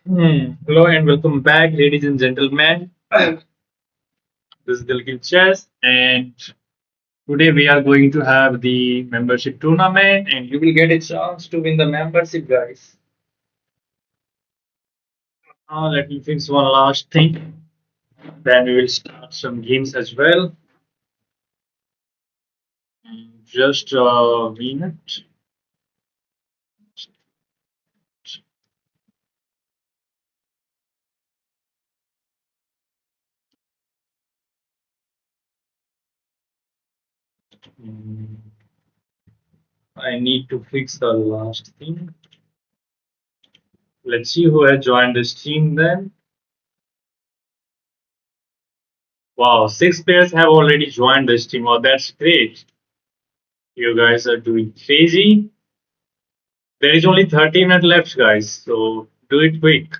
Hello and welcome back, ladies and gentlemen. This is Dilkit Chess, and today we are going to have the membership tournament, and you will get a chance to win the membership, guys. Let me fix one last thing, then we will start some games as well. Just a minute. Mm, I need to fix the last thing. Let's see who has joined this team then. Wow, six players have already joined this team. Oh, that's great. You guys are doing crazy. There is only 30 minutes left, guys. So do it quick.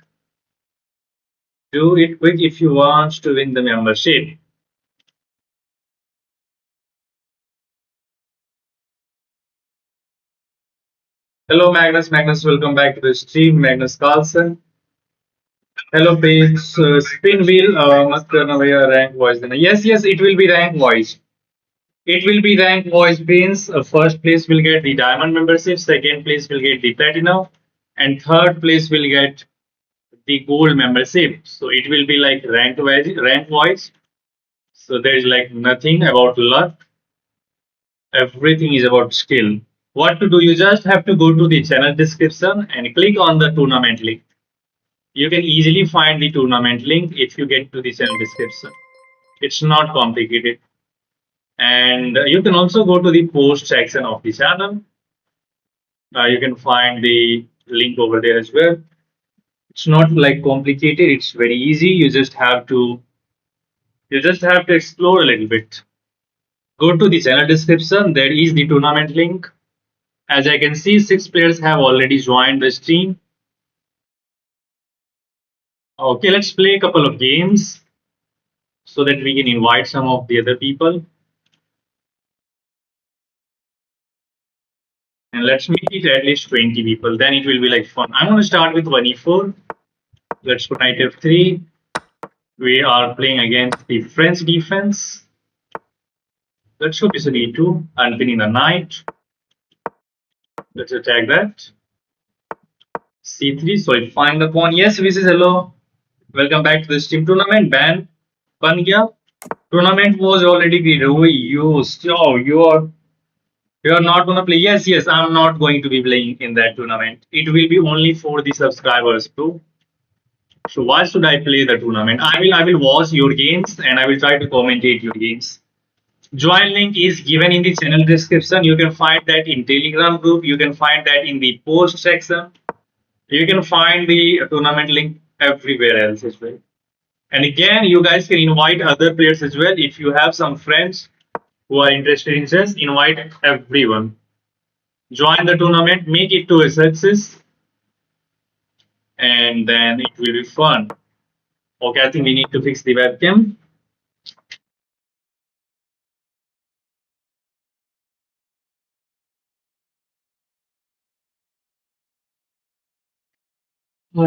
Do it quick if you want to win the membership. Hello, Magnus. Magnus, welcome back to the stream. Magnus Carlson. Hello, Paige. Spin wheel must turn away a rank voice. Yes, yes, it will be rank voice. It will be rank voice pins. First place will get the diamond membership. Second place will get the platinum. And third place will get the gold membership. So it will be like rank wise. So there is like nothing about luck. Everything is about skill. What to do? You just have to go to the channel description and click on the tournament link. You can easily find the tournament link if you get to the channel description. It's not complicated. And you can also go to the post section of the channel. You can find the link over there as well. It's not like complicated. It's very easy. You just have to explore a little bit. Go to the channel description. There is the tournament link. As I can see, six players have already joined the stream. Okay, let's play a couple of games so that we can invite some of the other people. And let's make it at least 20 people. Then it will be like fun. I'm going to start with 1e4. Let's put knight f3. We are playing against the French defense. Let's show bishop e2 and pinning the knight. Let's attack that. c3. So I find the pawn. Yes, this is hello. Welcome back to the stream tournament. Ban gaya. Tournament was already created. Oh, you're not gonna play. Yes, yes, I'm not going to be playing in that tournament. It will be only for the subscribers too. So why should I play the tournament? I will watch your games and I will try to commentate your games. Join link is given in the channel description. You can find that in Telegram group. You can find that in the post section. You can find the tournament link everywhere else as well. And again, you guys can invite other players as well. If you have some friends who are interested in chess, invite everyone. Join the tournament, make it to a success, and then it will be fun. Okay, I think we need to fix the webcam.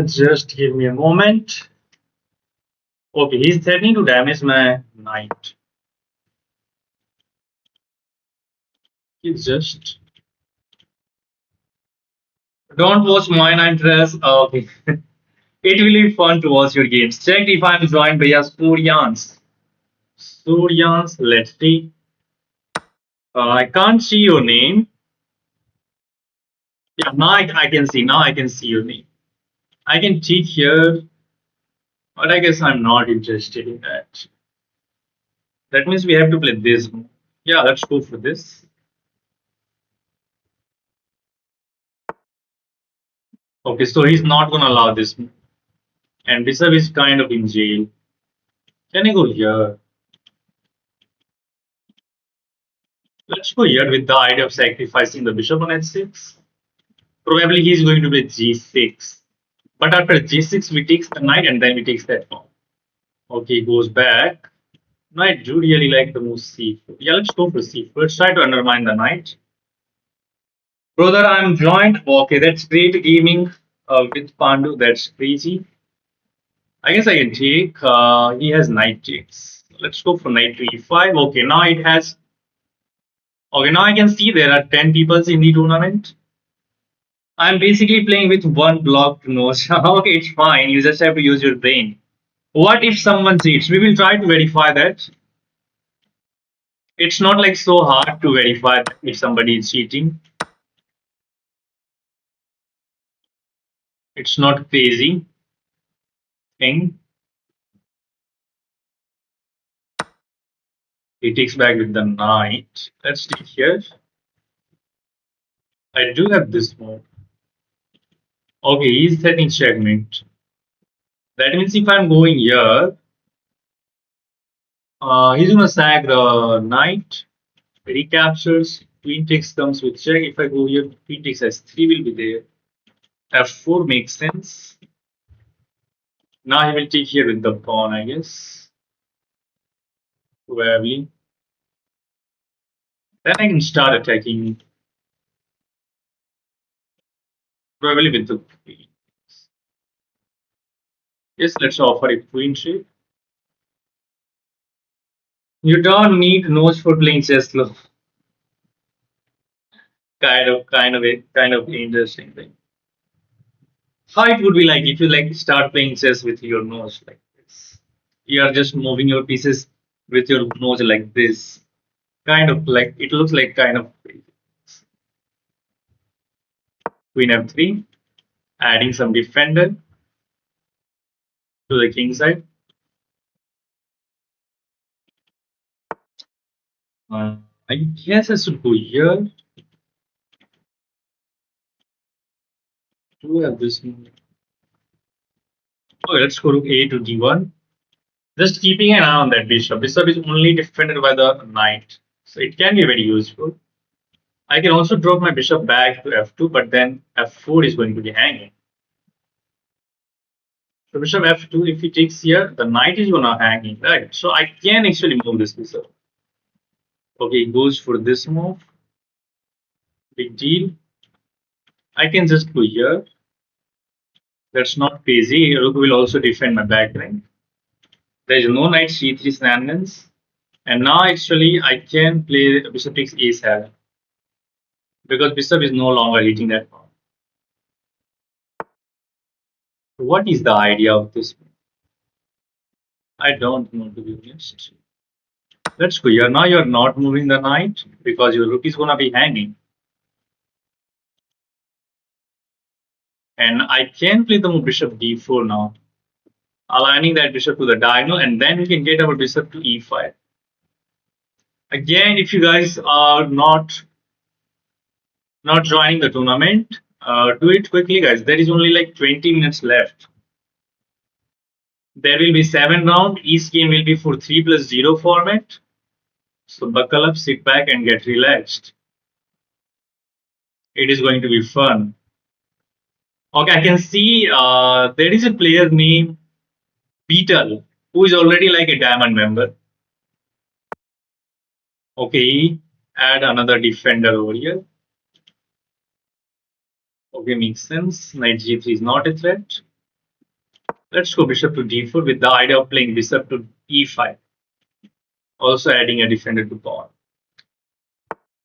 Just give me a moment. Okay, he's threatening to damage my knight. He's just don't watch my night dress. Okay. It will be fun to watch your games. Check if I'm joined by Suryans. Suryans, let's see. I can't see your name. Yeah, now I can see. Now I can see your name. I can cheat here, but I guess I'm not interested in that. That means we have to play this. Yeah, let's go for this. Okay, so he's not gonna allow this. And bishop is kind of in jail. Can I go here? Let's go here with the idea of sacrificing the bishop on h6. Probably he's going to play g6. But after g6, we takes the knight and then we takes that pawn. Okay, goes back. No, I do really like the move c4. Yeah, let's go for c4. Let's try to undermine the knight. Brother, I'm joined. Okay, that's great gaming. With Pandu, that's crazy. I guess I can take. He has knight takes. Let's go for knight to e5. Okay, now it has. Okay, now I can see there are 10 people in the tournament. I'm basically playing with one block to nose. Okay, it's fine. You just have to use your brain. What if someone cheats? We will try to verify that. It's not like so hard to verify that if somebody is cheating. It's not crazy thing. He takes back with the knight. Let's take here. I do have this move. Okay, he's setting checkmate. That means if I'm going here, he's gonna sack the knight. Recaptures. Queen takes comes with check. If I go here, queen takes s3 will be there. f4 makes sense. Now he will take here with the pawn, I guess. Probably. Then I can start attacking. Probably with the queen. Yes, let's offer a queen shape. You don't need nose for playing chess, though. Kind of interesting thing. How it would be like if you like start playing chess with your nose like this. You are just moving your pieces with your nose like this. Kind of like it looks like kind of queen f3, adding some defender to the king side. Uh, I guess I should go here. Do have this. Okay, let's go to a to d1. Just keeping an eye on that bishop. Bishop is only defended by the knight, so it can be very useful. I can also drop my bishop back to f2, but then f4 is going to be hanging. So bishop f2, if he takes here, the knight is gonna hang, right? So I can actually move this bishop. Okay, he goes for this move. Big deal. I can just go here. That's not crazy. Rook will also defend my back rank. There is no knight c3 shenanigans. And now actually I can play bishop takes a7 because bishop is no longer hitting that pawn. What is the idea of this? I don't know, to be honest. Let's go here. Now you're not moving the knight because your rook is gonna be hanging. And I can play the move bishop d4 now, aligning that bishop to the diagonal, and then we can get our bishop to e5. Again, if you guys are not joining the tournament, do it quickly, guys. There is only like 20 minutes left. There will be 7 rounds. Each game will be for 3+0 format. So buckle up, sit back, and get relaxed. It is going to be fun. Okay, I can see there is a player named Beetle who is already like a diamond member. Okay, add another defender over here. Okay, makes sense. Knight g3 is not a threat. Let's go bishop to d4 with the idea of playing bishop to e5. Also adding a defender to pawn.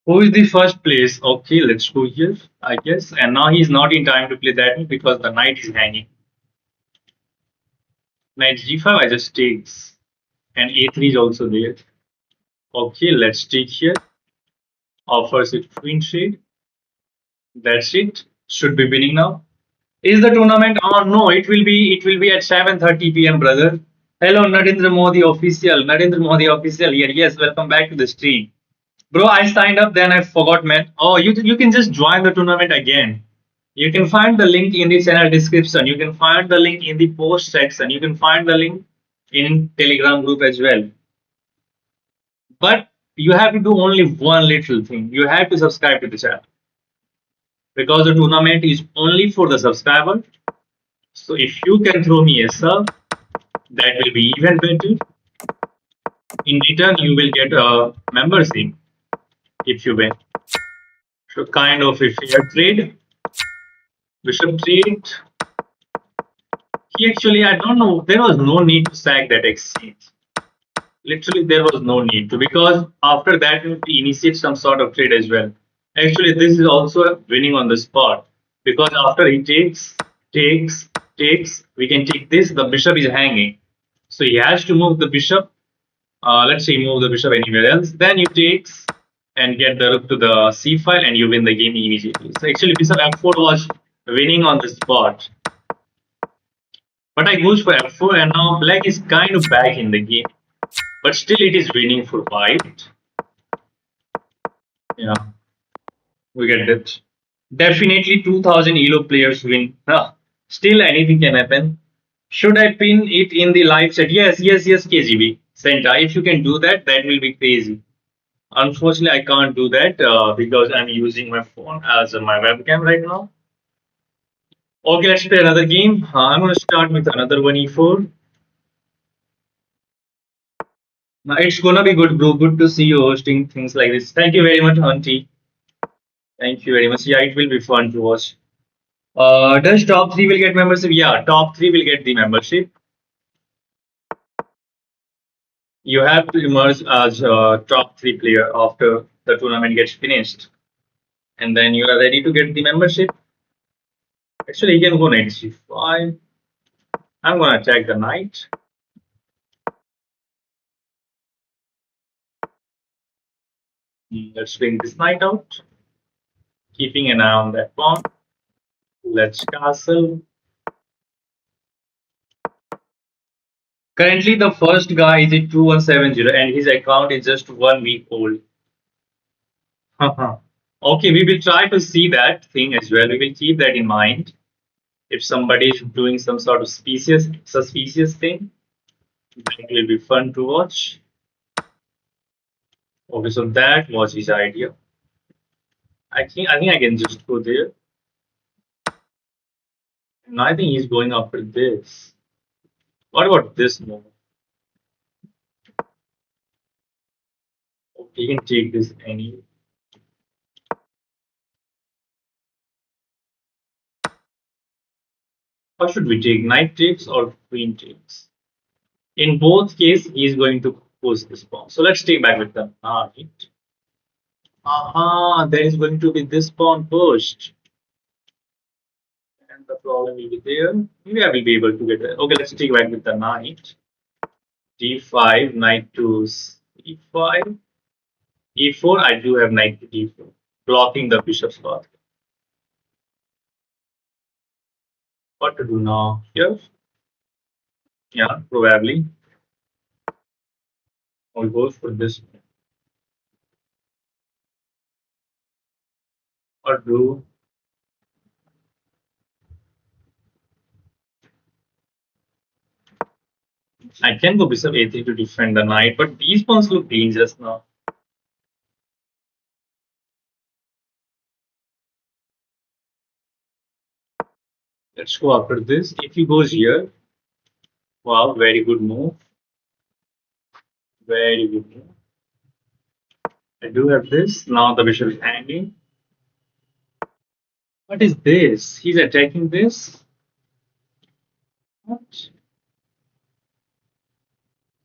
Who is the first place? Okay, let's go here, I guess. And now he's not in time to play that because the knight is hanging. Knight g5, I just takes. And a3 is also there. Okay, let's take here. Offers it queen shade. That's it. Should be winning now. Is the tournament on? No, it will be at 7:30 p.m. brother. Hello, Narendra Modi official. Narendra Modi official here. Yes, welcome back to the stream. Bro, I signed up, then I forgot, man. Oh, you can just join the tournament again. You can find the link in the channel description. You can find the link in the post section. You can find the link in Telegram group as well. But you have to do only one little thing. You have to subscribe to the channel because the tournament is only for the subscriber. So if you can throw me a sub, that will be even better. In return, you will get a membership if you win. So kind of a fair trade. Bishop trade. Actually, I don't know. There was no need to sack that exchange. Literally, there was no need to, because after that you initiate some sort of trade as well. Actually, this is also winning on the spot, because after he takes, takes, we can take this. The bishop is hanging, so he has to move the bishop. Let's say move the bishop anywhere else. Then you takes and get the rook to the c file, and you win the game immediately. So actually, bishop f4 was winning on the spot. But I goes for f4, and now black is kind of back in the game. But still, it is winning for white. Yeah, we get that. Definitely 2000 ELO players win. Still, anything can happen. Should I pin it in the live chat? Yes, yes, yes, KGB. Senta, if you can do that, that will be crazy. Unfortunately, I can't do that because I'm using my phone as my webcam right now. Okay, let's play another game. I'm going to start with another one e4. Now, it's going to be good, bro. Good to see you hosting things like this. Thank you very much, Auntie. Thank you very much. Yeah, it will be fun to watch. Does top three will get membership? Yeah, top three will get the membership. You have to emerge as a top three player after the tournament gets finished, and then you are ready to get the membership. Actually, you can go knight c5. I'm gonna attack the knight. Let's bring this knight out, keeping an eye on that pawn. Let's castle. Currently, the first guy is at 2170, and his account is just 1 week old. Okay, we will try to see that thing as well. We will keep that in mind. If somebody is doing some sort of suspicious thing, that will be fun to watch. Okay, so that was his idea. I think I can just go there. And I think he's going after this. What about this move? Okay, he can take this any. How should we take? Knight takes or queen takes? In both cases, he is going to push this pawn. So let's take back with the knight. Aha, there is going to be this pawn pushed. And the problem will be there. Maybe I will be able to get it. Okay, let's take back with the knight. d5, knight to e5. e4, I do have knight to d4, blocking the bishop's path. What to do now? Here? Yeah, probably. I'll go for this. Or do. I can go bishop a3 to defend the knight, but these pawns look dangerous now. Let's go after this. If he goes here, wow, very good move. Very good move. I do have this. Now the bishop is hanging. What is this? He's attacking this. What?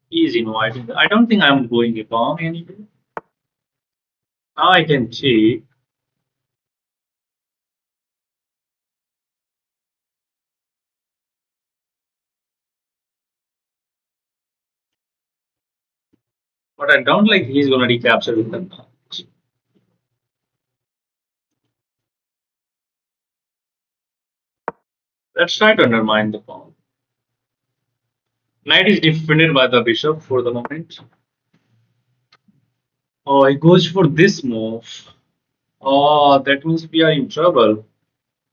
He's inviting. I don't think I'm going a pawn anyway. Now I can check. But I don't like he's gonna recapture with the knight. Let's try to undermine the pawn. Knight is defended by the bishop for the moment. Oh, he goes for this move. Oh, that means we are in trouble.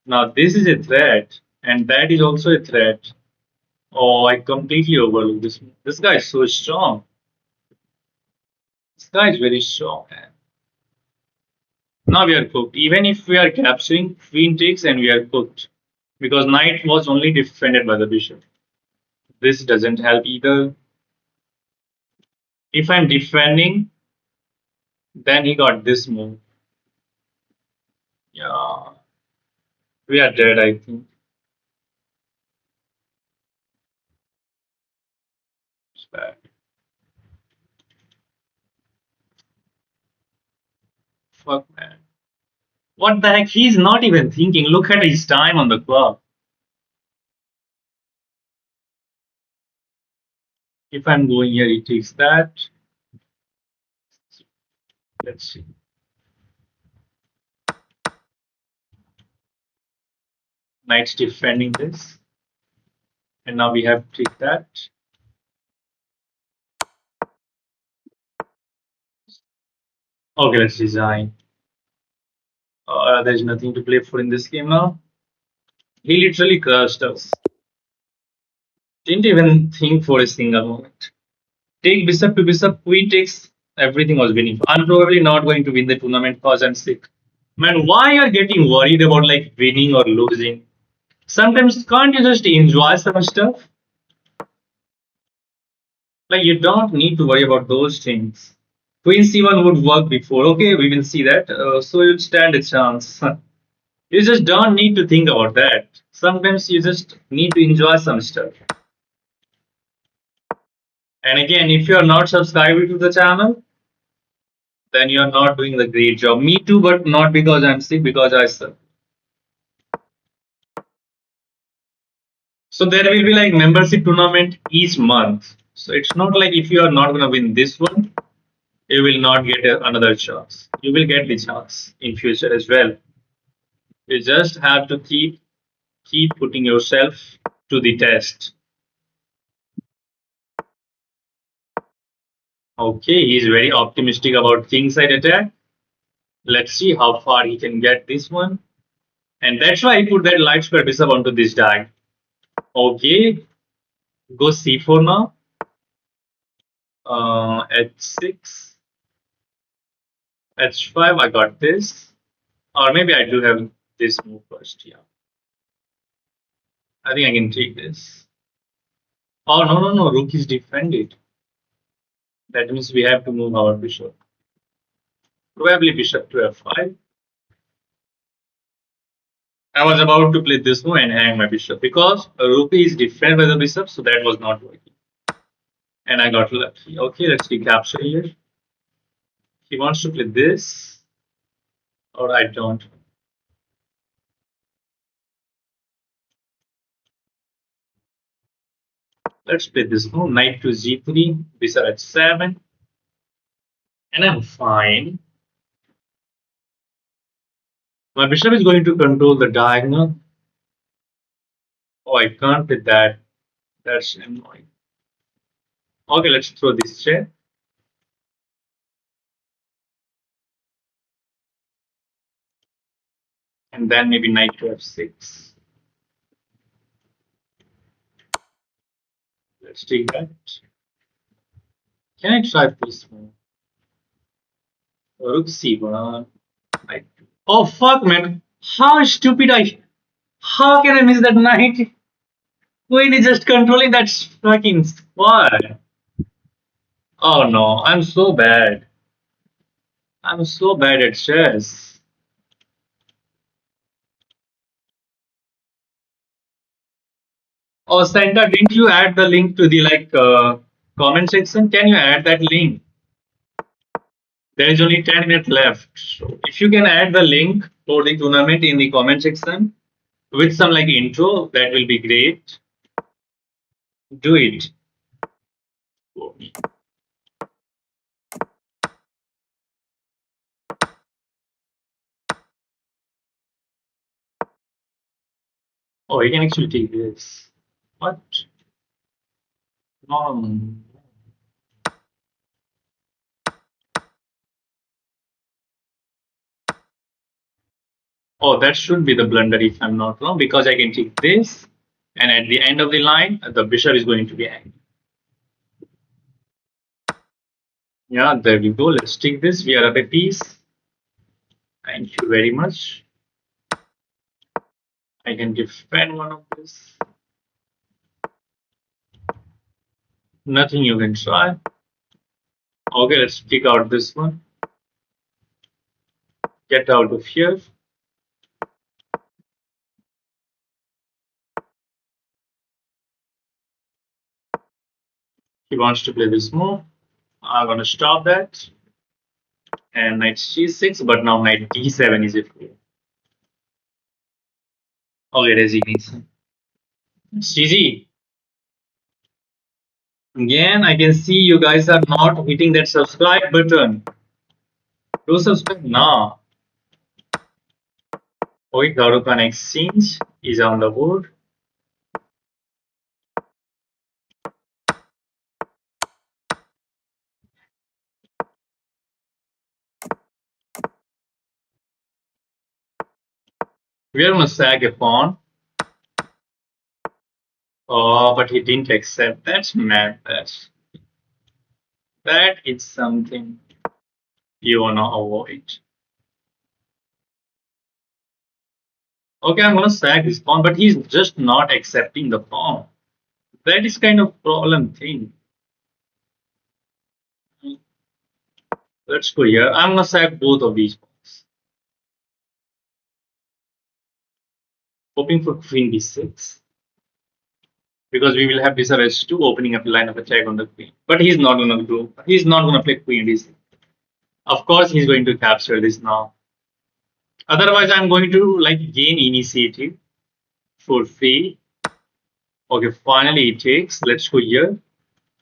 Now this is a threat, and that is also a threat. Oh, I completely overlooked this move. This guy is so strong. This guy is very strong, man. Now we are cooked. Even if we are capturing, queen takes and we are cooked. Because knight was only defended by the bishop. This doesn't help either. If I'm defending, then he got this move. Yeah, we are dead, I think. bad. Fuck, man. What the heck? He's not even thinking. Look at his time on the clock. If I'm going here, he takes that. Let's see. Knight's defending this. And now we have to take that. Okay, let's design. There's nothing to play for in this game now. He literally crushed us. Didn't even think for a single moment. Take bishop to bishop, queen takes, everything was winning. I'm probably not going to win the tournament because I'm sick. Man, why are you getting worried about like winning or losing? Sometimes can't you just enjoy some stuff? Like you don't need to worry about those things. Queen c1 would work before. Okay, we will see that. So you'd stand a chance. You just don't need to think about that. Sometimes you just need to enjoy some stuff. And again, if you're not subscribed to the channel, then you're not doing the great job. Me too, but not because I'm sick, because I suck. So there will be like membership tournament each month. So it's not like if you are not gonna win this one, you will not get another chance. You will get the chance in future as well. You just have to keep putting yourself to the test. Okay, he's very optimistic about kingside attack. Let's see how far he can get this one. And that's why I put that light square bishop onto this die. Okay, go c4 now. H6, h5. I got this, or maybe I do have this move first. Yeah, I think I can take this. Oh no no no! Rook is defended. That means we have to move our bishop. Probably bishop to f5. I was about to play this move and hang my bishop because rook is defended by the bishop, so that was not working. And I got lucky. Okay, let's recapture here. He wants to play this, or I don't. Let's play this move. Knight to g3, bishop h7, and I'm fine. My bishop is going to control the diagonal. Oh, I can't play that. That's annoying. Okay, let's throw this check. And then maybe knight to f6. Let's take that. Can I try this move? Rook c1. Oh fuck, man! How stupid I! How can I miss that knight? Queen is just controlling that fucking squad. Oh no, I'm so bad. I'm so bad at chess. Oh, Santa, didn't you add the link to the comment section? Can you add that link? There is only 10 minutes left. So if you can add the link for the tournament in the comment section with some like intro, that will be great. Do it. Oh, you can actually take this. What? No. Oh, that should be the blunder if I'm not wrong, because I can take this, and at the end of the line, the bishop is going to be angry. Yeah, there we go. Let's take this. We are up a piece. Thank you very much. I can defend one of this. Nothing you can try. Okay, let's kick out this one. Get out of here. He wants to play this move. I'm gonna stop that. And knight c6, but now knight d7 is it. Okay, resignation. GG. Again, I can see you guys are not hitting that subscribe button. Do subscribe now. Okay, Garukan exchange is on the board. We are gonna sack a pawn. Oh, but he didn't accept. That's mad. That is something you wanna avoid. Okay, I'm gonna sack this pawn, but he's just not accepting the pawn. That is kind of problem thing. Let's go here. I'm gonna sack both of these pawns. Hoping for queen b6. Because we will have bishop h2 opening up the line of attack on the queen. But he's not gonna do. He's not gonna play queen d6. Of course, he's going to capture this now. Otherwise, I'm going to like gain initiative for free. Okay, finally it takes. Let's go here.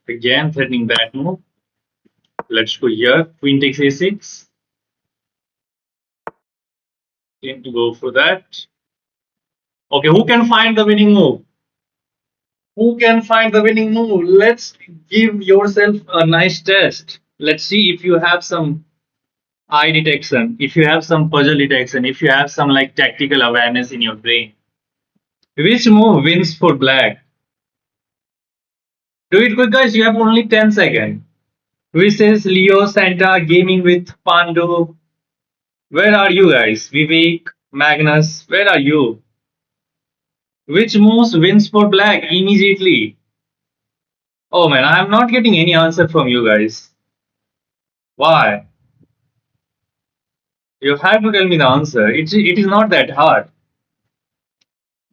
Again, threatening that move. Let's go here. Queen takes a6. Going to go for that. Okay, who can find the winning move? Who can find the winning move? Let's give yourself a nice test. Let's see if you have some eye detection, if you have some puzzle detection, if you have some like tactical awareness in your brain. Which move wins for black? Do it quick, guys. You have only 10 seconds. Which is Leo Santa Gaming with Pandu? Where are you guys? Vivek, Magnus, where are you? Which moves wins for black immediately? Oh man, I'm not getting any answer from you guys. Why? You have to tell me the answer. It is not that hard.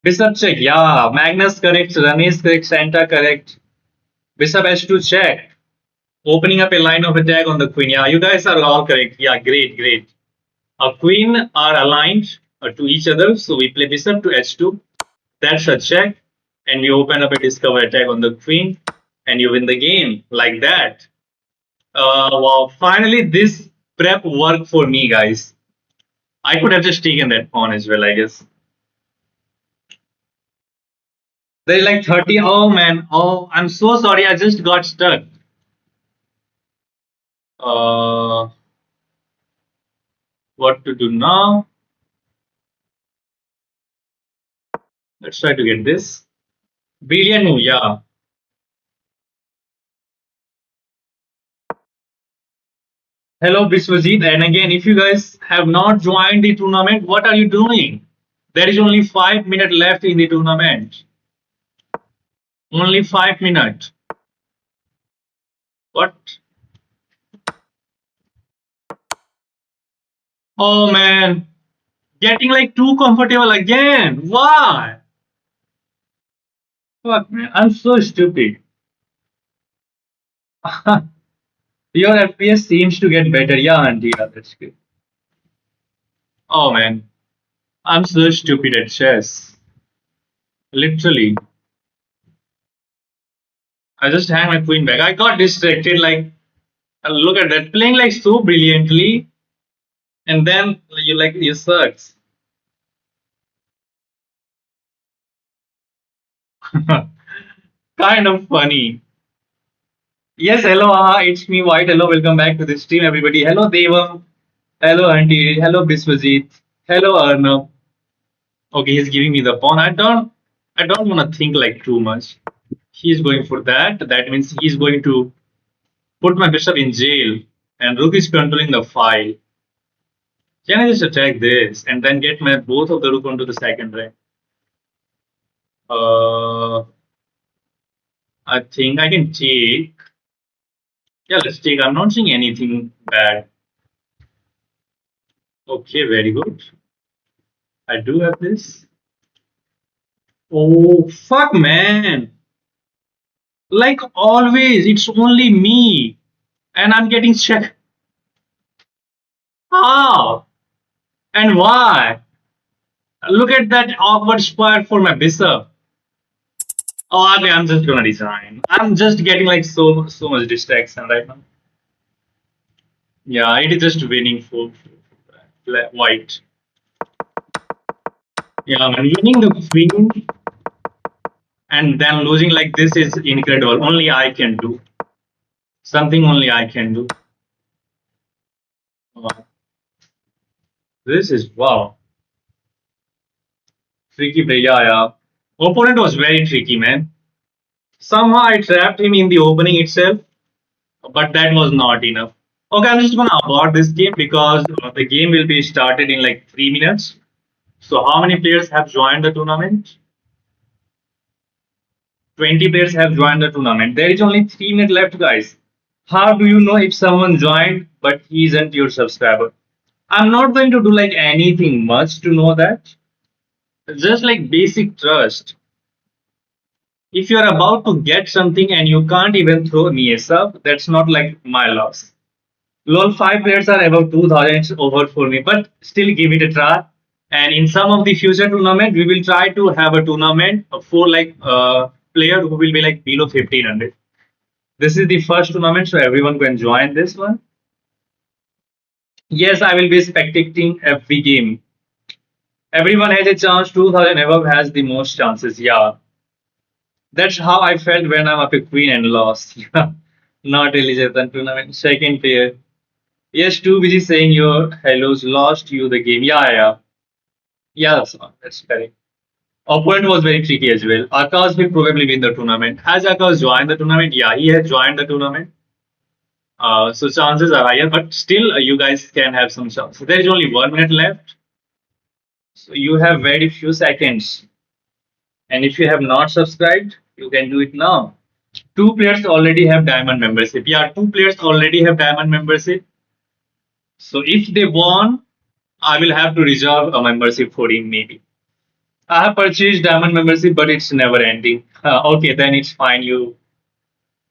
Bishop check. Yeah, Magnus correct. Ramesh correct. Santa correct. Bishop h2 check. Opening up a line of attack on the queen. Yeah, you guys are all correct. Yeah, great, great. A queen are aligned to each other. So we play bishop to h2. That's a check. And we open up a discover attack on the queen. And you win the game like that. Wow, finally this prep worked for me, guys. I could have just taken that pawn as well, I guess. There's like 30. Oh man. Oh, I'm so sorry. I just got stuck. Uh, what to do now? Let's try to get this. Brilliant move, yeah. Hello, Biswajit. And again, if you guys have not joined the tournament, what are you doing? There is only 5 minutes left in the tournament. Only 5 minutes. What? Oh man. Getting like too comfortable again. Why? Fuck man. I'm so stupid. Your FPS seems to get better. Yeah, auntie. Yeah, that's good. Oh man. I'm so stupid at chess. Literally. I just hang my queen back. I got distracted. Like, look at that. Playing like so brilliantly. And then you sucks. Kind of funny. Yes, hello, it's me, White. Hello, welcome back to the stream, everybody. Hello, Devam. Hello, Auntie. Hello, Biswajit. Hello, Arnav. Okay, he's giving me the pawn. I don't want to think like too much. He's going for that. That means he's going to put my bishop in jail, and Rook is controlling the file. Can I just attack this and then get my both of the Rook onto the second rank? I think I can take. Yeah, let's take. I'm not seeing anything bad. Okay, very good. I do have this. Oh, fuck, man. Like always, it's only me, and I'm getting checked. How and why? Look at that awkward square for my bishop. Oh, okay, I'm just gonna resign. I'm just getting like so much distraction right now. Yeah, it is just winning for white. Yeah, man, winning the queen and then losing like this is incredible. Only I can do something. Only I can do. Wow. This is wow. Tricky play. Yeah, yeah. Opponent was very tricky, man. Somehow I trapped him in the opening itself, but that was not enough. Okay, I'm just gonna abort this game because the game will be started in like 3 minutes. So how many players have joined the tournament? 20 players have joined the tournament. There is only 3 minutes left, guys. How do you know if someone joined but he isn't your subscriber? I'm not going to do like anything much to know that. Just like basic trust. If you're about to get something and you can't even throw me a sub, that's not like my loss. LOL 5 players are about 2000 over for me, but still give it a try. And in some of the future tournament, we will try to have a tournament for like player who will be like below 1500. This is the first tournament, so everyone can join this one. Yes, I will be spectating every game. Everyone has a chance. 2000 above has the most chances. Yeah, that's how I felt when I'm up a queen and lost. Yeah, not Elizabeth tournament. Second player. Yes, too busy saying your hellos lost you the game. Yeah, yeah. Yeah, that's correct. Opponent was very tricky as well. Akash will probably win the tournament. Has Akash joined the tournament? Yeah, he has joined the tournament. So chances are higher, but still, you guys can have some chance. There is only 1 minute left, so you have very few seconds. And if you have not subscribed, you can do it now. Two players already have diamond membership. Yeah, two players already have diamond membership. So if they won, I will have to reserve a membership for him maybe. I have purchased diamond membership, but it's never ending. Okay, then it's fine. You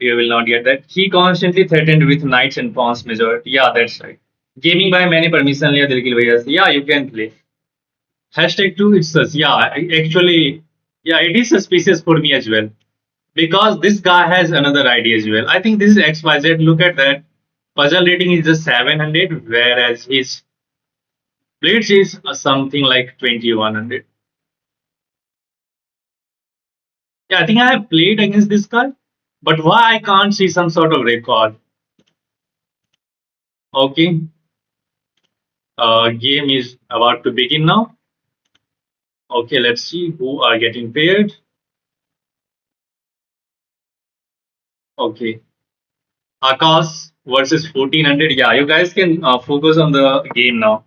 will not get that. He constantly threatened with knights and pawns majority. Yeah, that's right. Gaming by many permission लिया दिल की वजह से. Yeah, you can play. Hashtag two. It's sus. Yeah, actually, yeah, it is suspicious for me as well because this guy has another idea as well. I think this is XYZ. Look at that. Puzzle rating is just 700, whereas his blades is something like 2100. Yeah, I think I have played against this guy, but why I can't see some sort of record? Okay, game is about to begin now. Okay, let's see who are getting paired. Okay, Akash versus 1400. Yeah, you guys can focus on the game now.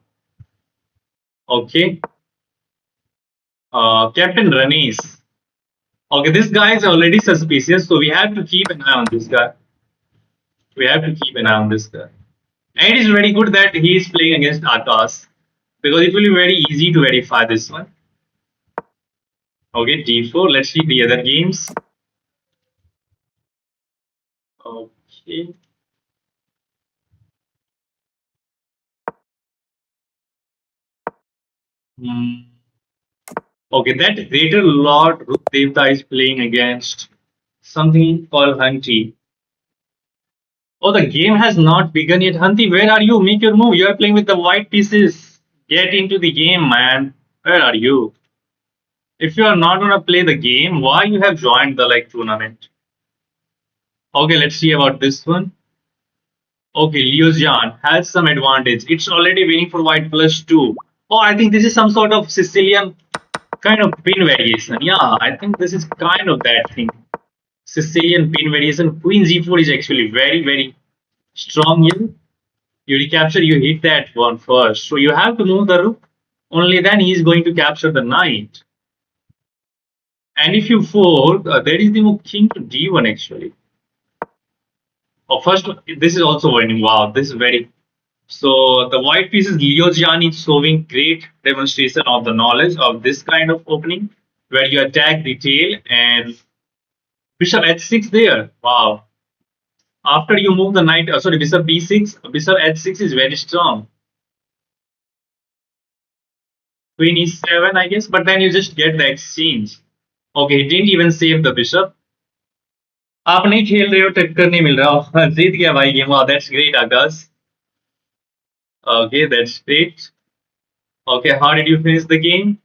Okay, Captain Ranis. Okay, this guy is already suspicious, so we have to keep an eye on this guy. We have to keep an eye on this guy. And it is very good that he is playing against Akash because it will be very easy to verify this one. Okay, d4. Let's see the other games. Okay. Hmm. Okay, that Greater Lord Ruth Devta is playing against something called Hunty. Oh, the game has not begun yet. Hunty, where are you? Make your move. You are playing with the white pieces. Get into the game, man. Where are you? If you are not gonna play the game, why you have joined the like tournament? Okay, let's see about this one. Okay, Liozjan has some advantage. It's already winning for white +2. Oh, I think this is some sort of Sicilian kind of pin variation. Yeah, I think this is kind of that thing. Sicilian pin variation. Queen g4 is actually very strong here. You recapture, you hit that one first. So you have to move the rook. Only then he is going to capture the knight. And if you fold, there is the move king to d1 actually. Oh, first, this is also winning. Wow, this is very. So the white piece is Leo Gianni showing great demonstration of the knowledge of this kind of opening, where you attack the tail and Bishop h6 there. Wow. After you move the knight, sorry, bishop b6, bishop h6 is very strong. Queen e7, I guess, but then you just get the exchange. Okay, he didn't even save the bishop. आप नहीं खेल रहे हो टक्कर नहीं मिल रहा जीत गया भाई game that's great Akash okay that's great okay how did you finish the game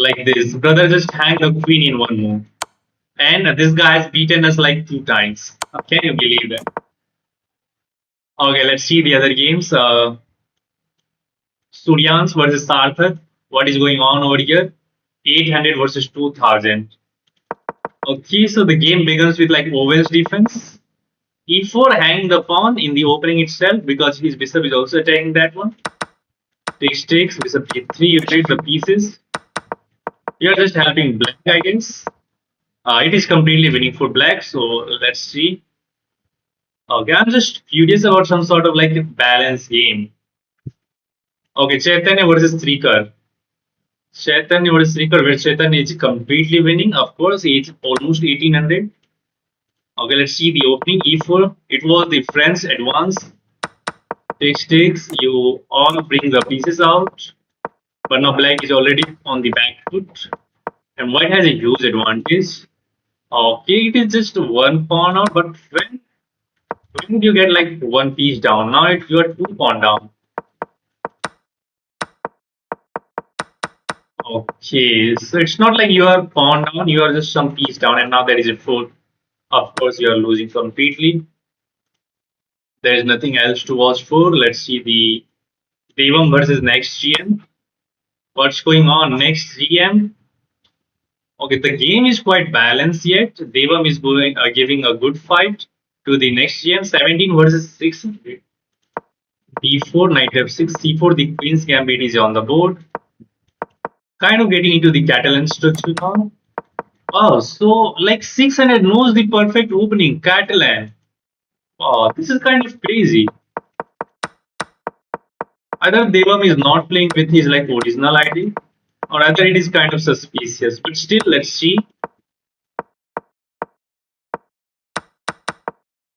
like this brother just hang the queen in one move and this guy has beaten us like 2 times can you believe that okay let's see the other games Suryans versus Sarthak what is going on over here 800 versus 2000 okay so the game begins with like Owen's defense e4 hang the pawn in the opening itself because his bishop is also attacking that one takes bishop e3 you trade the pieces you're just helping black I guess it is completely winning for black so let's see okay I'm just curious about some sort of like a balanced game okay Chaitanya versus Srikar Chaitanya versus Srikar where Chaitanya is completely winning of course it's almost 1800 okay let's see the opening e4 it was the French advance takes you all bring the pieces out but now black is already on the back foot and white has a huge advantage okay it is just one pawn out but when did you get like one piece down now you are 2 pawn down okay so it's not like you are pawn down you are just some piece down and now there is a four of course you are losing completely there is nothing else to watch for let's see the Devam versus next GM what's going on next GM okay the game is quite balanced yet Devam is going giving a good fight to the next GM 17 versus 6 d4 knight f6 c4 the queen's gambit is on the board kind of getting into the Catalan structure now oh so like 600 knows the perfect opening Catalan oh this is kind of crazy either Devam is not playing with his like original ID or either it is kind of suspicious but still let's see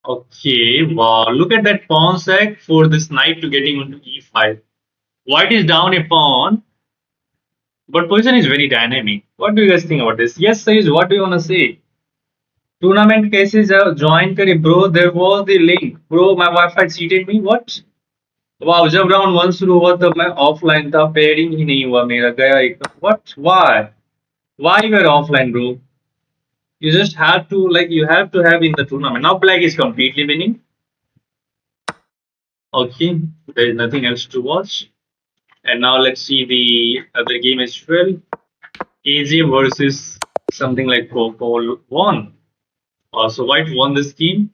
okay wow look at that pawn sack for this knight to getting into e5 white is down a pawn but position is very dynamic what do you guys think about this yes Sayuj, what do you want to say tournament कैसे join करे bro there was the link bro my wifi cheated me what वाह जब round 1 शुरू हुआ तब मैं offline था pairing ही नहीं हुआ मेरा गया एकदम what why you are offline bro you just have to like you have to have in the tournament now black is completely winning okay there is nothing else to watch and now let's see the other game as well AJ versus something like Coco won so white won this game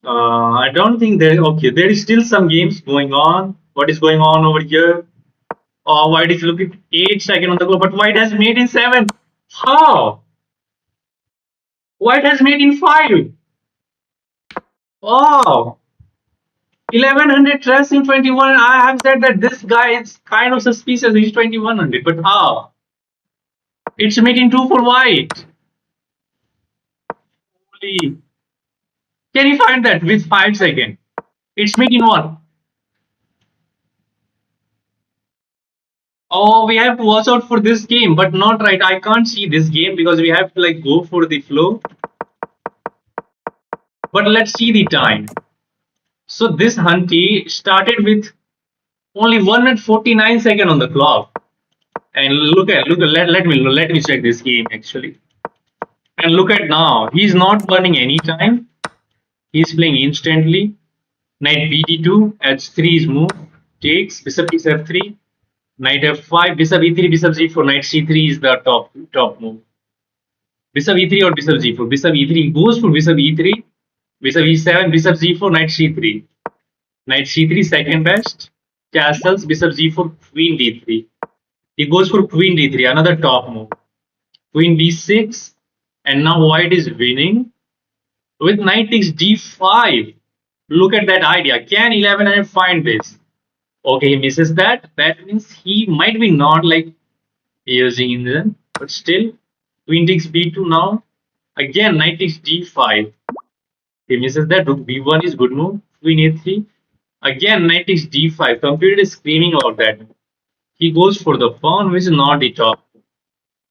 I don't think there okay there is still some games going on what is going on over here white is looking 8 seconds on the go but white has made in 7 how white has made in 5 oh 1100 trust in 21 I have said that this guy is kind of suspicious he's 2100 but how it's making 2 for white holy can you find that with 5 seconds it's making what oh we have to watch out for this game but not right I can't see this game because we have to like go for the flow but let's see the time so this Hunty started with only 149 seconds on the clock and look at let me check this game actually and look at now he's not burning any time he's playing instantly knight bd2 h3 is move takes bishop is f3 knight f5 bishop e3 bishop g4 knight c3 is the top move bishop e3 or bishop g4 bishop e3 goes for bishop e3 bishop e7 bishop g4 knight c3 knight c3 second best castles bishop g4 queen d3 he goes for queen d3 another top move queen b6 and now white is winning with knight takes d5 look at that idea can 1100 find this okay he misses that that means he might be not like using engine but still Queen takes b2 now. Again, knight takes d5. He misses that. Rook b1 is good move. Queen a3. Again, knight takes d5. Computer is screaming about that. He goes for the pawn, which is not the top.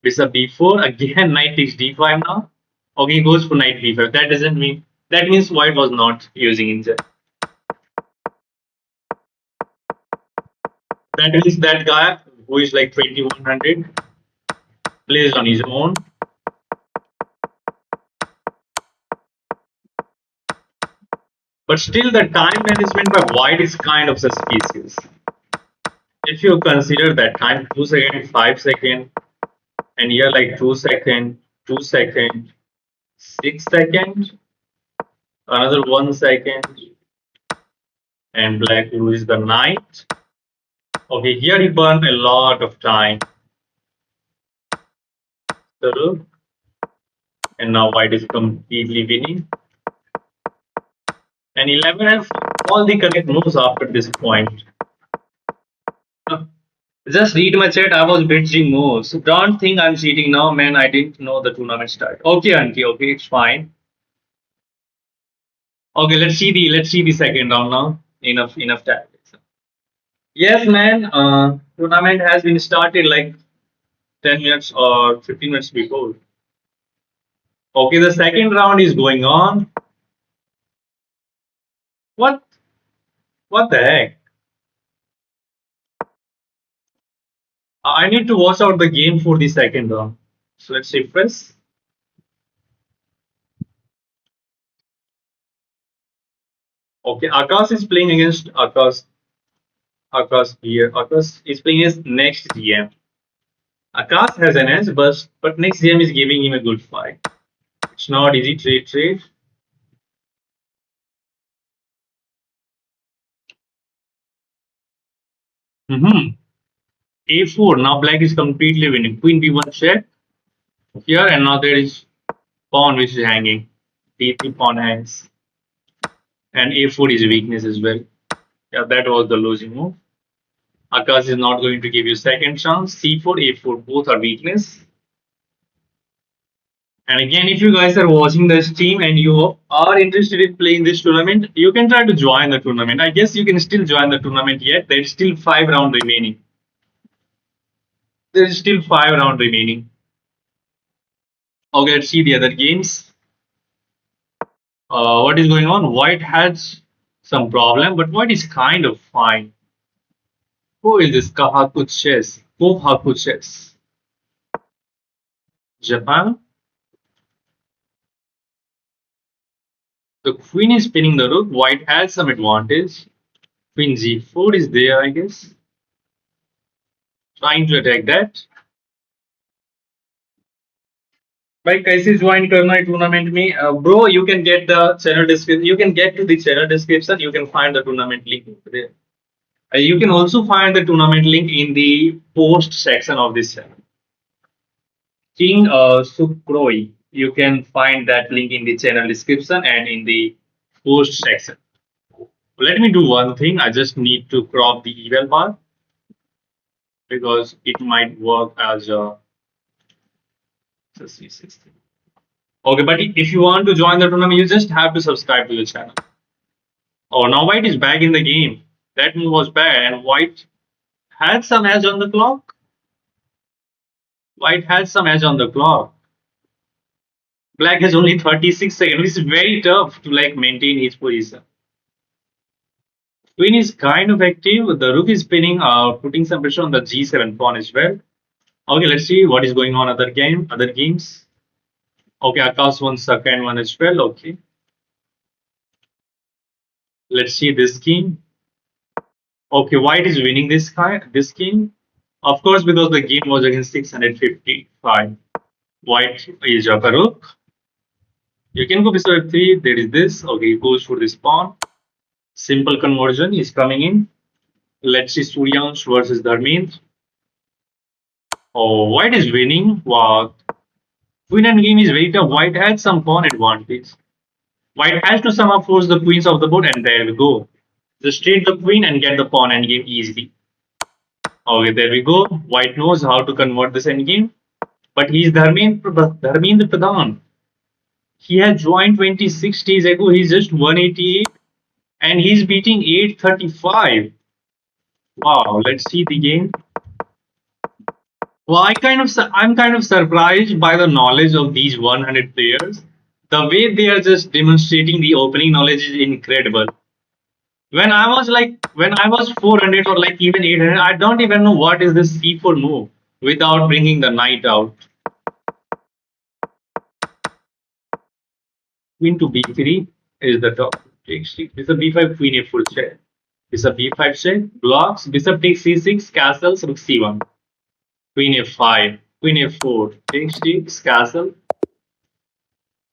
Bishop b4. Again, knight takes d5 now. Okay, he goes for knight b5. That doesn't mean, that means white was not using inside. That means that guy who is like 2100 plays on his own. But still, the time management by white is kind of suspicious. If you consider that time 2 seconds, 5 seconds, and here like 2 seconds, 2 seconds, 6 seconds, another 1 second, and black loses the knight. Okay, here he burned a lot of time. So, and now white is completely winning. And 11 has all the correct moves after this point. Just read my chat. I was binging moves. So don't think I'm cheating now, man. I didn't know the tournament start. Okay, auntie. Okay, it's fine. Okay, let's see the second round now. Enough tactics. Yes, man. Tournament has been started like 10 minutes or 15 minutes before. Okay, the second round is going on. What? What the heck? I need to watch out the game for the second round. So let's refresh. Okay, Akash is playing against Akash. Akash here. Akash is playing his next GM. Akash has an edge, but next GM is giving him a good fight. It's not easy trade. Mm-hmm. A4. Now black is completely winning. Queen B1 check here, and now there is pawn which is hanging. D3 pawn hangs, and A4 is weakness as well. Yeah, that was the losing move. Akash is not going to give you second chance. C4, A4, both are weakness. And again, if you guys are watching the stream and you are interested in playing this tournament, you can try to join the tournament. I guess you can still join the tournament yet. There's still 5 rounds remaining. There's still 5 rounds remaining. Okay, let's see the other games. What is going on? White has some problem, but white is kind of fine. Who is this Kahakuches? Kohakuches. Japan. The queen is spinning the rook. White has some advantage. Queen g4 is there, I guess. Trying to attack that. भाई कैसे join करना है tournament में bro you can get the channel description you can get to the channel description you can find the tournament link there. You can also find the tournament link in the post section of this channel. King Sukroi, you can find that link in the channel description and in the post section. Let me do one thing. I just need to crop the eval bar because it might work as a. Okay, but if you want to join the tournament, you just have to subscribe to the channel. Oh, now white is back in the game. That move was bad, and white had some edge on the clock. White has some edge on the clock. Black has only 36 seconds, which is very tough to like maintain his position. Queen is kind of active. The rook is spinning, putting some pressure on the g7 pawn as well. Okay, let's see what is going on other games. Okay, Akash won second one as well. Okay. Let's see this game. Okay, white is winning this game. Of course, because the game was against 655. White is a rook. You can go bishop f3. There is this. Okay, goes for this pawn. Simple conversion is coming in. Let's see Suryansh versus Dharmendra. Oh, white is winning. Wow. Queen and game is very tough. White had some pawn advantage. White has to somehow force the queens off the board, and there we go. Just trade the queen and get the pawn endgame easily. Okay, there we go. White knows how to convert this endgame. But he's Dharmendra Pradhan. He had joined 26 days ago. He's just 188 and he's beating 835. Wow, let's see the game. Well, I'm kind of surprised by the knowledge of these 100 players. The way they are just demonstrating the opening knowledge is incredible. When I was 400 or like even 800, I don't even know what is this C4 move without bringing the knight out. Queen to B3 is the top. Bishop B5, Queen A4 check. Bishop B5 check, blocks, Bishop takes C6, castles, Rook C1. Queen F5, Queen F4, takes castle.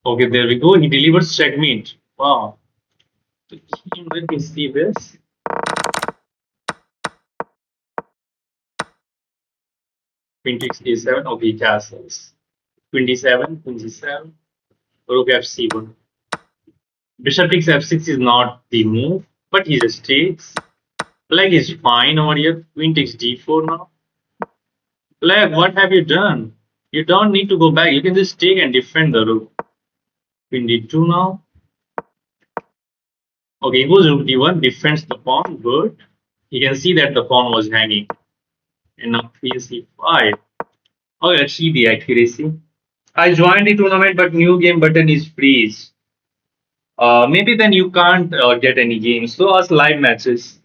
Okay, there we go. He delivers checkmate. Wow. Let me see this. Queen takes A7. Okay, castles. Queen D7, Queen G7, Rook F C1. Bishop takes F6 is not the move, but he just takes. Black is fine over here. Queen takes D4 now. Black, what have you done? You don't need to go back. You can just take and defend the rook. Queen D2 now. Okay, he goes rook D1, defends the pawn. Good. You can see that the pawn was hanging. And now Queen C5. Okay, let's see the accuracy. I joined the tournament, but new game button is freeze. Maybe then you can't get any games. So us live matches.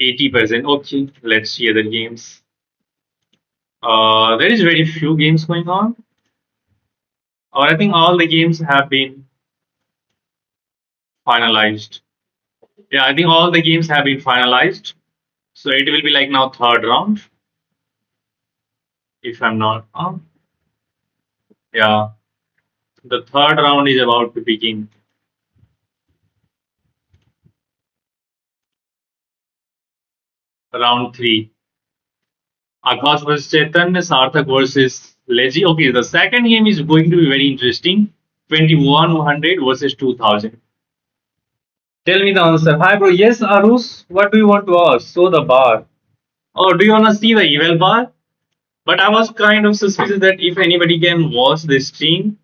80%. Okay, let's see other games. There is very few games going on. Or I think all the games have been finalized. Yeah, I think all the games have been finalized. So it will be like now third round. If I'm not wrong. Yeah. The third round is about to begin. Round 3. Akash versus Chaitanya, Sarthak versus Leji. Okay, the second game is going to be very interesting. 2100 versus 2000. Tell me the answer. Hi, bro. Yes, Arus. What do you want to ask? So the bar. Oh, do you want to see the evil bar? But I was kind of suspicious that if anybody can watch this stream.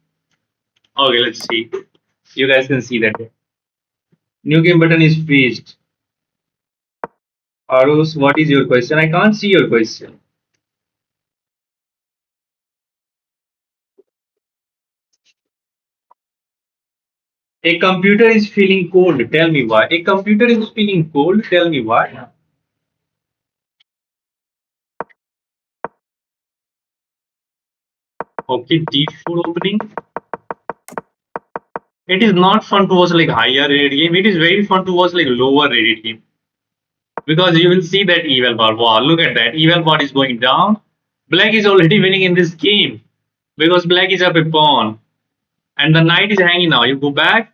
Okay, let's see. You guys can see that. New game button is freezed. Arus, what is your question? I can't see your question. A computer is feeling cold. Tell me why. A computer is feeling cold. Tell me why. Okay, D4 opening. It is not fun to watch like higher rated game. It is very fun to watch like lower rated game. Because you will see that evil bar. Wow, look at that. Evil bar is going down. Black is already winning in this game. Because black is up a pawn. And the knight is hanging now. You go back.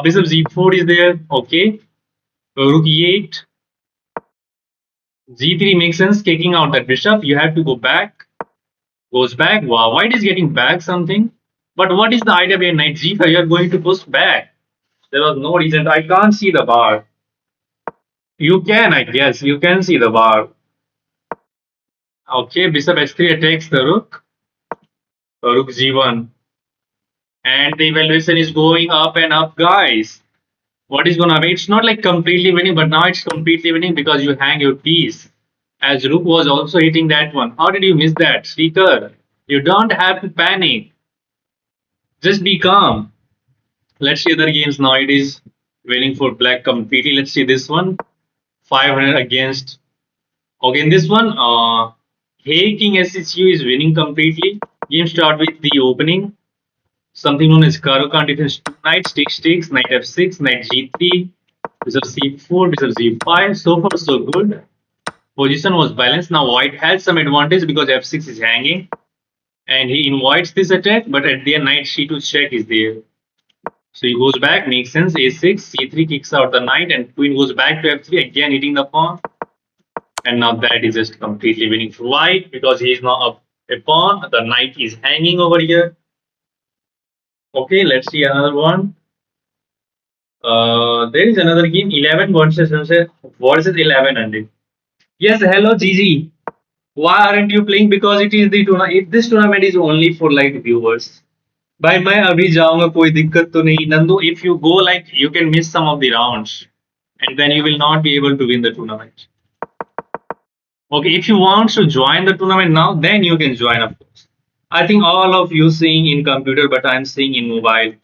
Bishop Z4 is there. Okay. Rook E8. G3 makes sense. Kicking out that bishop. You have to go back. Goes back. Wow, white is getting back something. But what is the idea behind knight G5? You are going to push back. There was no reason. I can't see the bar. You can, I guess. You can see the bar. Okay, bishop h3 attacks the rook. Rook g1. And the evaluation is going up and up, guys. What is going to happen? It's not like completely winning, but now it's completely winning because you hang your piece. As rook was also hitting that one. How did you miss that? Srikar, you don't have to panic. Just be calm. Let's see other games now. It is winning for black completely. Let's see this one. 500 against. Okay, in this one, Hey King SSU is winning completely. Game start with the opening. Something known as Karukan defense 2 knights, takes, knight f6, knight g3, bishop c4, bishop z5. So far, so good. Position was balanced. Now, white has some advantage because f6 is hanging. And he invites this attack, but at the end, knight c2 check is there. So he goes back, makes sense. A6, c3 kicks out the knight, and queen goes back to f3, again hitting the pawn. And now that is just completely winning for white because he is now up a pawn. The knight is hanging over here. Okay, let's see another one. There is another game, 11 versus 1100. Yes, hello, Gigi. Why aren't you playing? Because it is the tournament. This tournament is only for like viewers. भाई मैं अभी जाऊंगा कोई दिक्कत तो नहीं Nandu if you go like you can miss some of the rounds and then you will not be able to win the tournament. Okay, if you want to join the tournament now then you can join of course. I think all of you seeing in computer but I'm seeing in mobile.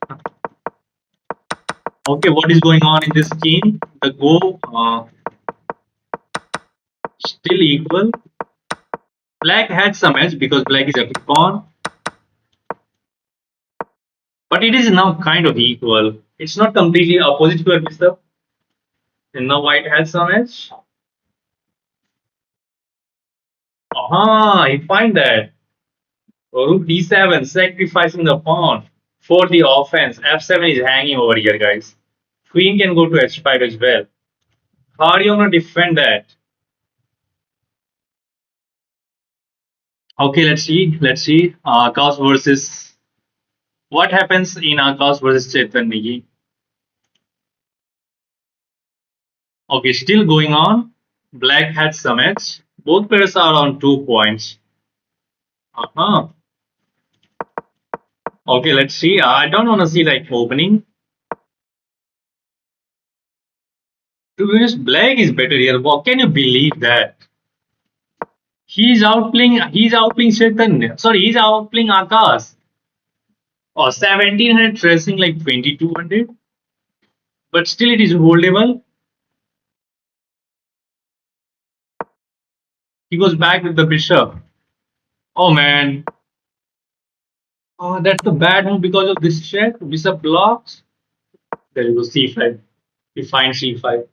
Okay, what is going on in this game? The go still equal. Black had some edge because black is a pawn, but it is now kind of equal. It's not completely opposite to a bishop. And now white has some edge. Aha, you find that. Rook d7, sacrificing the pawn for the offense. f7 is hanging over here, guys. Queen can go to h5 as well. How are you going to defend that? Okay, let's see. Let's see. Akash versus. What happens in Akash versus Chetan Negi? Okay, still going on. Black had some edge. Both pairs are on 2 points. Uh-huh. Okay, let's see. I don't want to see like opening. To be honest, black is better here. Well, can you believe that? He's outplaying Chaitanya. Sorry, he's outplaying Akash. Or 1700 tracing like 2200. But still it is holdable. He goes back with the bishop. Oh man. Oh, that's the bad move because of this check. Bishop blocks. There you go, c5. He finds c5.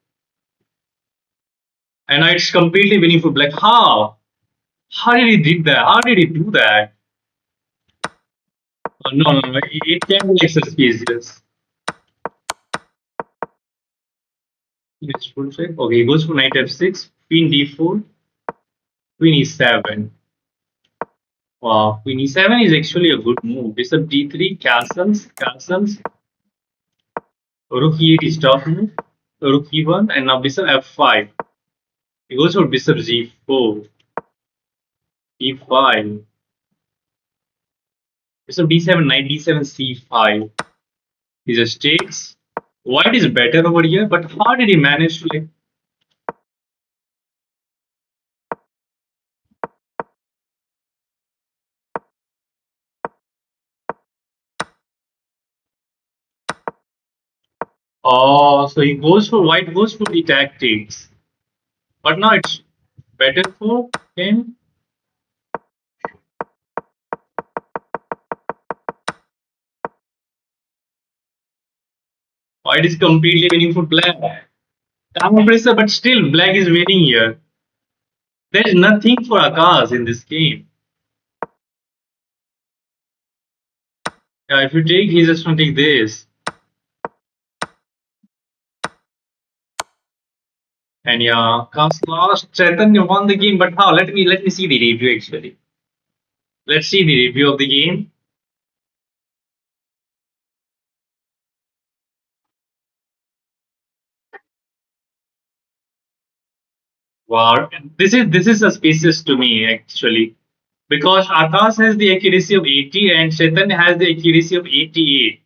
And now it's completely winning for black. How? How did he did that? How did he do that? Oh, no, no, no. It can be like suspicious. It's full check. Okay, he goes for knight f6, queen d4, queen e7. Wow, queen e7 is actually a good move. Bishop d3, castles. Rook e8 is tough move. Rook e1, and now bishop f5. He goes for bishop g4, e5. Bishop d7, knight d7, c5. He just takes. White is better over here, but how did he manage to like? Oh, so he goes for white goes for the tactics, but now it's better for him. White is completely winning for black. Time pressure, but still black is winning here. There is nothing for Akash in this game. Yeah, if you take, he's just gonna take this. And yeah, Akash lost. Chaitanya won the game, but how? Let me see the review actually. Let's see the review of the game. Wow, this is suspicious to me actually, because Akash has the accuracy of 80 and Chetan has the accuracy of 88.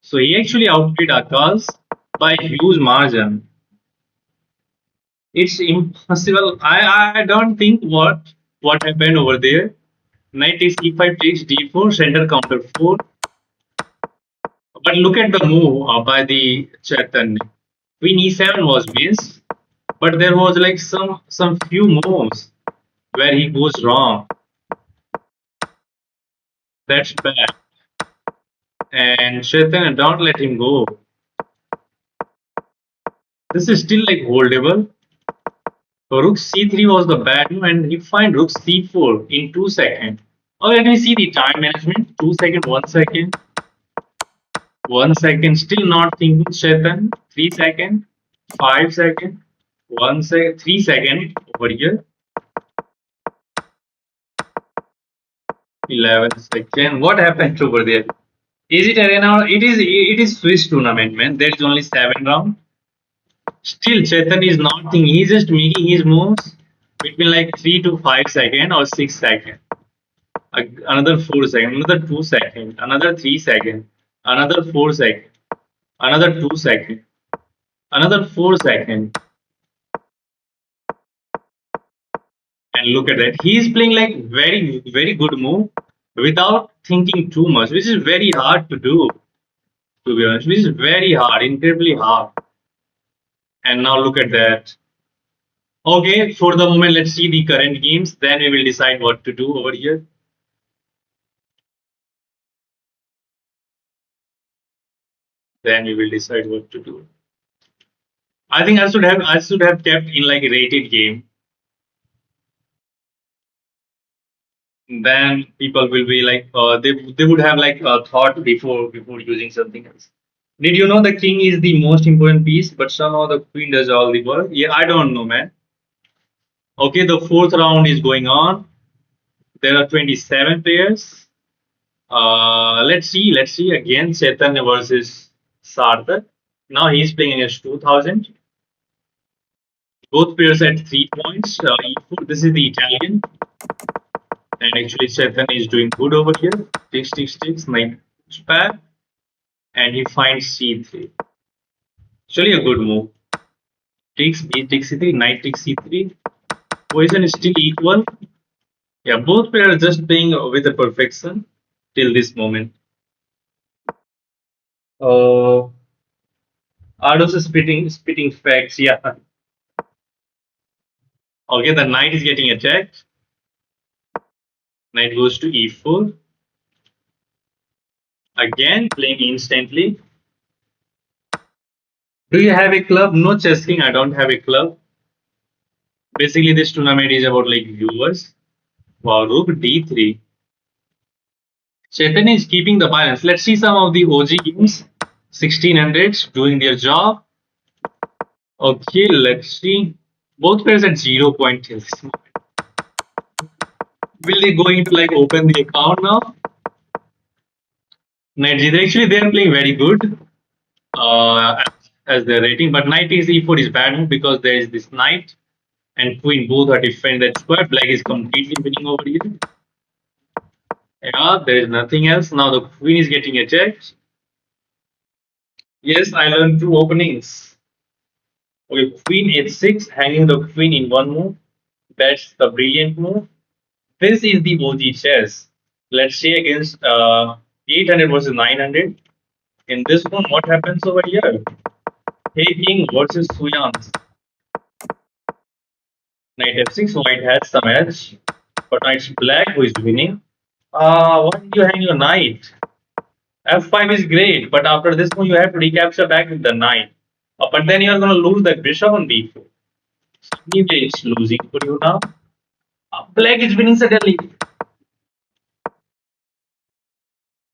So he actually outplayed Akash by a huge margin. It's impossible. I don't think what happened over there. Knight takes e5 takes d4 center counter 4. But look at the move by the Chetan. Queen e7 was missed, but there was like some few moves where he goes wrong. That's bad. And Chetan, don't let him go. This is still like holdable. So rook c3 was the bad move, and he find rook c4 in 2 seconds. Oh, let me see the time management. 2 seconds, 1 second, 1 second. Still not thinking, Chetan. 3 seconds, 5 seconds, 1 second, 3 seconds over here. 11 seconds. What happened over there? Is it arena or it is Swiss tournament, man. There is only 7 rounds. Still Chetan is not thinking, he's just making his moves. between like 3 to 5 seconds or 6 seconds. Another 4 seconds, another 2 seconds, another 3 seconds, another 4 seconds, another 2 seconds, another 4 seconds. And look at that. He's playing like very, very good move without thinking too much, which is very hard to be honest, which is very hard, incredibly hard. And now look at that. Okay, for the moment, let's see the current games. Then we will decide what to do over here. Then we will decide what to do. I think I should have kept in like a rated game. Then people will be like they would have like a thought before using something else. Did you know the king is the most important piece, but somehow the queen does all the work? Yeah, I don't know, man. Okay, the fourth round is going on. There are 27 players. Let's see again. Chaitanya versus Sarthak. Now he's playing against 2000. Both players at 3 points. E4. This is the Italian, and actually Chaitanya is doing good over here. Six, six, six, nine, back, and he finds C3. Actually, a good move. Takes B, takes C3, knight takes C3. Position is still equal. Yeah, both players just playing with a perfection till this moment. Uh, Ardos is spitting facts. Yeah. Okay, the knight is getting attacked. Knight goes to E4. Again, playing instantly. Do you have a club? No, chess king. I don't have a club. Basically, this tournament is about like viewers. Wow, rook D3. Chaitanya is keeping the balance. Let's see some of the OG games. 1600s doing their job. Okay, let's see. Both players at 0 point till this moment. Will they going to like open the account now? Knight G3. Actually, they are playing very good uh, as their rating, but knight is e4 is bad move because there is this knight and queen both are defending that square. Black is completely winning over here. Yeah, there is nothing else. Now the queen is getting attacked. Yes, I learned two openings. Okay, queen h6, hanging the queen in one move. That's the brilliant move. This is the OG chess. Let's say against 800 versus 900. In this one, what happens over here? Hey King versus Suyans. Knight f6, white has some edge. But now it's black who is winning. Why did you hang your knight? F5 is great, but after this one, you have to recapture back with the knight. But then you are going to lose the bishop on d4. So anyway, it's losing for you now. Black is winning suddenly.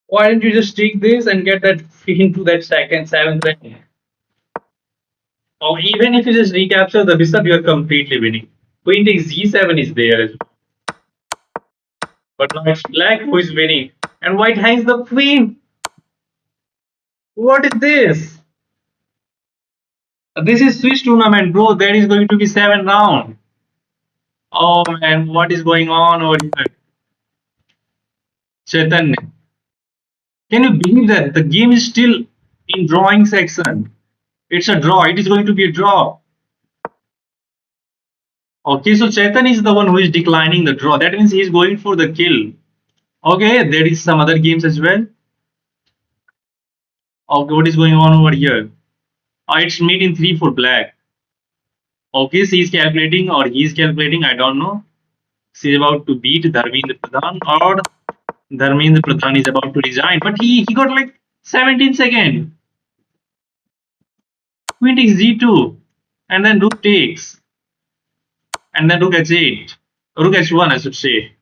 Why didn't you just take this and get that into that second, seventh rank? Or even if you just recapture the bishop, you are completely winning. Queen takes g7 is there as well. But now it's black who is winning. And white hangs the queen. What is this? This is Swiss tournament, bro. There is going to be 7 rounds. Oh man, what is going on over here? Chaitanya. Can you believe that? The game is still in drawing section. It's a draw. It is going to be a draw. Okay, so Chetan is the one who is declining the draw. That means he is going for the kill. Okay, there is some other games as well. Okay, what is going on over here? It's made in 3 for black. Okay, she is calculating or he is calculating, I don't know. She is about to beat Dharmendra Pradhan or Dharmendra Pradhan is about to resign. But he got like 17 seconds. Queen takes g2 and then rook takes. And then rook h8. Rook h1, I should say.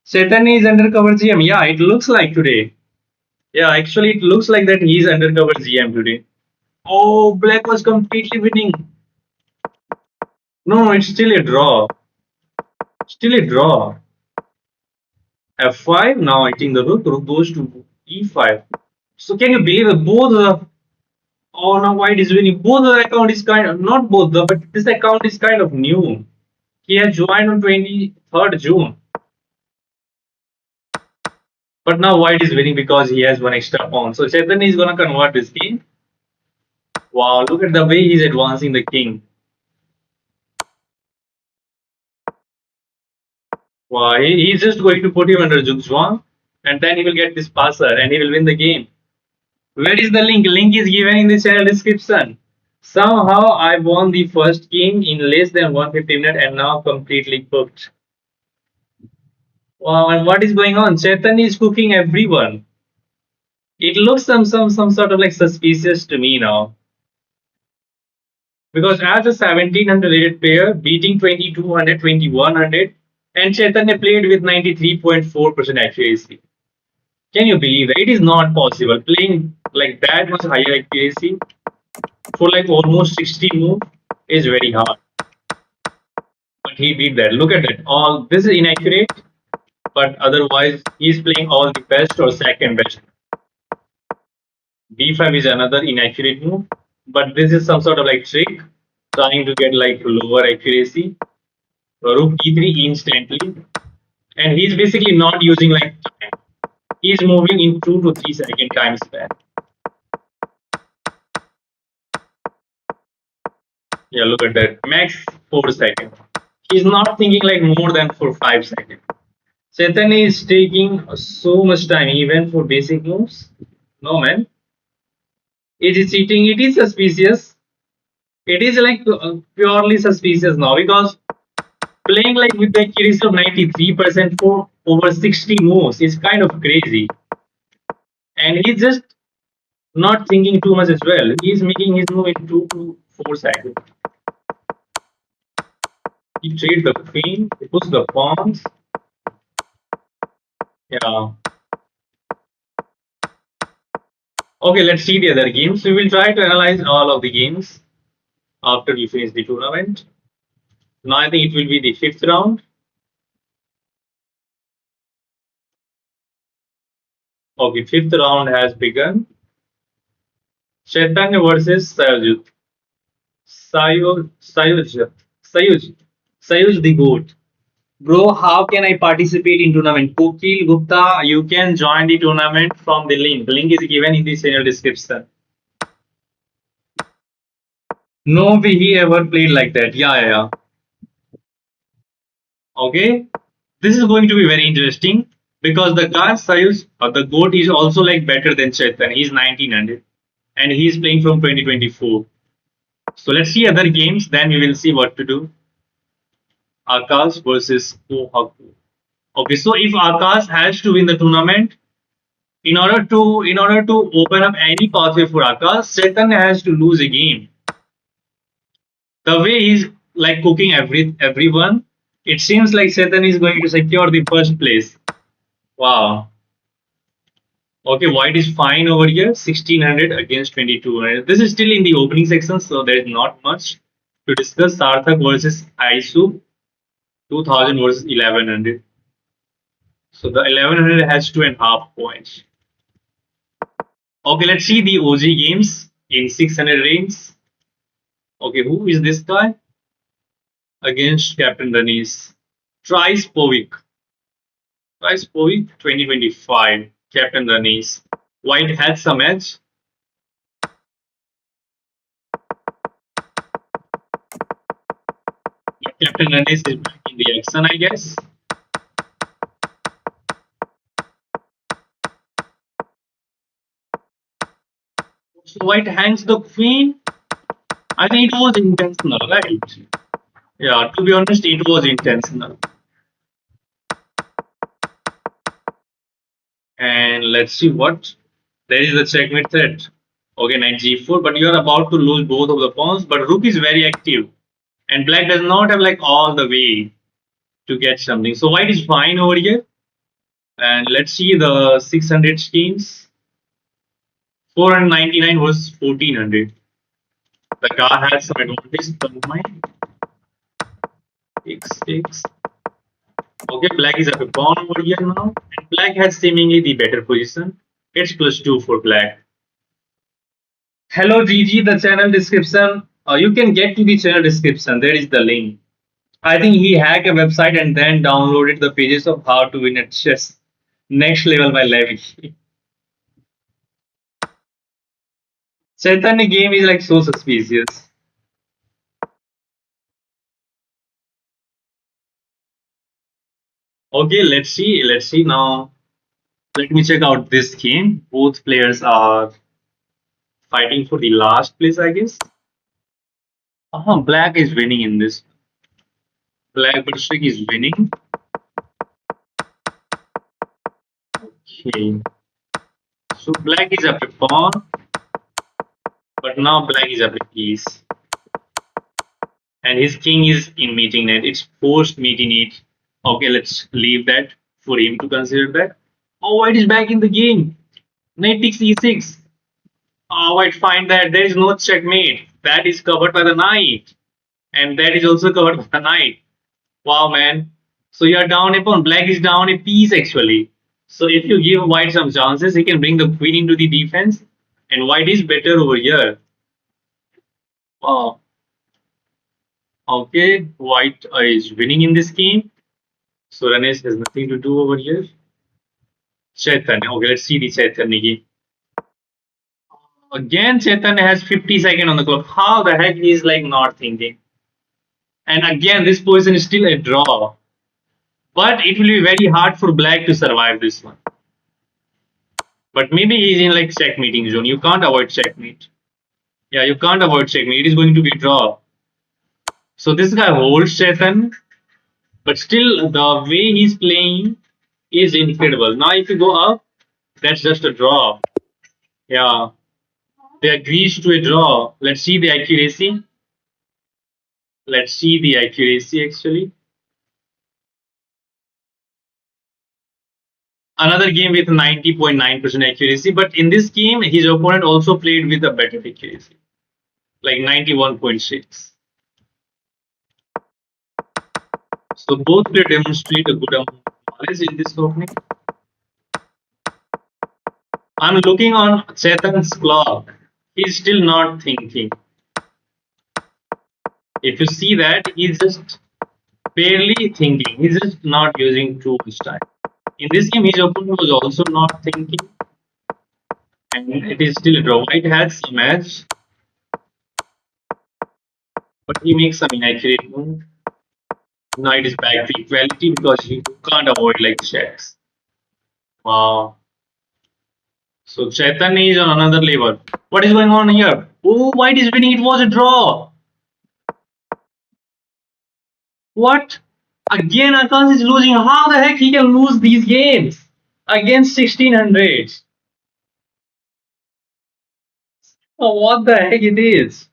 Chetan is undercover GM. Yeah, it looks like today. Yeah, actually, it looks like that he's undercover GM today. Oh, black was completely winning. No, it's still a draw. Still a draw. F5. Now I think the rook goes to E5. So can you believe it? Both the oh now white is winning. Both the account is kind of not both the but this account is kind of new. He has joined on 23rd June. But now White is winning because he has one extra pawn. So Chetan is gonna convert this king. Wow, look at the way he's advancing the king. Wow, he's just going to put him under Zugzwang and then he will get this passer and he will win the game. Where is the link? Link is given in the channel description. Somehow I won the first game in less than 150 minutes and now completely cooked. Wow, and what is going on? Chetan is cooking everyone. It looks some sort of like suspicious to me now. Because as a 1700 rated player, beating 2200, 2100, and Chaitanya played with 93.4% accuracy. Can you believe that? It is not possible. Playing like that much higher accuracy for like almost 60 move is very hard. But he beat that. Look at that. All this is inaccurate, but otherwise he's playing all the best or second best. B5 is another inaccurate move, but this is some sort of like trick trying to get like lower accuracy. Rook d3 instantly, and he's basically not using like time. He's moving in 2 to 3 second time span. Yeah, look at that. Max 4 seconds. He's not thinking like more than for 5 seconds. Chetan is taking so much time even for basic moves. No man. It is cheating. It is suspicious. It is like purely suspicious now because playing like with the accuracy of 93% for over 60 moves is kind of crazy. And he's just not thinking too much as well. He's making his move in 2 to 4 seconds. He trades the queen, he puts the pawns. Yeah. Okay, let's see the other games. We will try to analyze all of the games after we finish the tournament. Now I think it will be the fifth round. Okay, fifth round has begun. Chaitanya versus Sayuj. Sayuj the GOAT. Bro, how can I participate in tournament? Kokil Gupta, you can join the tournament from the link. Link is given in the channel description. No way he ever played like that. Yeah. Okay. This is going to be very interesting because the guy Sayus or the GOAT is also like better than Chetan. He's 1900 and he's playing from 2024. So let's see other games, then we will see what to do. Akash versus Kohaku. Okay, so if Akash has to win the tournament, in order to open up any pathway for Akash, Chetan has to lose a game. The way he's like cooking everyone, it seems like Chetan is going to secure the first place. Wow. Okay, White is fine over here, 1600 against 2200. This is still in the opening section, so there is not much to discuss. Sarthak versus Aisu, 2000 versus 1100. So the 1100 has 2.5 points. Okay, let's see the OG games in 600 range. Okay, who is this guy? Against Captain Danis. Trice Povik. 2025. Captain Danis. White had some edge. But Captain Danis is back in the action, I guess. So White hangs the queen. I think it was intentional, right? Yeah, to be honest, it was intentional. And let's see what. There is the checkmate threat. Okay, knight g4, but you are about to lose both of the pawns. But rook is very active. And black does not have like all the way to get something. So white is fine over here. And let's see the 600 schemes. 499 was 1400. The guy has some advantage. X6. Okay, black is at a pawn over here now. And black has seemingly the better position. It's +2 for black. Hello GG, the channel description. You can get to the channel description. There is the link. I think he hacked a website and then downloaded the pages of how to win at chess. Next level by Levi. Chaitanya game is like so suspicious. Okay, let's see. Let's see now. Let me check out this game. Both players are fighting for the last place, I guess. Black is winning in this. Black Berserk is winning. Okay. So black is up a pawn, but now black is up a piece. And his king is in meeting net. It's forced meeting it. Okay, let's leave that for him to consider that. Oh, white is back in the game. Knight takes e6. Oh, white find that there is no checkmate. That is covered by the knight. And that is also covered by the knight. Wow, man. So you are down a pawn. Black is down a piece actually. So if you give white some chances, he can bring the queen into the defense. And white is better over here. Wow. Okay, white is winning in this game. So Ranesh has nothing to do over here. Chaitanya. Okay, let's see the Chaitanya game. Again, Chaitanya has 50 seconds on the clock. How the heck he is like not thinking? And again, this position is still a draw. But it will be very hard for black to survive this one. But maybe he's in like checkmating zone. You can't avoid checkmate. Yeah, you can't avoid checkmate. It is going to be draw. So this guy holds Chetan, but still the way he's playing is incredible. Now if you go up, that's just a draw. Yeah, they agreed to a draw. Let's see the accuracy. Let's see the accuracy actually. Another game with 90.9% accuracy, but in this game, his opponent also played with a better accuracy, like 91.6. So both players demonstrate a good amount of knowledge in this opening. I'm looking on Chetan's clock. He's still not thinking. If you see that, he's just barely thinking. He's just not using too much time. In this game, his opponent was also not thinking, and it is still a draw. White has some edge, but he makes some inaccurate move. Now it is back to equality because he can't avoid like checks. Wow. So Chaitanya is on another level. What is going on here? Oh, white is winning. It was a draw. What? Again, Akash is losing. How the heck he can lose these games against 1600s? Oh, what the heck it is?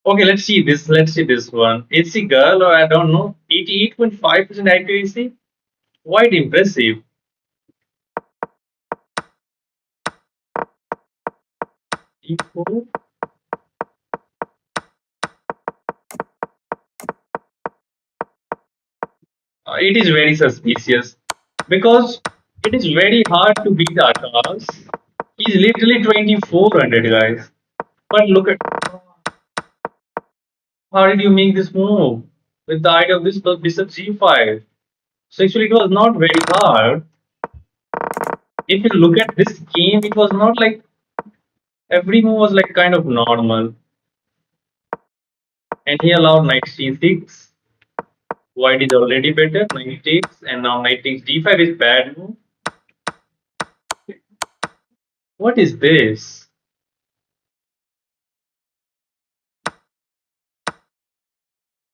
Okay, let's see this. Let's see this one. It's a girl, or I don't know. 88.5% accuracy. Quite impressive. E4. It is very suspicious because it is very hard to beat Akash. He's literally 2400, guys. But look at how did you make this move with the idea of this bishop g5. So actually, it was not very hard. If you look at this game, it was not like every move was like kind of normal. And he allowed knight c6. White is already better. Knight takes, and now knight takes d5 is bad move. What is this?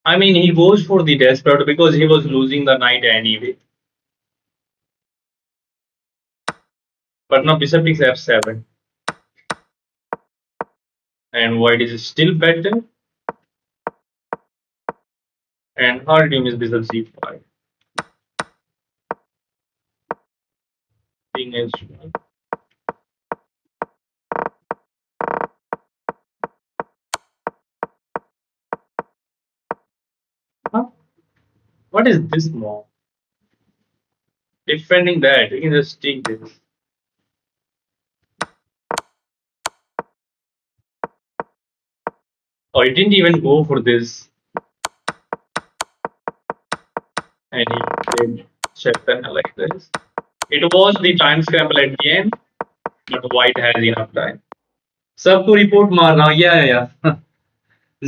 I mean, he goes for the desperate because he was losing the knight anyway. But now bishop takes f7. And white is still better. And hard game is bishop c5. King h1. Huh? What is this move? Defending that, you can just take this. Oh, he didn't even go for this. And he played Chaitanya like this. It was the time scramble at the end, but White has enough time. सबको report मारना, या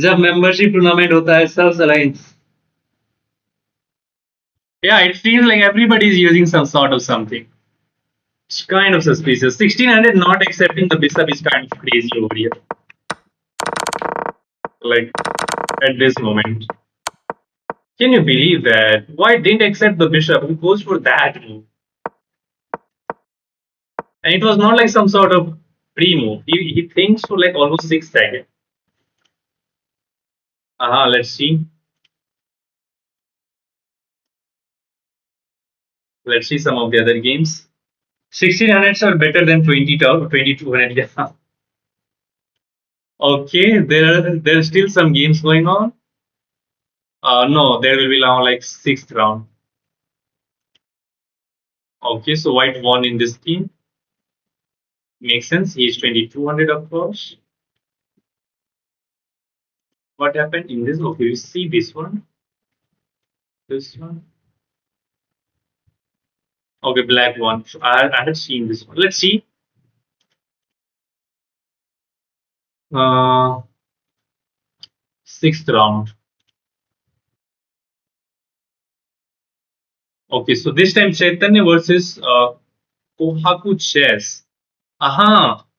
जब membership tournament होता है सब साला yeah, it feels like everybody is using some sort of something. It's kind of suspicious. 1600 not accepting the bishop is kind of crazy over here. Like at this moment. Can you believe that? Why didn't accept the bishop? Who goes for that move? And it was not like some sort of pre-move. He thinks for like almost 6 seconds. Let's see. Let's see some of the other games. 1600s are better than 2200. Yeah. Okay, there's still some games going on. No, there will be now like sixth round. Okay, so White won in this game. Makes sense. He is 2200, of course. What happened in this? Okay, you see this one. This one. Okay, black one. So I had seen this one. Let's see. Uh, Sixth round. Okay, so this time Chaitanya versus Kohaku Chess.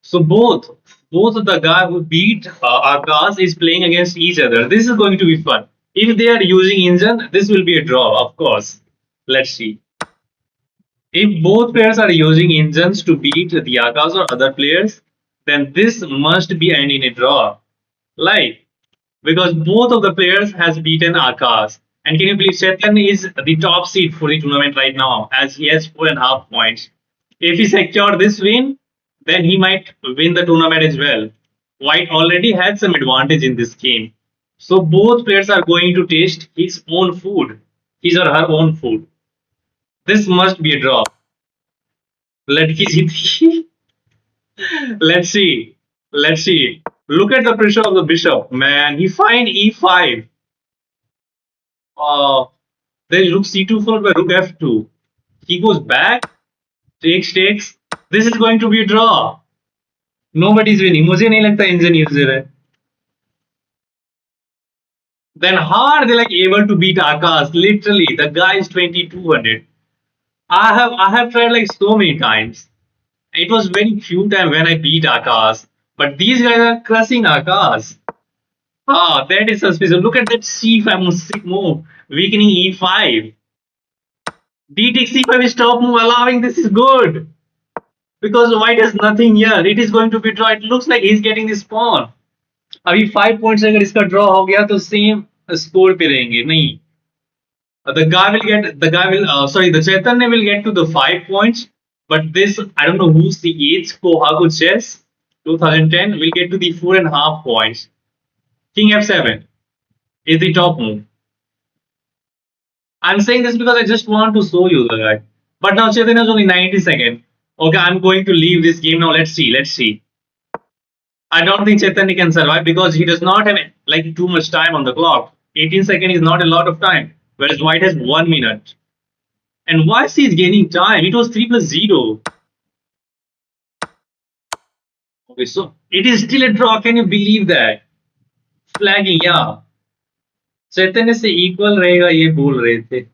So both of the guy who beat Akash is playing against each other. This is going to be fun. If they are using engine, this will be a draw, of course. Let's see. If both players are using engines to beat the Akash or other players, then this must be end in a draw. Like, because both of the players has beaten Akash. And can you believe Chetan is the top seed for the tournament right now as he has 4.5 points. If he secure this win, then he might win the tournament as well. White already had some advantage in this game. So both players are going to taste his own food, his or her own food. This must be a draw. Ladki jeeti. Let's see. Let's see. Look at the pressure of the bishop. Man, he find e5. Uh, then rook c2 followed by rook f2. He goes back, takes. This is going to be a draw. Nobody's winning. मुझे नहीं लगता engine user है. Then how are they like able to beat Akash? Literally, the guy is 2200. I have tried like so many times. It was very few times when I beat Akash. But these guys are crushing Akash. That is suspicious. Look at that c5 move, weakening e5. D takes c5 is top move, allowing this is good. Because white has nothing here. It is going to be draw. It looks like he's getting this pawn. अभी 5 points अगर इसका draw हो गया तो same score पे रहेंगे नहीं. The Chaitanya will get to the 5 points, but this I don't know who's the eighth Kohaku chess 2010 will get to the 4.5 points. King f7 is the top move. I'm saying this because I just want to show you the guy. But now Chaitanya is only 90 seconds. Okay, I'm going to leave this game now. Let's see. I don't think Chaitanya can survive because he does not have like too much time on the clock. 18 seconds is not a lot of time, whereas White has 1 minute. And why is he gaining time? It was 3 plus 0. Okay, so it is still a draw. Can you believe that? Flagging, yeah. चैतन्य से equal रहेगा ये बोल रहे थे.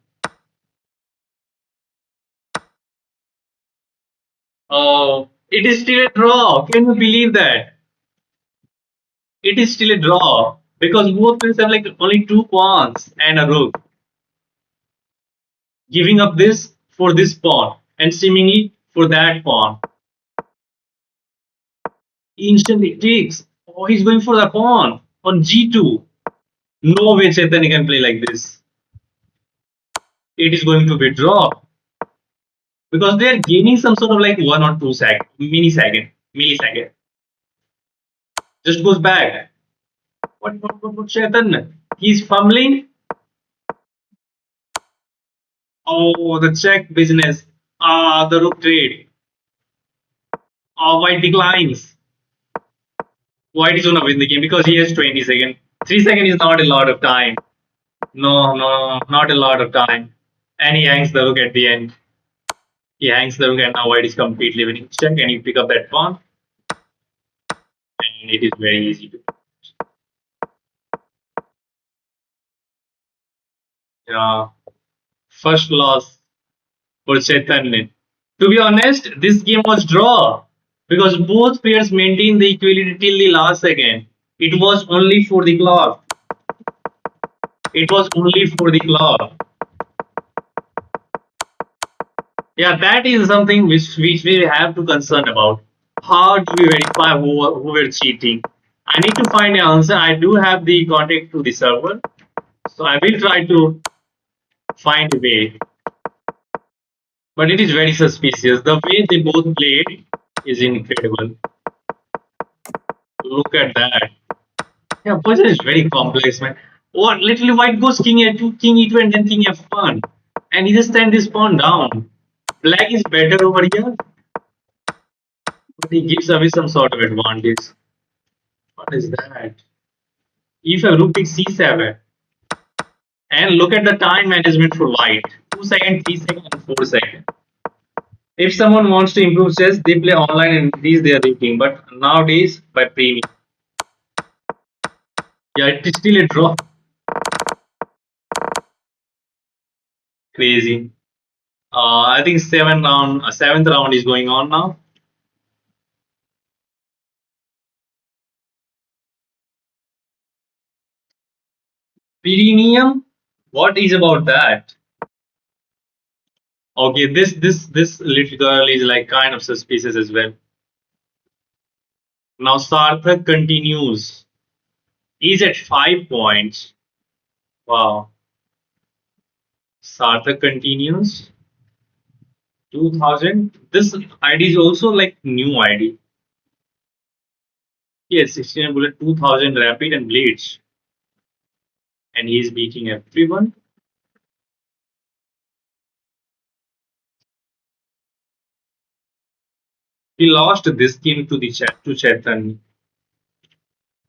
It is still a draw. Can you believe that? It is still a draw because both players have like only 2 pawns and a rook. Giving up this for this pawn and seemingly for that pawn. Instantly takes. Oh, he's going for the pawn on g2. No way Chaitanya can play like this. It is going to be draw because they are gaining some sort of like 1 or 2 millisecond. Just goes back. What Chaitanya? He's fumbling. Oh, the check business. The rook trade. White declines. White is gonna win the game because he has 20 seconds. 3 seconds is not a lot of time. No, not a lot of time. And he hangs the rook at the end. He hangs the rook, and now white is completely winning. Check, and you pick up that pawn, and it is very easy to. Yeah, first loss for Chaitanya. To be honest, this game was draw because both players maintained the equality till the last second. It was only for the clock. It was only for the clock. Yeah, that is something which we have to concern about. How do we verify who were cheating? I need to find an answer. I do have the contact to the server, so I will try to find a way. But it is very suspicious. The way they both played is incredible. Look at that. Yeah, puzzle is very complex, man. What literally white goes king a2, king e2, and then king f1, and he just stand this pawn down. Black is better over here, but he gives away some sort of advantage. What is that? If a rook takes c7, and look at the time management for white: 2 seconds, 3 seconds, and 4 seconds. If someone wants to improve chess, they play online and increase their rating. But nowadays, by premium, yeah, it is still a draw. Crazy. I think seventh round is going on now. Perineum? What is about that? Okay, this little girl is like kind of suspicious as well. Now Sarthak continues. He's at 5 points. Wow. Sarthak continues. 2000. This ID is also like new ID. Yes, 16 bullet, 2000 rapid and blades. And he's beating everyone. He lost this game to the chat to Chetan.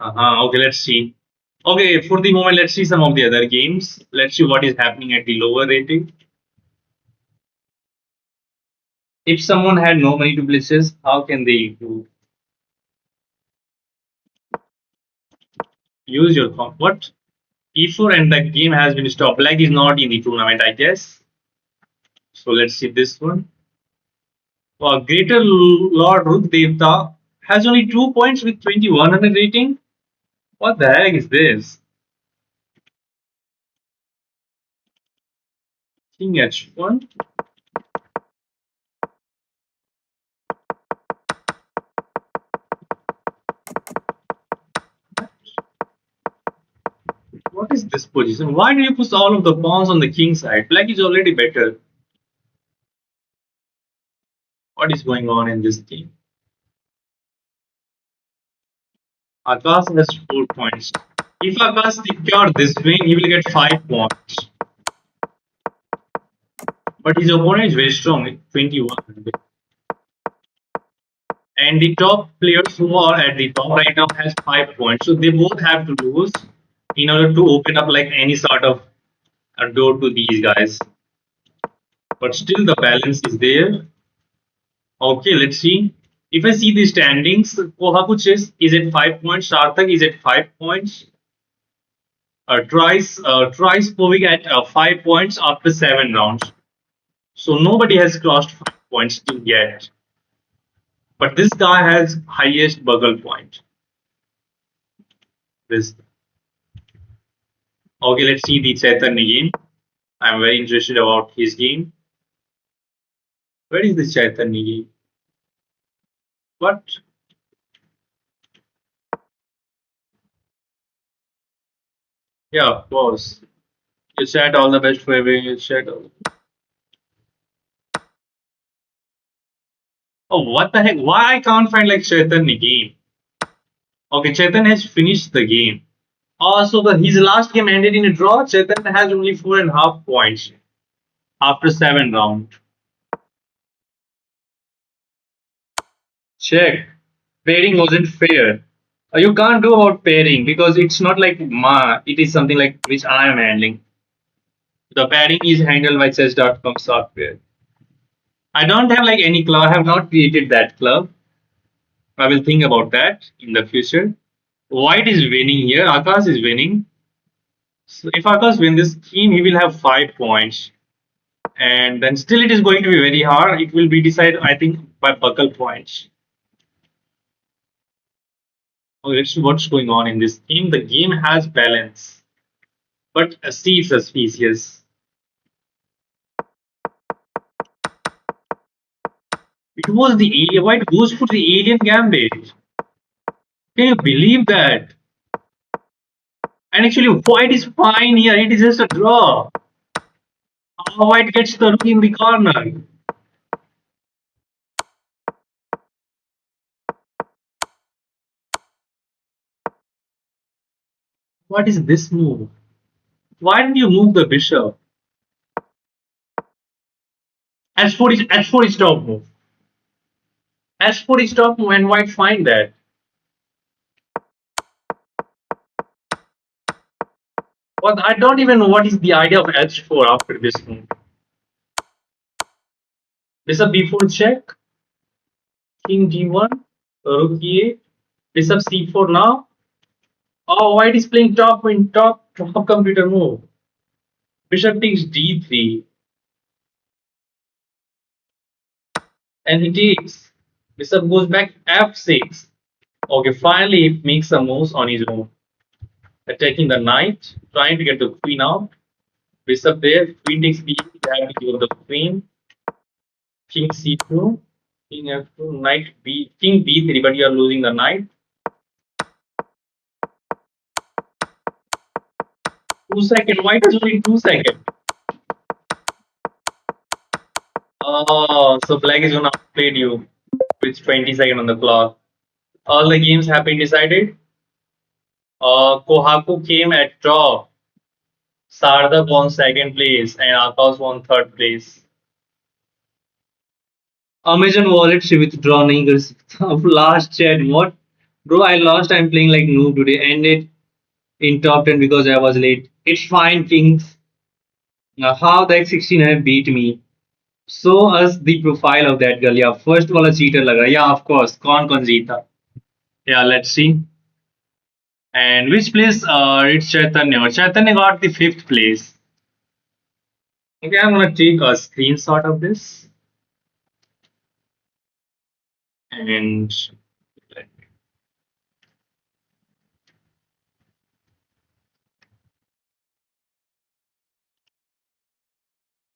Okay, let's see. Okay, for the moment, let's see some of the other games. Let's see what is happening at the lower rating. If someone had no money to play chess, how can they do? Use your phone? What? E4 and the game has been stopped. Black is not in the tournament, I guess. So let's see this one. Greater Lord Rook Devta has only 2 points with 2100 rating. What the heck is this? King H1. What is this position? Why do you put all of the pawns on the king side? Black is already better. What is going on in this game? Akash has 4 points. If Akash secure this win, he will get 5 points. But his opponent is very strong, 21. And the top players who are at the top right now has 5 points. So they both have to lose in order to open up like any sort of a door to these guys. But still the balance is there. Okay, let's see. If I see the standings, Kohaku is at 5 points, Sarthak is at 5 points, Trice Povik at 5 points after 7 rounds. So nobody has crossed 5 points still yet. But this guy has highest bugle point. This okay, let's see the Chaitanya game. I'm very interested about his game. Where is the Chaitanya game? What? Yeah, of course. You said all the best for everything. You said. Oh, what the heck? Why I can't find like Chaitanya game? Okay, Chetan has finished the game. So his last game ended in a draw. Chetan has only 4.5 points after 7 rounds. Check. Pairing wasn't fair. You can't do about pairing because it's not like ma. It is something like which I am handling. The padding is handled by chess.com software. I don't have like any club. I have not created that club. I will think about that in the future. White is winning here. Akash is winning. So if Akash win this game, he will have 5 points. And then still it is going to be very hard. It will be decided, I think, by buckle points. Okay, let's see what's going on in this game. The game has balance, but C is suspicious. It was the alien. White goes for the alien gambit. Can you believe that? And actually, white is fine here. It is just a draw. White gets the rook in the corner. What is this move? Why didn't you move the bishop? H4 is top move. H4 is top move, and white find that. Well, I don't even know what is the idea of H4 after this move. Bishop B4 check. King G1. Rook E8. Bishop C4 now. Oh, white is playing top computer move. Bishop takes D3. And he takes. Bishop goes back F6. Okay, finally he makes some moves on his own. Attacking the knight, trying to get the queen out. Bishop there, queen takes B, they have to give up the queen. King C2, King F2, knight B, King B3, but you are losing the knight. 2 seconds, white is only 2 seconds. Oh, so black is gonna outplay you with 20 seconds on the clock. All the games have been decided. Kohaku came at top. Sardak won second place and Akash won third place. Amazon wallet से withdraw नहीं कर सकता अब last chat what bro I lost I'm playing like noob today ended in top 10 because I was late it's fine kings how that 16 have beat me show us the profile of that girl yeah first वाला cheater लग रहा है yeah of course कौन जीता yeah let's see and which place it's Chaitanya got the 5th place okay I'm gonna take a screenshot of this and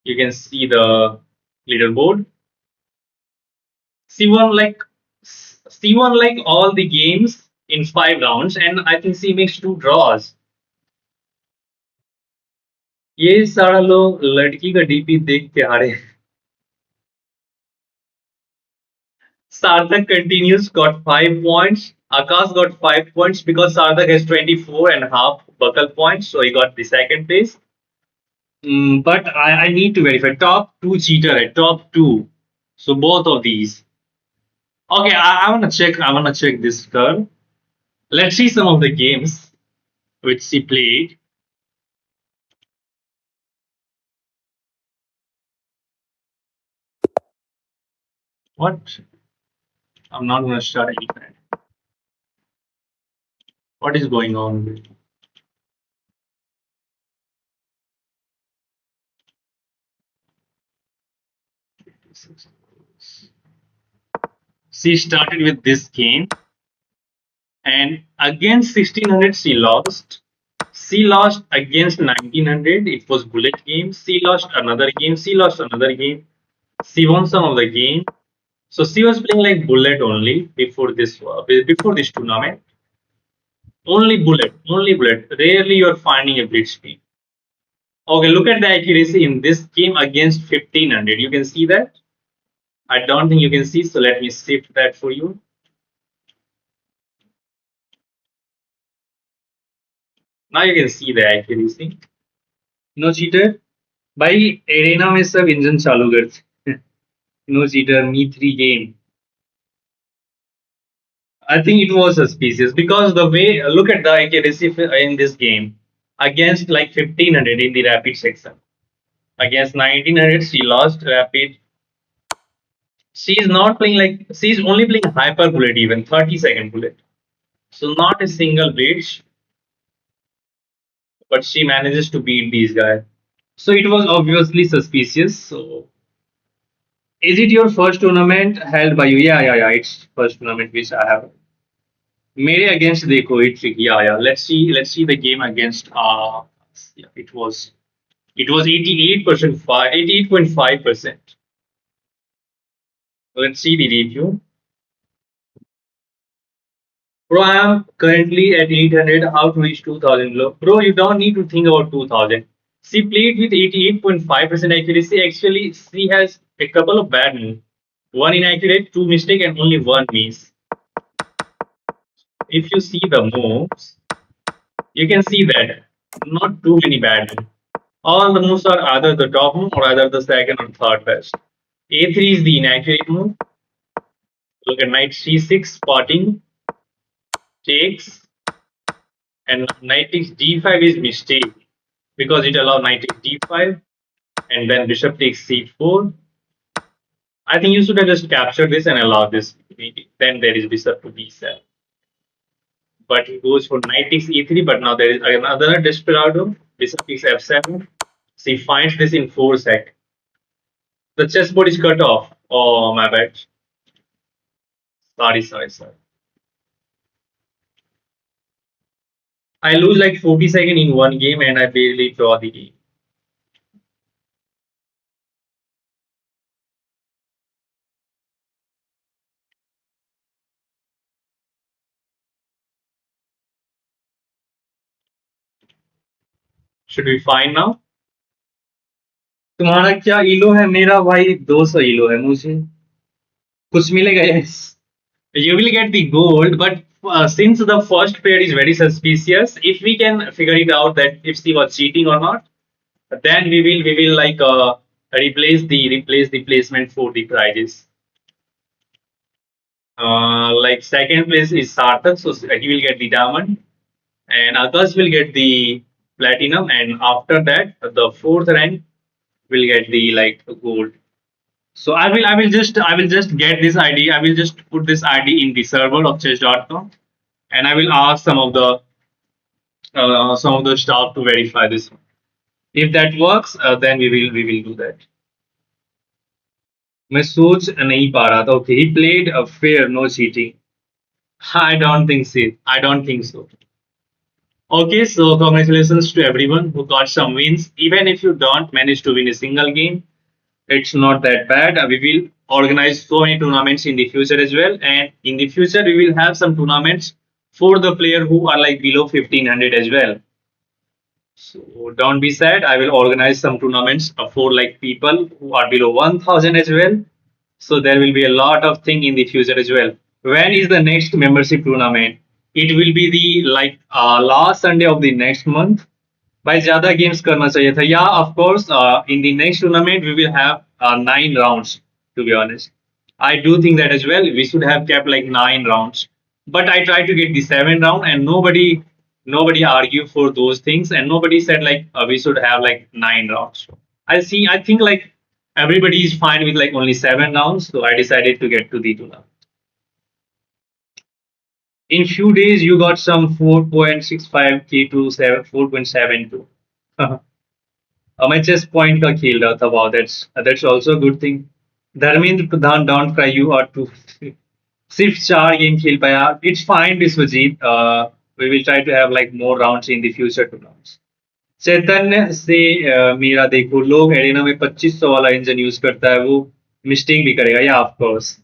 you can see the leaderboard. C1 like all the games in 5 rounds, and I think C makes 2 draws. ये सारा लोग लड़की का DP देख के हारे. Sarthak continues, got 5 points. Akash got 5 points because Sarthak has 24 and a half buckle points, so he got the second place. But I need to verify top 2 cheater at top 2. So both of these. Okay, I wanna check. I wanna check this girl. Let's see some of the games which she played. What? I'm not gonna start anything. What is going on? She started with this game, and against 1600 she lost. She lost against 1900. It was bullet game. She lost another game. She lost another game. She won some of the game. So she was playing like bullet only before this tournament. Only bullet, only bullet. Rarely you are finding a blitz speed. Okay, look at the accuracy in this game against 1500. You can see that. I don't think you can see, so let me shift that for you. Now you can see the accuracy. No cheater. भाई arena में सब engine चालू करते no cheater me 3 game. I think it was suspicious because the way look at the accuracy in this game against like 1500 in the rapid section. Against 1900, she lost rapid. She is not playing like she's only playing hyper bullet, even 30-second bullet. So not a single bridge, but she manages to beat these guys. So it was obviously suspicious. So is it your first tournament held by you? Yeah. It's first tournament which I have. Mere against Dekho, it yeah. Let's see the game against yeah, it was 88% 88.5%. Let's see the review. Bro, I am currently at 800. How to reach 2000 low? Bro, you don't need to think about 2000. She played with 88.5% accuracy. Actually, she has a couple of bad moves. One inaccurate, two mistake, and only one miss. If you see the moves, you can see that not too many bad moves. All the moves are either the top move or either the second or third best. A3 is the inaccurate move. Look at knight c6 spotting, takes, and knight takes d5 is mistake because it allows knight takes d5 and then bishop takes c4. I think you should have just captured this and allowed this. Then there is bishop to b7. But he goes for knight takes e3, but now there is another desperado. Bishop takes f7. She finds this in 4 seconds. The chessboard is cut off. Oh, my bad. Sorry. I lose like 40 seconds in one game and I barely draw the game. Should we find now? तुम्हारा क्या इलो है? मेरा भाई 200 इलो है मुझे. कुछ मिलेगा? Yes. You will get the gold, but since the first pair is very suspicious, if we can figure it out that if she was cheating or not, then we will like replace the placement for the prizes. Like second place is Sarthak, so he will get the diamond, and Akash will get the platinum, and after that the fourth rank will get the like gold. So I will just get this ID. I will just put this ID in the server of chess.com, and I will ask some of the staff to verify this. If that works, then we will do that. मैं सोच नहीं पा रहा था. Okay, he played a fair, no cheating. I don't think so. I don't think so. Okay, so congratulations to everyone who got some wins. Even if you don't manage to win a single game, it's not that bad. We will organize so many tournaments in the future as well, and in the future we will have some tournaments for the player who are like below 1500 as well. So don't be sad. I will organize some tournaments for like people who are below 1000 as well. So there will be a lot of thing in the future as well. When is the next membership tournament? It will be the like last Sunday of the next month. भाई ज्यादा games करना चाहिए था. Yeah, of course. In the next tournament, we will have 9 rounds. To be honest, I do think that as well. We should have kept like 9 rounds, but I tried to get the 7th round, and nobody argued for those things, and nobody said like we should have like 9 rounds. I see. I think like everybody is fine with like only 7 rounds, so I decided to get to the tournament. In few days, you got some 4.65k to 4.72. मैं chess point का खेल रहा था. Wow, that's also a good thing. Dharmendra Pradhan, don't cry, you are two. सिर्फ 4 game खेल पाया. It's fine Vishwajeet. We will try to have like more rounds in the future tournaments. Chaitanya से मेरा देखो, लोग एरेना में 2500 वाला इंजन यूज करता है, वो मिस्टेक भी करेगा. या ऑफ कोर्स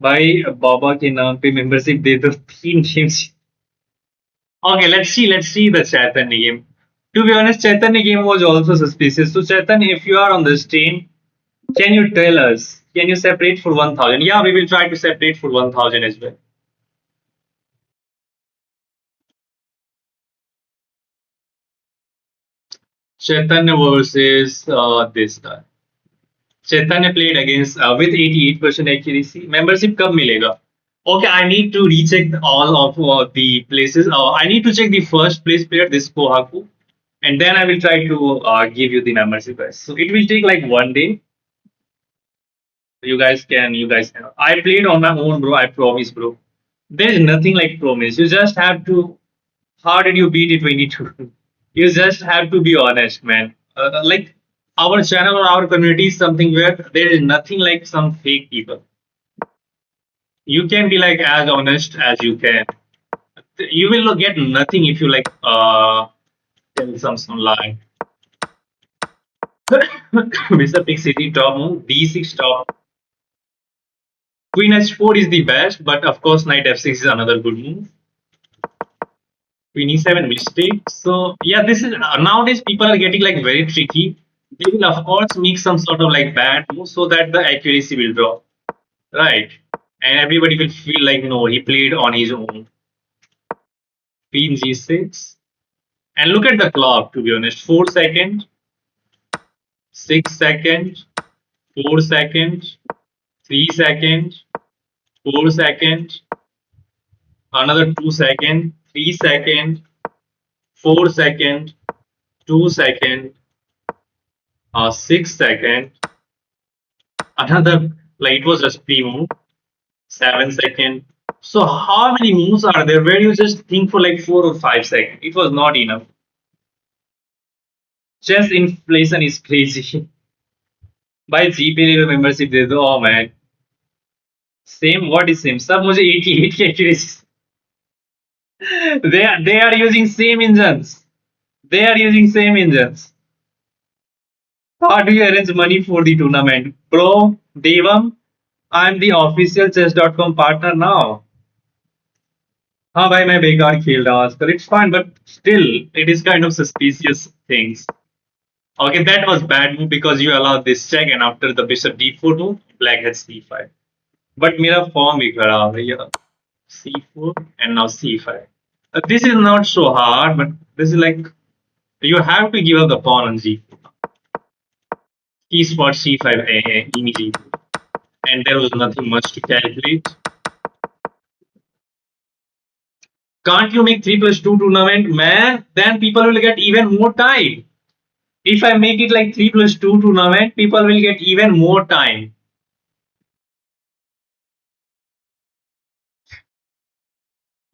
भाई, बाबा के नाम पे मेंबरशिप दे दो. 3 games. Okay, let's see the Chaitanya game. To be honest, Chaitanya game was also suspicious. So Chaitanya, if you are on the stream, can you tell us? Can you separate for 1000? Yeah, we will try to separate for 1000 as well. Chaitanya versus this guy. Chaitanya played against with 88% accuracy. Membership कब मिलेगा? Okay, I need to recheck all of the places. I need to check the first place player, this Kohaku. and then I will try to give you the membership, guys. So it will take like 1 day. You guys can. I played on my own, bro. I promise, bro. There is nothing like promise. You just have to. How did you beat it 22? You just have to be honest, man. Like our channel or our community is something where there is nothing like some fake people. You can be like as honest as you can. You will get nothing if you like tell some lie. Mr. Big City top move, D6 top. Queen H4 is the best, but of course Knight F6 is another good move. Queen E7 mistake. So yeah, this is nowadays people are getting like very tricky. They will of course make some sort of like bad move so that the accuracy will drop, right? And everybody will feel like no, he played on his own. Queen G6. And look at the clock, to be honest. 4 seconds, 6 seconds, 4 seconds, 3 seconds, 4 seconds, another 2 seconds, 3 seconds, 4 seconds, 2 seconds, 6 seconds, another like it was just pre-move, 7 seconds. So how many moves are there where you just think for like 4 or 5 seconds? It was not enough. Chess inflation is crazy. By GP membership दे दो. Oh man. Same, what is same? सब मुझे 80 accuracy. They are using same engines. They are using same engines. How do you arrange money for the tournament? Bro, Devam, I'm the official chess.com partner now. हाँ भाई मैं बेकार खेल रहा हूँ आजकल. It's fine, but still it is kind of suspicious things. Okay, that was bad move because you allowed this check and after the bishop d4 move, black has c5. But मेरा form भी खराब है यार. C4 and now C5. This is not so hard, but this is like you have to give up the pawn on G4. Key spot C5 immediately, and there was nothing much to calculate. Can't you make 3+2 tournament, man? Then people will get even more time. If I make it like 3+2 tournament, people will get even more time.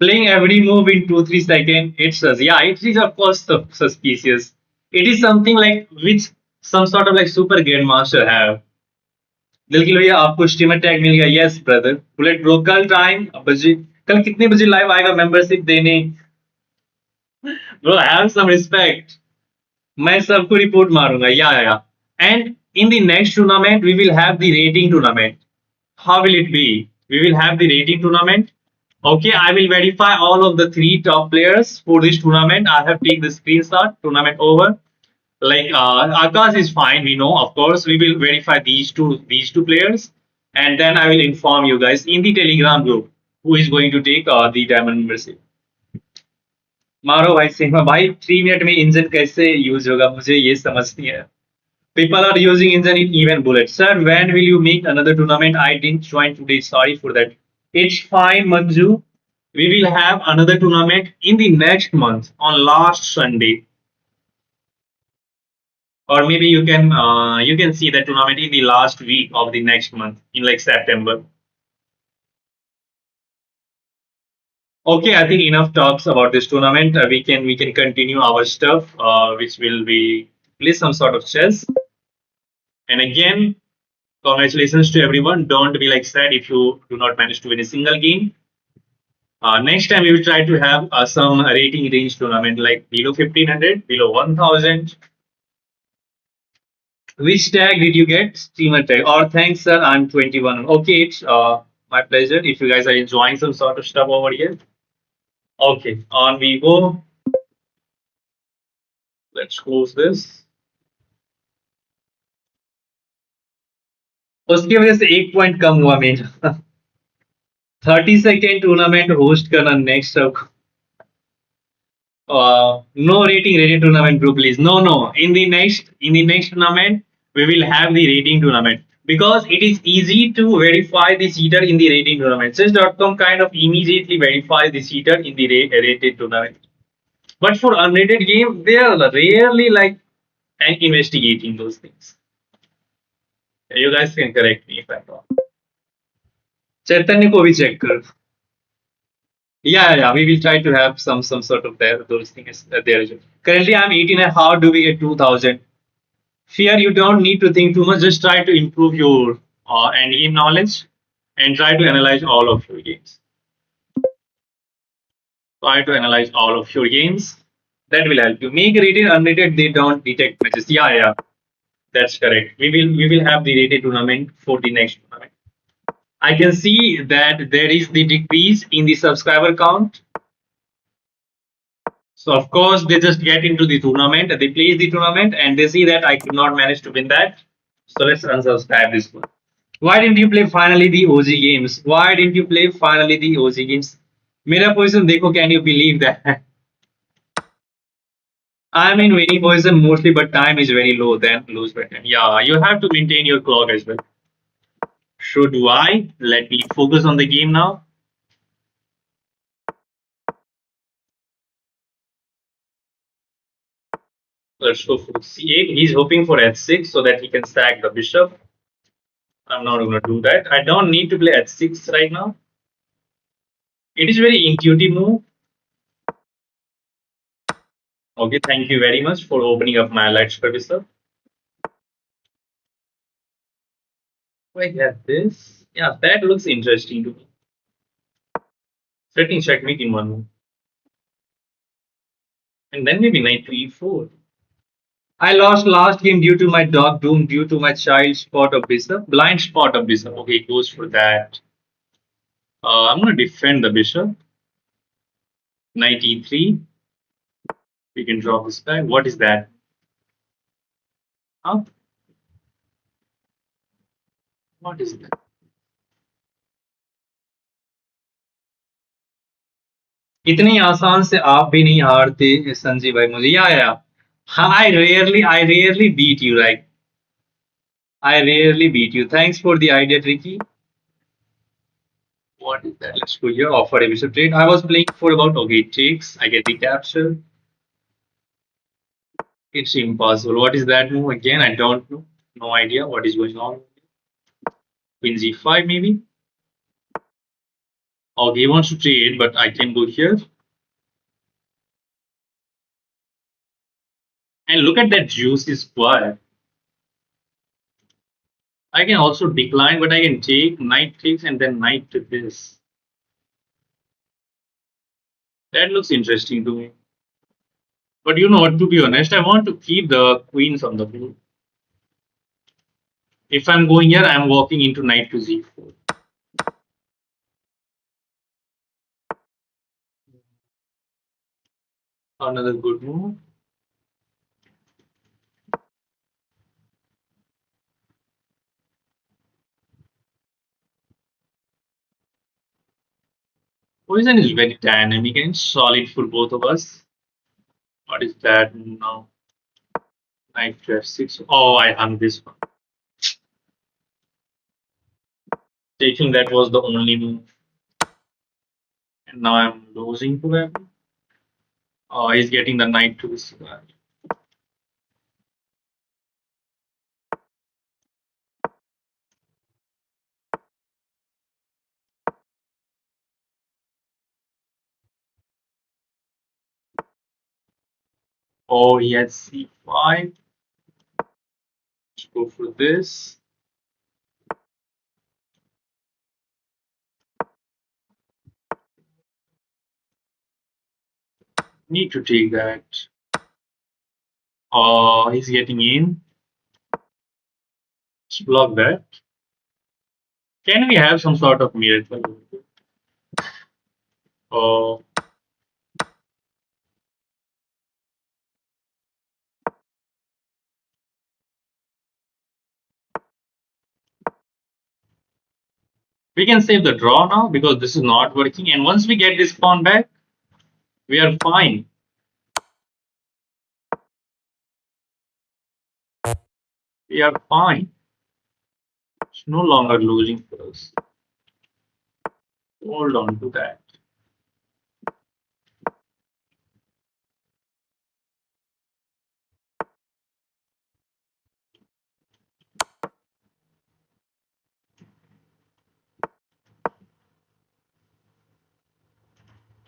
Playing every move in 2-3 seconds, it's yeah, it is of course suspicious. It is something like which some sort of like super grandmaster have. दिलगिल भैया आपको steamer tag मिल गया. Yes brother. Bullet bro कल time बजे, कल कितने बजे live आएगा मेंबरशिप देने? Bro have some respect. मैं सबको रिपोर्ट मारूंगा. या and in the next tournament we will have the rating tournament. How will it be? We will have the rating tournament. Okay, I will verify all of the 3 top players for this tournament. I have taken the screenshot. Tournament over. Like Akash is fine. We know, of course. We will verify these two players, and then I will inform you guys in the Telegram group who is going to take the diamond membership. मारो भाई सिंह भाई. 3 minute में engine कैसे use होगा मुझे ये समझ नहीं है. People are using engine in even bullet. Sir, when will you make another tournament? I didn't join today. Sorry for that. It's fine, Manju. We will have another tournament in the next month on last Sunday. Or maybe you can see the tournament in the last week of the next month in like September. Okay, I think enough talks about this tournament. We can continue our stuff, which will be play some sort of chess. And again, congratulations to everyone. Don't be like sad if you do not manage to win a single game. Next time we will try to have some rating range tournament like below 1500, below 1000. Which tag did you get? Streamer tag. Or thanks, sir. I'm 21. Okay, it's my pleasure. If you guys are enjoying some sort of stuff over here. Okay, on we go. Let's close this. उसकी वजह से 1 point कम हुआ मेरा. 30 second tournament host करना next अब. No rating rated tournament group, please. No. In the next tournament we will have the rating tournament because it is easy to verify the cheater in the rating tournament. Chess.com kind of immediately verifies the cheater in the rated tournament. But for unrated game, they are rarely like investigating those things. You guys can correct me if I'm wrong. Chaitanya ko bhi check kar. Yeah. We will try to have some sort of there those things there. Currently, I'm 18. And how do we get 2000? Fear, you don't need to think too much. Just try to improve your end game knowledge and try to analyze all of your games. Try to analyze all of your games. That will help you. Make rated, unrated. They don't detect matches. Yeah. That's correct. We will have the rated tournament for the next tournament. I can see that there is the decrease in the subscriber count. So of course they just get into the tournament, they play the tournament, and they see that I could not manage to win that. So let's unsubscribe this one. Why didn't you play finally the OG games? Why didn't you play finally the OG games? मेरा position देखो, can you believe that? I'm in winning position mostly, but time is very low. Then lose by 10. Yeah, you have to maintain your clock as well. So do I. Let me focus on the game now. Let's go for c8. He's hoping for h6 so that he can sack the bishop. I'm not going to do that. I don't need to play h6 right now. It is very intuitive move. Okay, thank you very much for opening up my light bishop. I get this. Yeah, that looks interesting to me. Setting checkmate in one move. And then maybe knight to e4. I lost last game due to my dog doom, due to my child spot of bishop. Blind spot of bishop. Okay, it goes for that. I'm going to defend the bishop. Knight e3. We can drop this guy. What is that? Huh? What is that? इतनी आसान से आप भी नहीं हारते संजीव भाई मुझे या हाँ I rarely beat you, right? I rarely beat you. Thanks for the idea, Tricky. What is that? Let's go here. Offer a bishop trade. I was playing for about okay, it takes. I get the capture. It's impossible. What is that move again? I don't know. No idea what is going on. Queen g5 maybe. Okay, he wants to trade, but I can go here. And look at that juicy square. I can also decline, but I can take knight takes and then knight to this. That looks interesting to me. But you know what, to be honest, I want to keep the queens on the board. If I'm going here, I'm walking into knight to z4. Another good move. Position is very dynamic and solid for both of us. What is that now? Knight to f6. Oh, I hung this one. Taking that was the only move. And now I'm losing to him. Oh, he's getting the knight to this guy. Oh, he has c5. Let's go for this. Need to take that. Oh, he's getting in. Let's block that. Can we have some sort of miracle? Oh, we can save the draw now because this is not working. And once we get this pawn back, we are fine. We are fine. It's no longer losing for us. Hold on to that.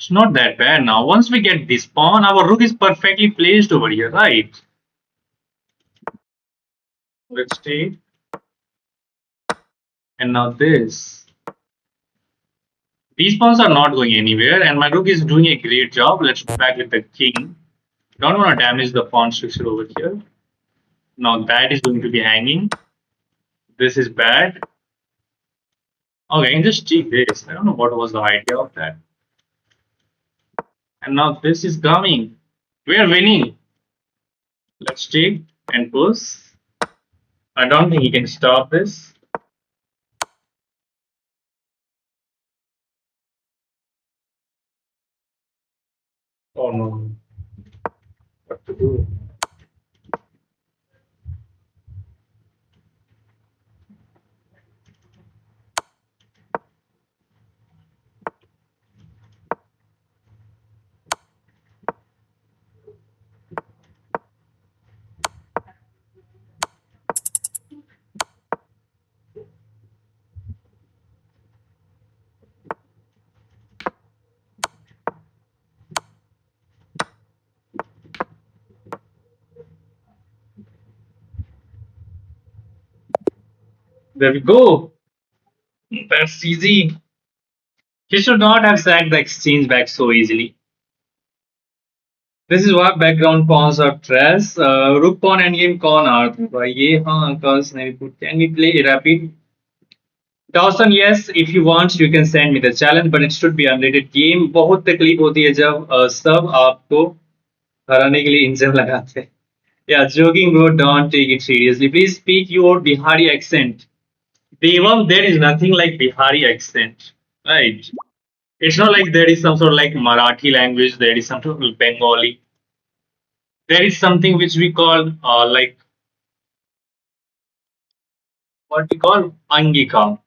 It's not that bad now. Once we get this pawn, our rook is perfectly placed over here, right? Let's take, and now this. These pawns are not going anywhere, and my rook is doing a great job. Let's go back with the king. Don't want to damage the pawn structure over here. Now that is going to be hanging. This is bad. Okay, and just check this. I don't know what was the idea of that. And now this is coming. We are winning. Let's take and push. I don't think he can stop this. Oh no. What to do? There we go. That's easy. He should not have sacked the exchange back so easily. This is why background pawns are trash. Rook pawn endgame कौन are ये हाँ cause can we play rapid? Dawson, yes, if you want, you can send me the challenge, but it should be unrated game. बहुत तकलीफ होती है जब सब आपको हराने के लिए इंजन लगाते हैं. Yeah, joking, bro. Don't take it seriously. Please speak your Bihari accent. Devam, there is nothing like Bihari accent, right? It's not like there is some sort of like Marathi language. There is some sort of Bengali. There is something which we call like what we call Angika.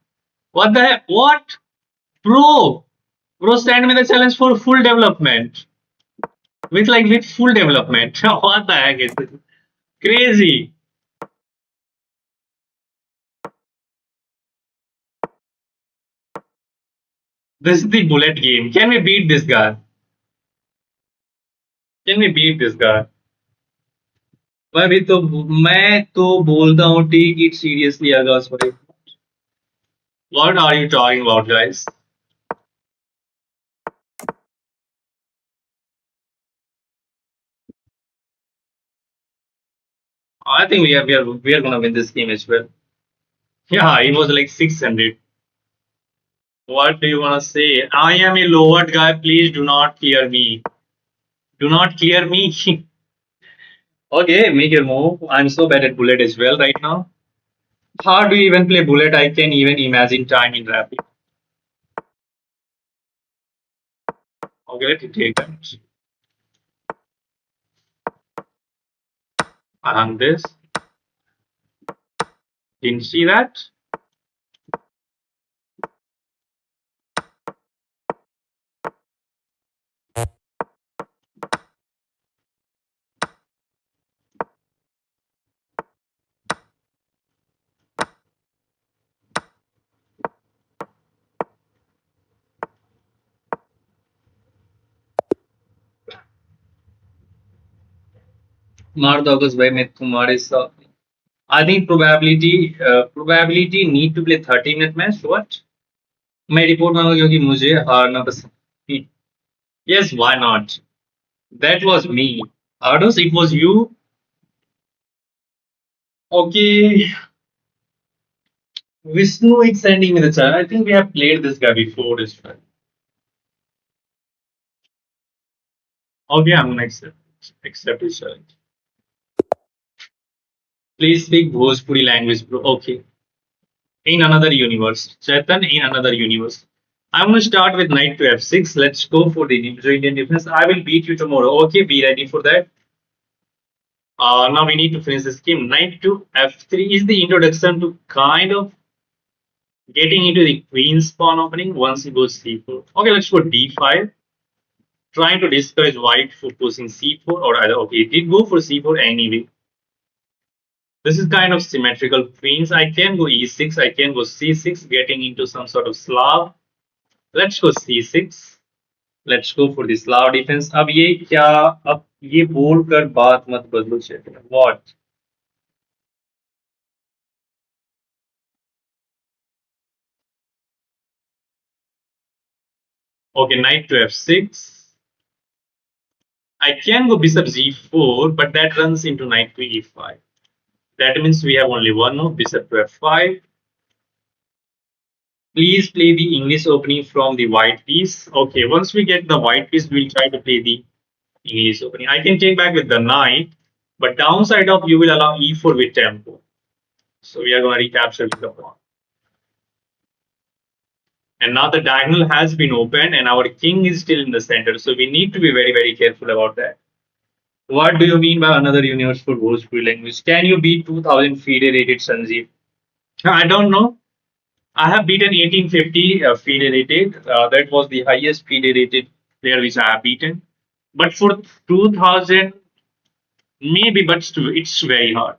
What the heck? What? Bro, bro, stand me the challenge for full development. With full development. What the heck is this? Crazy. This is the bullet game. Can we beat this guy? Can we beat this guy? मैं भी तो मैं तो बोलता हूँ take it seriously Agas भाई. What are you talking about, guys? I think we are gonna win this game as well. Yeah, it was like 600. What do you wanna say? I am a lowered guy. Please do not clear me. Do not clear me. Okay, make your move. I'm so bad at bullet as well right now. How do you even play bullet? I can even imagine time in rapid. Okay, let me take that. And this. Didn't see that. मार दो अगस्त भाई मैं तुम्हारे साथ. I think probability need to play 30-minute match. What? मैं report मांगा क्योंकि मुझे हारना पसंद. Yes, why not? That was me. Ardos, it was you. Okay. Vishnu is sending me the chat. I think we have played this guy before as well. Okay, I'm gonna accept his challenge. Please speak Bhojpuri language, bro. Okay. In another universe. Chetan, in another universe. I'm going to start with knight to f6. Let's go for the Indian defense. I will beat you tomorrow. Okay, be ready for that. Now we need to finish this game. Knight to f3 is the introduction to kind of getting into the queen's pawn opening once he goes c4. Okay, let's go d5. Trying to discourage white for pushing c4 or either. Okay, it did go for c4 anyway. This is kind of symmetrical queens. I can go e6, I can go c6, getting into some sort of Slav. Let's go c6. Let's go for this Slow defense. अब ये क्या? अब ये बोल कर बात मत बदलो चेट में. What? Okay, knight to f6. I can go bishop g4, but that runs into knight to e5. That means we have only one move, bishop to f5. Please play the English opening from the white piece. Okay, once we get the white piece, we'll try to play the English opening. I can take back with the knight, but downside of you will allow e4 with tempo. So we are going to recapture with the pawn. And now the diagonal has been opened and our king is still in the center. So we need to be very, very careful about that. What do you mean by another universe for Bhojpuri language? Can you beat 2000 FIDE rated Sanjeev? I don't know. I have beaten 1850 FIDE rated. That was the highest FIDE rated player which I have beaten. But for 2000, maybe, but still, it's very hard.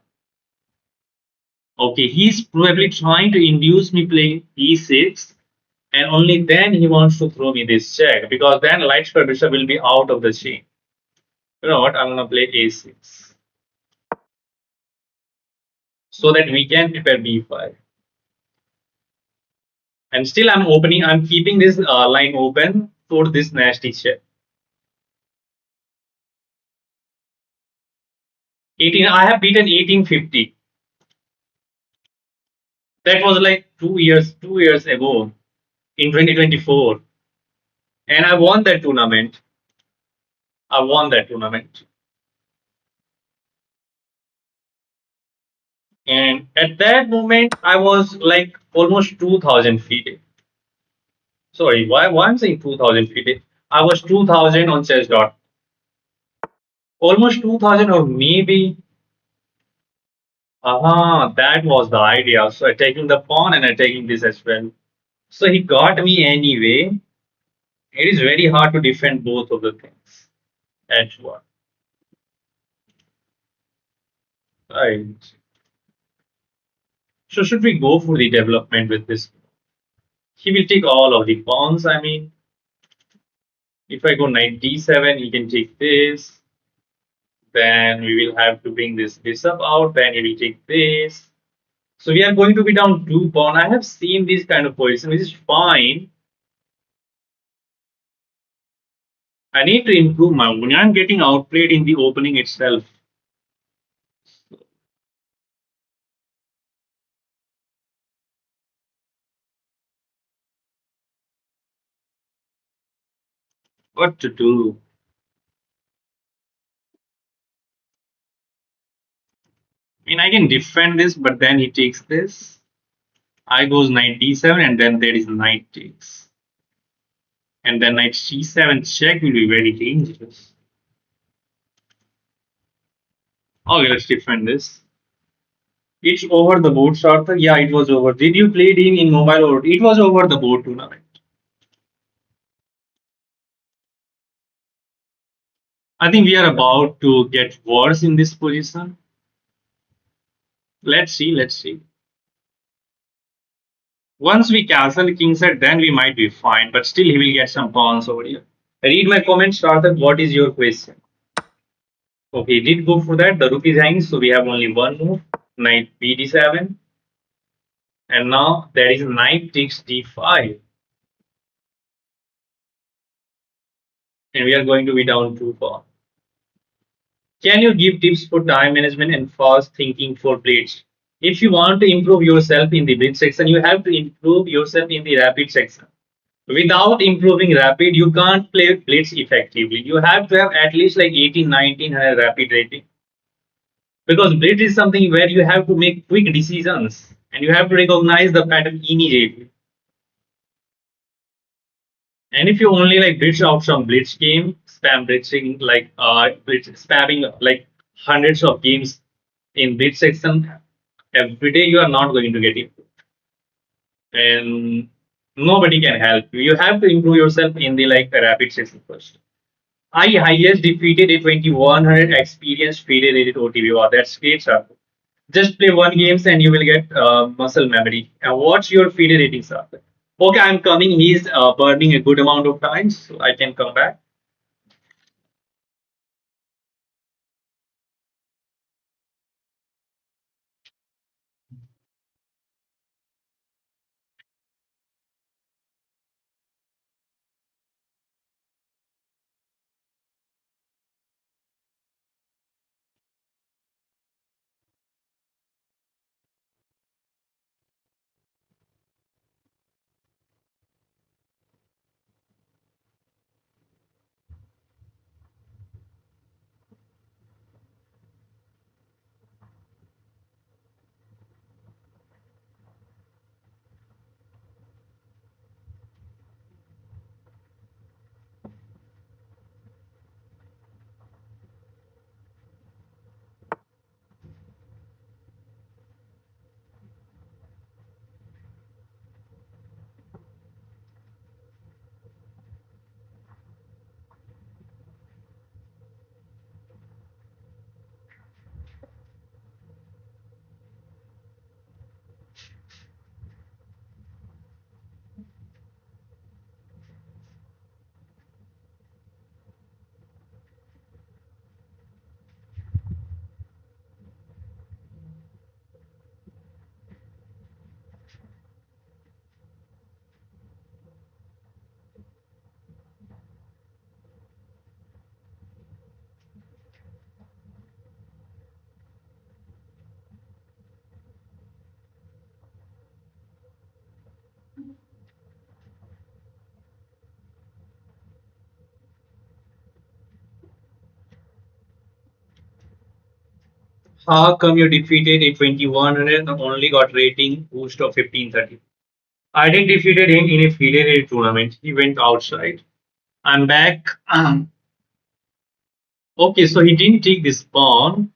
Okay, he's probably trying to induce me playing e6, and only then he wants to throw me this check because then light square bishop will be out of the chain. You know what? I'm gonna play a6 so that we can prepare b5. And still, I'm keeping this line open for this nasty check. 18. I have beaten 1850. That was like 2 years ago in 2024, and I won that tournament. I won that tournament. And at that moment, I was like almost 2000 feet. Sorry, why I'm saying 2000 feet? I was 2000 on chess dot. Almost 2000 or maybe. That was the idea. So I'm taking the pawn and I'm taking this as well. So he got me anyway. It is very hard to defend both of the things at one. Right. So should we go for the development with this? He will take all of the pawns. I mean, if I go knight d7, he can take this. Then we will have to bring this bishop out. Then he will take this. So we are going to be down 2 pawn. I have seen this kind of position, which is fine. I need to improve my opening. I'm getting outplayed in the opening itself. What to do? I mean, I can defend this, but then he takes this. I goes knight d7, and then there is knight takes. And then knight c7 check will be very dangerous. Okay, let's defend this. It's over the board, Sarthak. Yeah, it was over. Did you play it in mobile or it was over the board tournament? I think we are about to get worse in this position. Let's see, let's see. Once we castle king set, then we might be fine, but still he will get some pawns over here. Read my comments, Sarthak. What is your question? Okay, did go for that. The rook is hanging, so we have only one move. Knight b d7. And now there is knight takes d5. And we are going to be down 2 pawn. Can you give tips for time management and fast thinking for blitz? If you want to improve yourself in the blitz section, you have to improve yourself in the rapid section. Without improving rapid, you can't play blitz effectively. You have to have at least like 18, 19 rapid rating. Because blitz is something where you have to make quick decisions and you have to recognize the pattern immediately. And if you only like blitz out some blitz game, spam blitzing like spamming like hundreds of games in blitz section every day, you are not going to get it. And nobody can help you. You have to improve yourself in the like rapid section first. I highest defeated a 2100 experienced FIDE rated OTB. Wow, that's great, sir. Just play one games and you will get muscle memory. And what's your FIDE rating, sir? Okay, I'm coming. He's burning a good amount of time, so I can come back. How come you defeated a 2100 and only got rating boost of 1530? I didn't defeated him in a federated tournament. He went outside. I'm back. Okay, so he didn't take this pawn.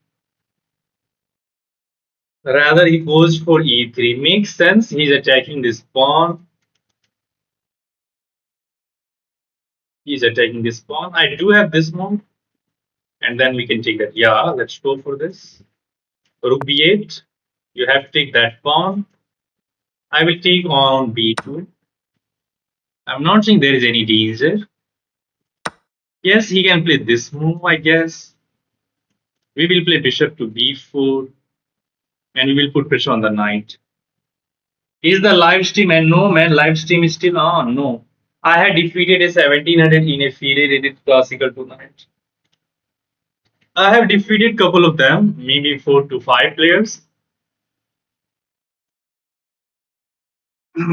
Rather, he goes for e3. Makes sense. He's attacking this pawn. He's attacking this pawn. I do have this one, and then we can take that. Yeah, let's go for this. Rook b8. You have to take that pawn. I will take on b2. I'm not saying there is any danger. Yes, he can play this move, I guess. We will play bishop to b4, and we will put pressure on the knight. Is the live stream? And no, man, live stream is still on. No. I had defeated a 1700 in a federated classical tournament. I have defeated couple of them, maybe 4 to 5 players,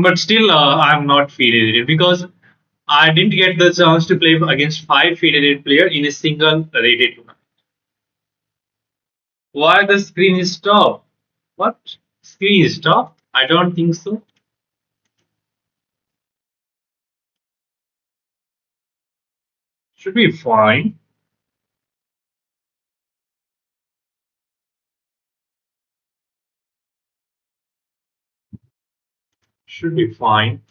but still I'm not federated because I didn't get the chance to play against 5 federated players in a single rated tournament. Why the screen is stopped? What? Screen is stopped? I don't think so. Should be fine. Should be fine.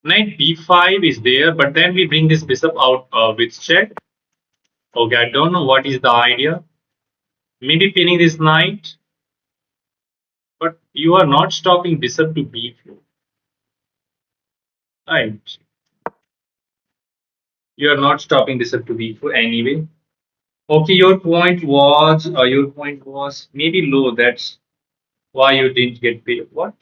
Knight b5 is there, but then we bring this bishop out with check. Okay, I don't know what is the idea. Maybe pinning this knight, but you are not stopping bishop to b4. Right. You are not stopping bishop to b4 anyway. Okay, your point was maybe low. That's why you didn't get paid. What?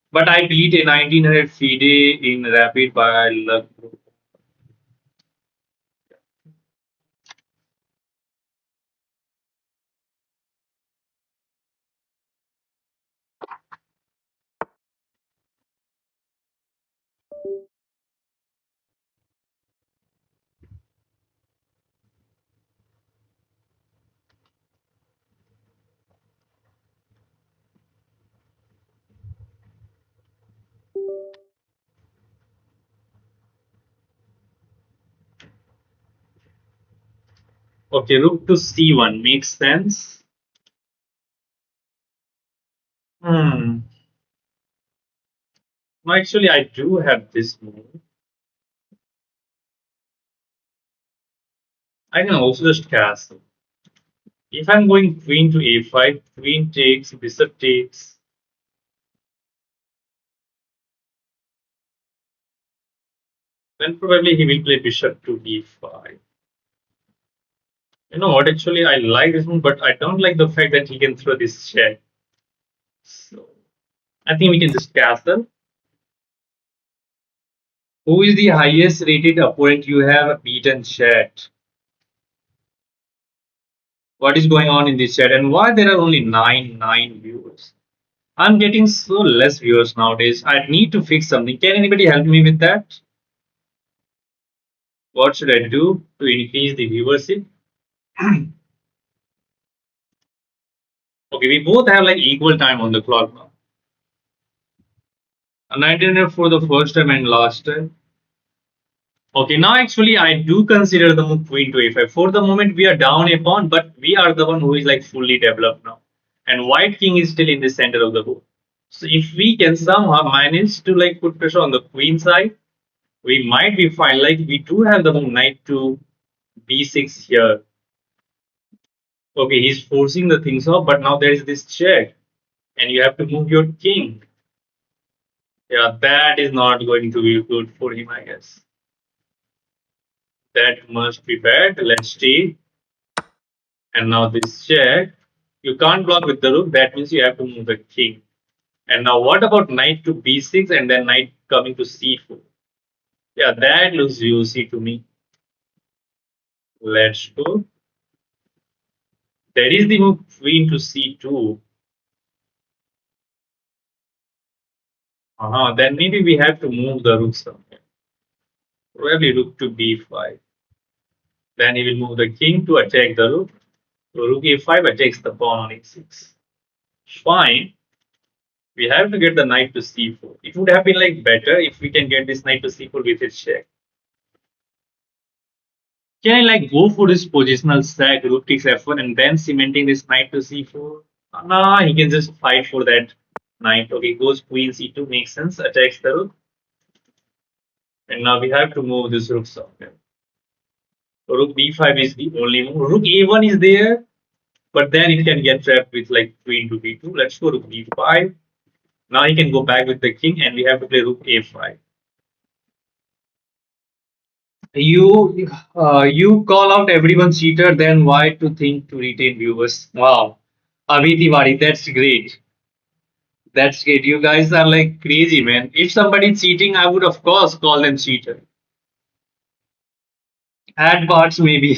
But I beat a 1900 FIDE in rapid by luck. Okay, rook to c1 makes sense. Hmm. No, actually, I do have this move. I can also just castle. If I'm going queen to a5, queen takes, bishop takes. Then probably he will play bishop to d5. You know what? Actually, I like this move, but I don't like the fact that he can throw this check. So I think we can just castle. Who is the highest rated opponent you have beaten, chat? What is going on in this chat and why there are only nine viewers? I'm getting so less viewers nowadays. I need to fix something. Can anybody help me with that? What should I do to increase the viewership? Okay, we both have like equal time on the clock now. 1900 for the first time and last time. Okay, now actually I do consider the move queen to a5. For the moment we are down a pawn, but we are the one who is like fully developed now. And white king is still in the center of the board. So if we can somehow manage to like put pressure on the queen side, we might be fine. Like we do have the move knight to b6 here. Okay, he's forcing the things off, but now there is this check. And you have to move your king. Yeah, that is not going to be good for him, I guess. That must be bad. Let's see. And now this check. You can't block with the rook. That means you have to move the king. And now what about knight to b6 and then knight coming to c4? Yeah, that looks juicy to me. Let's go. That is the move queen to c2. Then maybe we have to move the rook somewhere. Probably rook to b5. Then he will move the king to attack the rook. So rook a5 attacks the pawn on a6. Fine. We have to get the knight to c4. It would have been like better if we can get this knight to c4 with its check. Can I like go for this positional sack, rook takes f1, and then cementing this knight to c4? Nah, he can just fight for that knight. Okay, goes queen c2, makes sense, attacks the rook. And now we have to move this rook somewhere. Rook b5 is the only move. Rook a1 is there, but then it can get trapped with like queen to b2. Let's go rook b5. Now he can go back with the king, and we have to play rook a5. You call out everyone cheater, then why to think to retain viewers? Wow, Abhi Tiwari, that's great. That's great. You guys are like crazy, man. If somebody's cheating, I would of course call them cheater. Add parts maybe.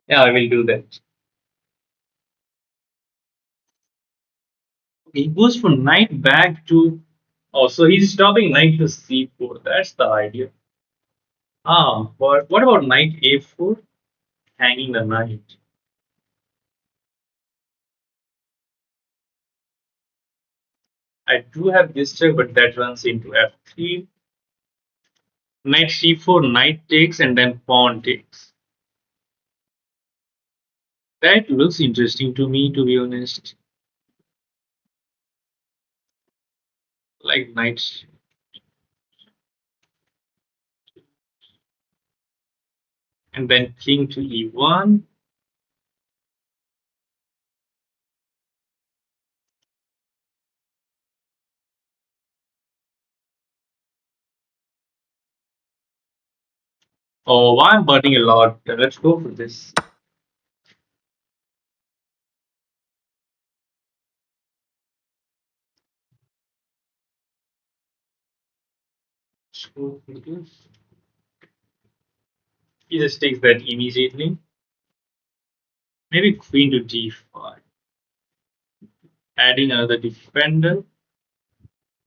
Yeah, I will do that. He goes for knight back to. Oh, so he's stopping knight to c4. That's the idea. But what about knight a4? Hanging the knight. I do have this check, but that runs into f3. Knight c4, knight takes, and then pawn takes. That looks interesting to me, to be honest. Like knight. And then king to e1. Oh, I'm burning a lot. Let's go for this. Let's go for this. He just takes that immediately. Maybe queen to d5. Adding another defender.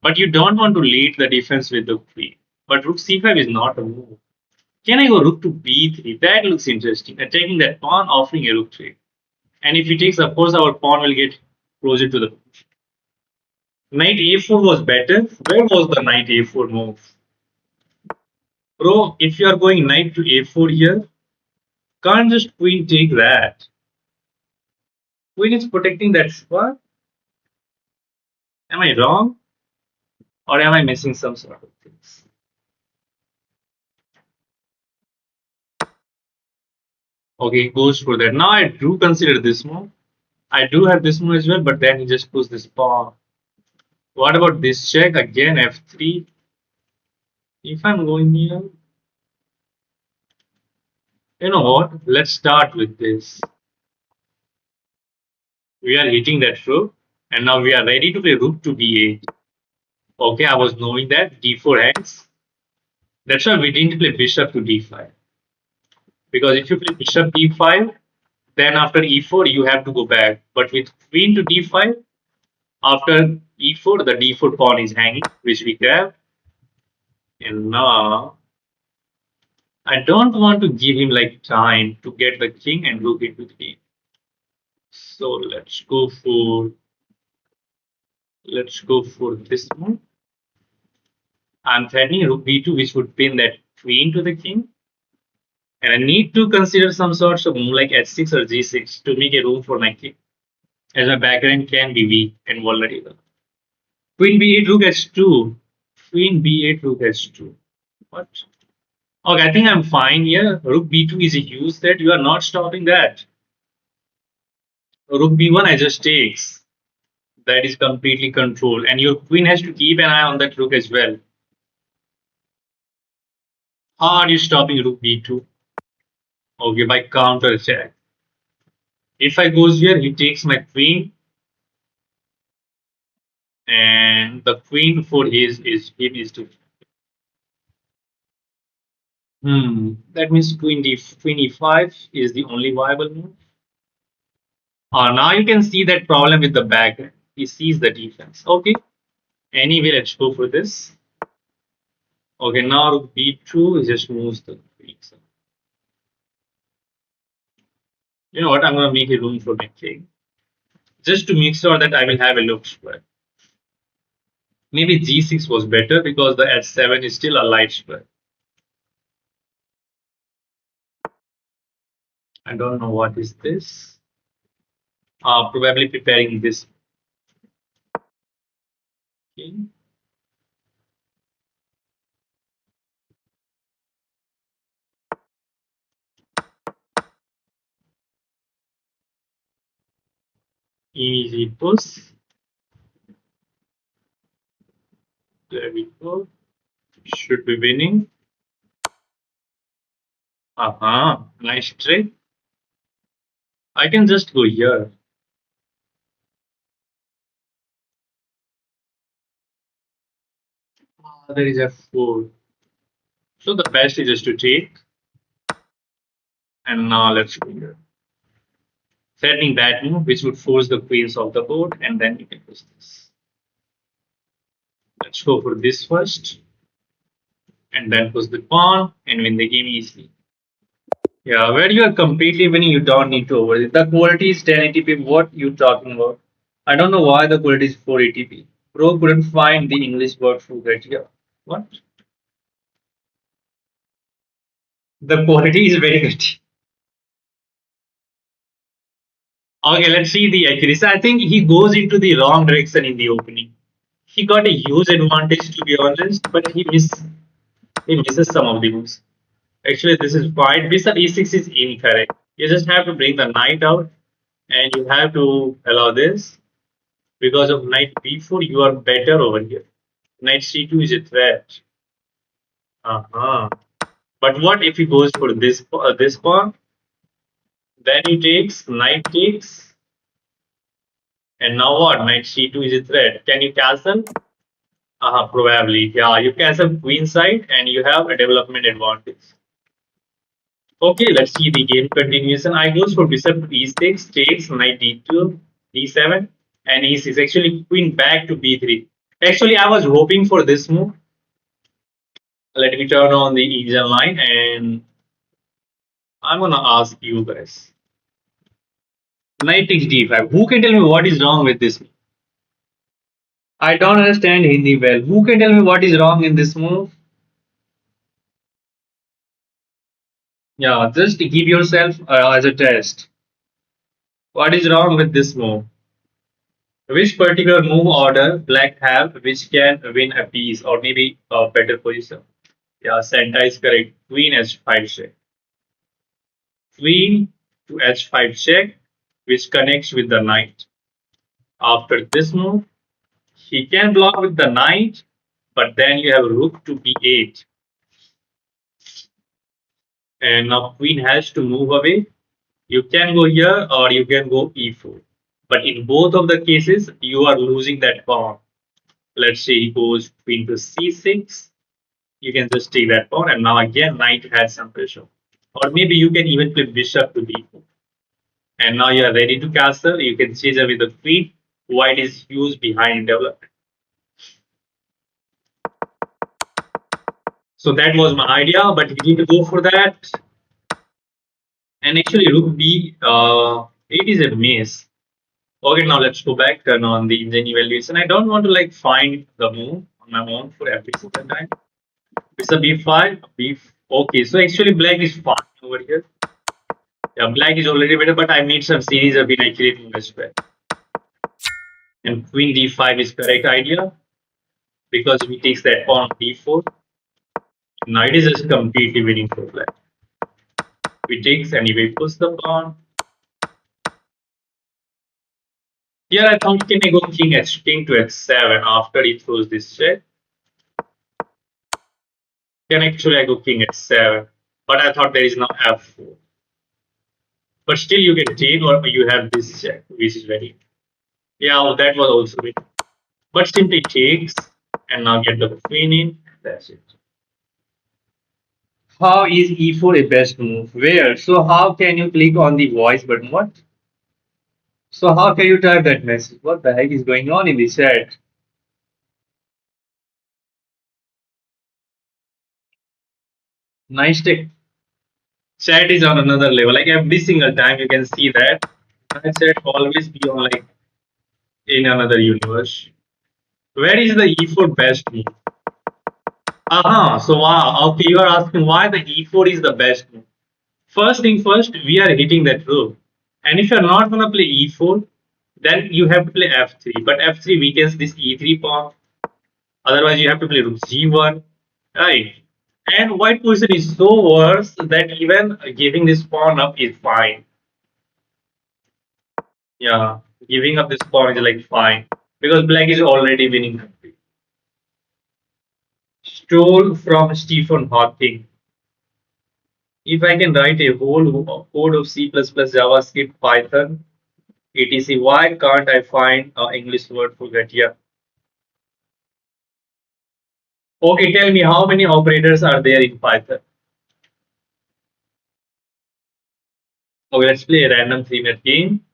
But you don't want to lead the defense with the queen. But rook c5 is not a move. Can I go rook to b3? That looks interesting. Attacking that pawn, offering a rook trade. And if he takes, of course, our pawn will get closer to the. Knight a4 was better. Where was the knight a4 move? Bro, if you are going knight to a4 here, can't just queen take that. Queen is protecting that spot. Am I wrong? Or am I missing some sort of things? Okay, goes for that. Now I do consider this move. I do have this move as well, but then he just puts this pawn. What about this check? Again, f3. If I'm going here, you know what? Let's start with this. We are hitting that rook, and now we are ready to play rook to d8. Okay, I was knowing that d4 hangs. That's why we didn't play bishop to d5. Because if you play bishop d5, then after e4 you have to go back. But with queen to d5, after e4 the d4 pawn is hanging, which we grab. And now I don't want to give him like time to get the king and rook into the game. So let's go for this move. I'm threatening rook b2, which would pin that queen to the king. And I need to consider some sorts of move like h6 or g6 to make a room for my king, as my background can be weak and vulnerable. Queen b8, rook h2. Queen b8, rook h2. What? Okay, I think I'm fine here. Rook b2 is a huge threat. You are not stopping that. Rook b1, I just takes. That is completely controlled. And your queen has to keep an eye on that rook as well. How are you stopping rook b2? Okay, by counter attack. If I goes here, he takes my queen, and the queen for his is him is to. That means queen e5 is the only viable move. Now you can see that problem with the back. He sees the defense. Okay. Anyway, let's go for this. Okay, now rook b2 is just moves the queen. So, you know what? I'm gonna make a room for my king. Just to make sure that I will have a look square. Maybe g6 was better because the h7 is still a light square. I don't know what is this. Probably preparing this. Okay. Easy push. There we go. Should be winning. Nice trick. I can just go here. There is f4. So the best is just to take. And now let's go here. Threatening that move, which would force the queens off the board, and then you can push this. Let's go for this first. And then push the pawn and win the game easily. Yeah, where you are completely winning, you don't need to over it. The quality is 10 ATP. What you talking about? I don't know why the quality is 4 ATP. Pro couldn't find the English word for that here. What? The quality is very good. Okay, let's see the accuracy. I think he goes into the wrong direction in the opening. He got a huge advantage to be honest, but he misses some of the moves. Actually, this is fine. Bishop e6 is incorrect. You just have to bring the knight out, and you have to allow this. Because of knight b4, you are better over here. Knight c2 is a threat. Uh-huh. But what if he goes for this pawn? Then he takes, knight takes, and now what? Knight c2 is a threat. Can you castle? Probably. Yeah, you cancel queen side and you have a development advantage. Okay, let's see the game continuation. I goes for bishop e6, takes, knight d2, d7, and e6. Actually, queen back to b3. Actually, I was hoping for this move. Let me turn on the engine line and I'm gonna ask you guys. Knight takes d5. Who can tell me what is wrong with this? I don't understand Hindi well. Who can tell me what is wrong in this move? Yeah, just give yourself as a test. What is wrong with this move? Which particular move order black have which can win a piece or maybe a better position? Yeah, Santa is correct. Queen h5 check. Queen to h5 check, which connects with the knight. After this move, he can block with the knight, but then you have rook to b8. and now queen has to move away. You can go here or you can go e4. But in both of the cases, you are losing that pawn. Let's say he goes queen to c6. You can just take that pawn, and now again knight has some pressure. Or maybe you can even play bishop to d4. And now you are ready to castle. You can chase away the queen. White is huge behind in development. So that was my idea, but we need to go for that. And actually, rook b, it is a miss. Okay, now let's go back, turn on the engine evaluation. I don't want to like find the move on my own for every single time. It's a b5, b. Okay, so actually black is fine over here. Yeah, black is already better, but I need some series of inaccurate moves as well. And queen d5 is correct idea because we takes that pawn d4. Now it is just completely winning for black. We takes and we push the pawn. Here I thought can I go king to h7 after he throws this check. Can actually I go king h7, but I thought there is no f4. But still you can take or you have this check, which is very yeah, that was also it. But simply takes and now get the queen in. That's it. How is e4 a best move? Where? So how can you click on the voice button? What? So how can you type that message? What the heck is going on in the chat? Nice tech. Chat is on another level. Like every single time you can see that. My chat always be on like in another universe. Where is the e4 best move? So wow. Okay, you are asking why the e4 is the best move. First thing first, we are hitting that rook. And if you're not gonna play e4, then you have to play f3. But f3 weakens this e3 pawn. Otherwise, you have to play rook g1, right? And white position is so worse that even giving this pawn up is fine. Yeah, giving up this pawn is like fine because black is already winning. Stole from Stephen Hawking. If I can write a whole code of C++, JavaScript, Python, etc., why can't I find an English word for that? Yeah. Okay, tell me how many operators are there in Python? Okay, let's play a random 3-minute game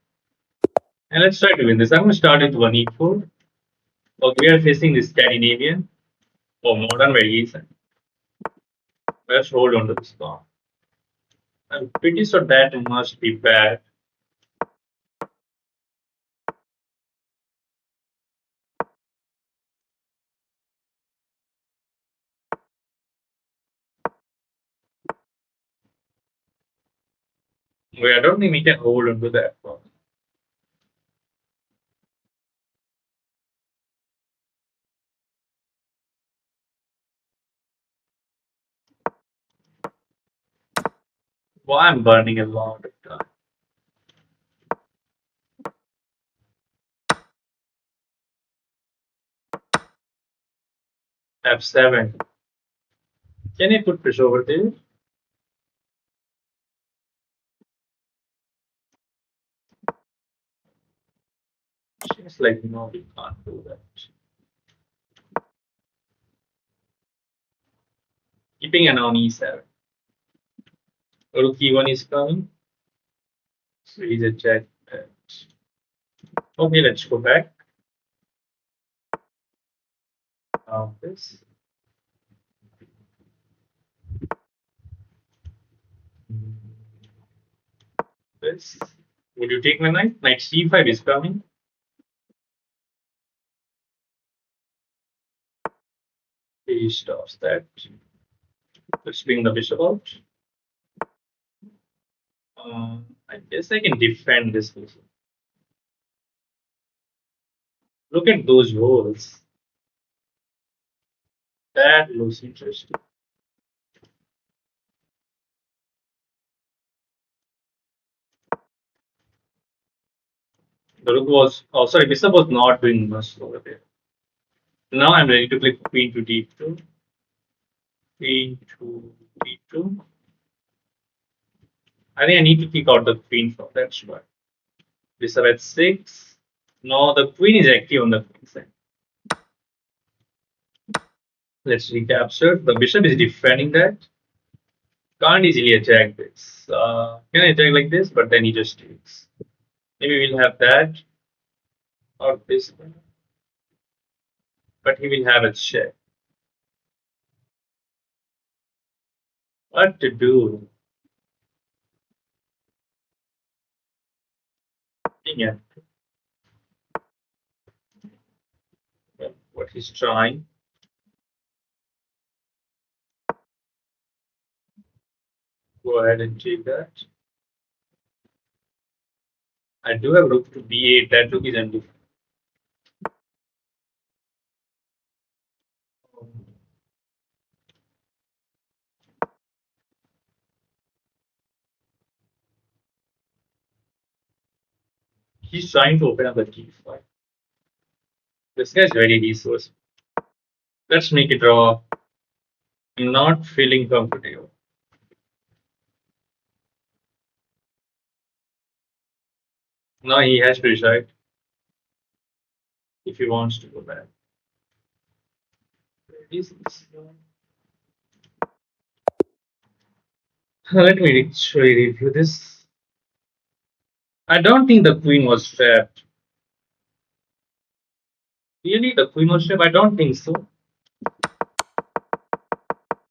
and let's try to win this. I'm going to start with 1e4. Okay, we are facing the Scandinavian or modern variation. Let's hold on to this pawn. I'm pretty sure that must be bad. Okay, I don't think we can hold on to that pawn. Well, I'm burning a lot of time. F7. Can I put fish over there? She's like, no, we can't do that. Keeping an on E7. Rook E1 is coming. So he's a check. Okay, let's go back. This. This. Would you take my knight? Knight C5 is coming. He stops that. Let's bring the bishop out. I guess I can defend this also. Look at those holes. That looks interesting. The rook was, oh sorry, bishop was not doing much over there. Now I'm ready to play queen to d2. Queen to d2. I think I need to kick out the queen from that spot. Bishop at 6. No, the queen is active on the queen side. Let's recapture. The bishop is defending that. Can't easily attack this. Can I attack like this? But then he just takes. Maybe we'll have that or this one. But he will have a check. What to do? Yeah. What he's trying. Go ahead and take that. I do have rook to b8. That rook is empty. He's trying to open up the d5. This guy's very resourceful. Let's make it draw. I'm not feeling comfortable. Now he has to decide if he wants to go back. Let me actually review this. I don't think the queen was trapped. Really, the queen was trapped? I don't think so.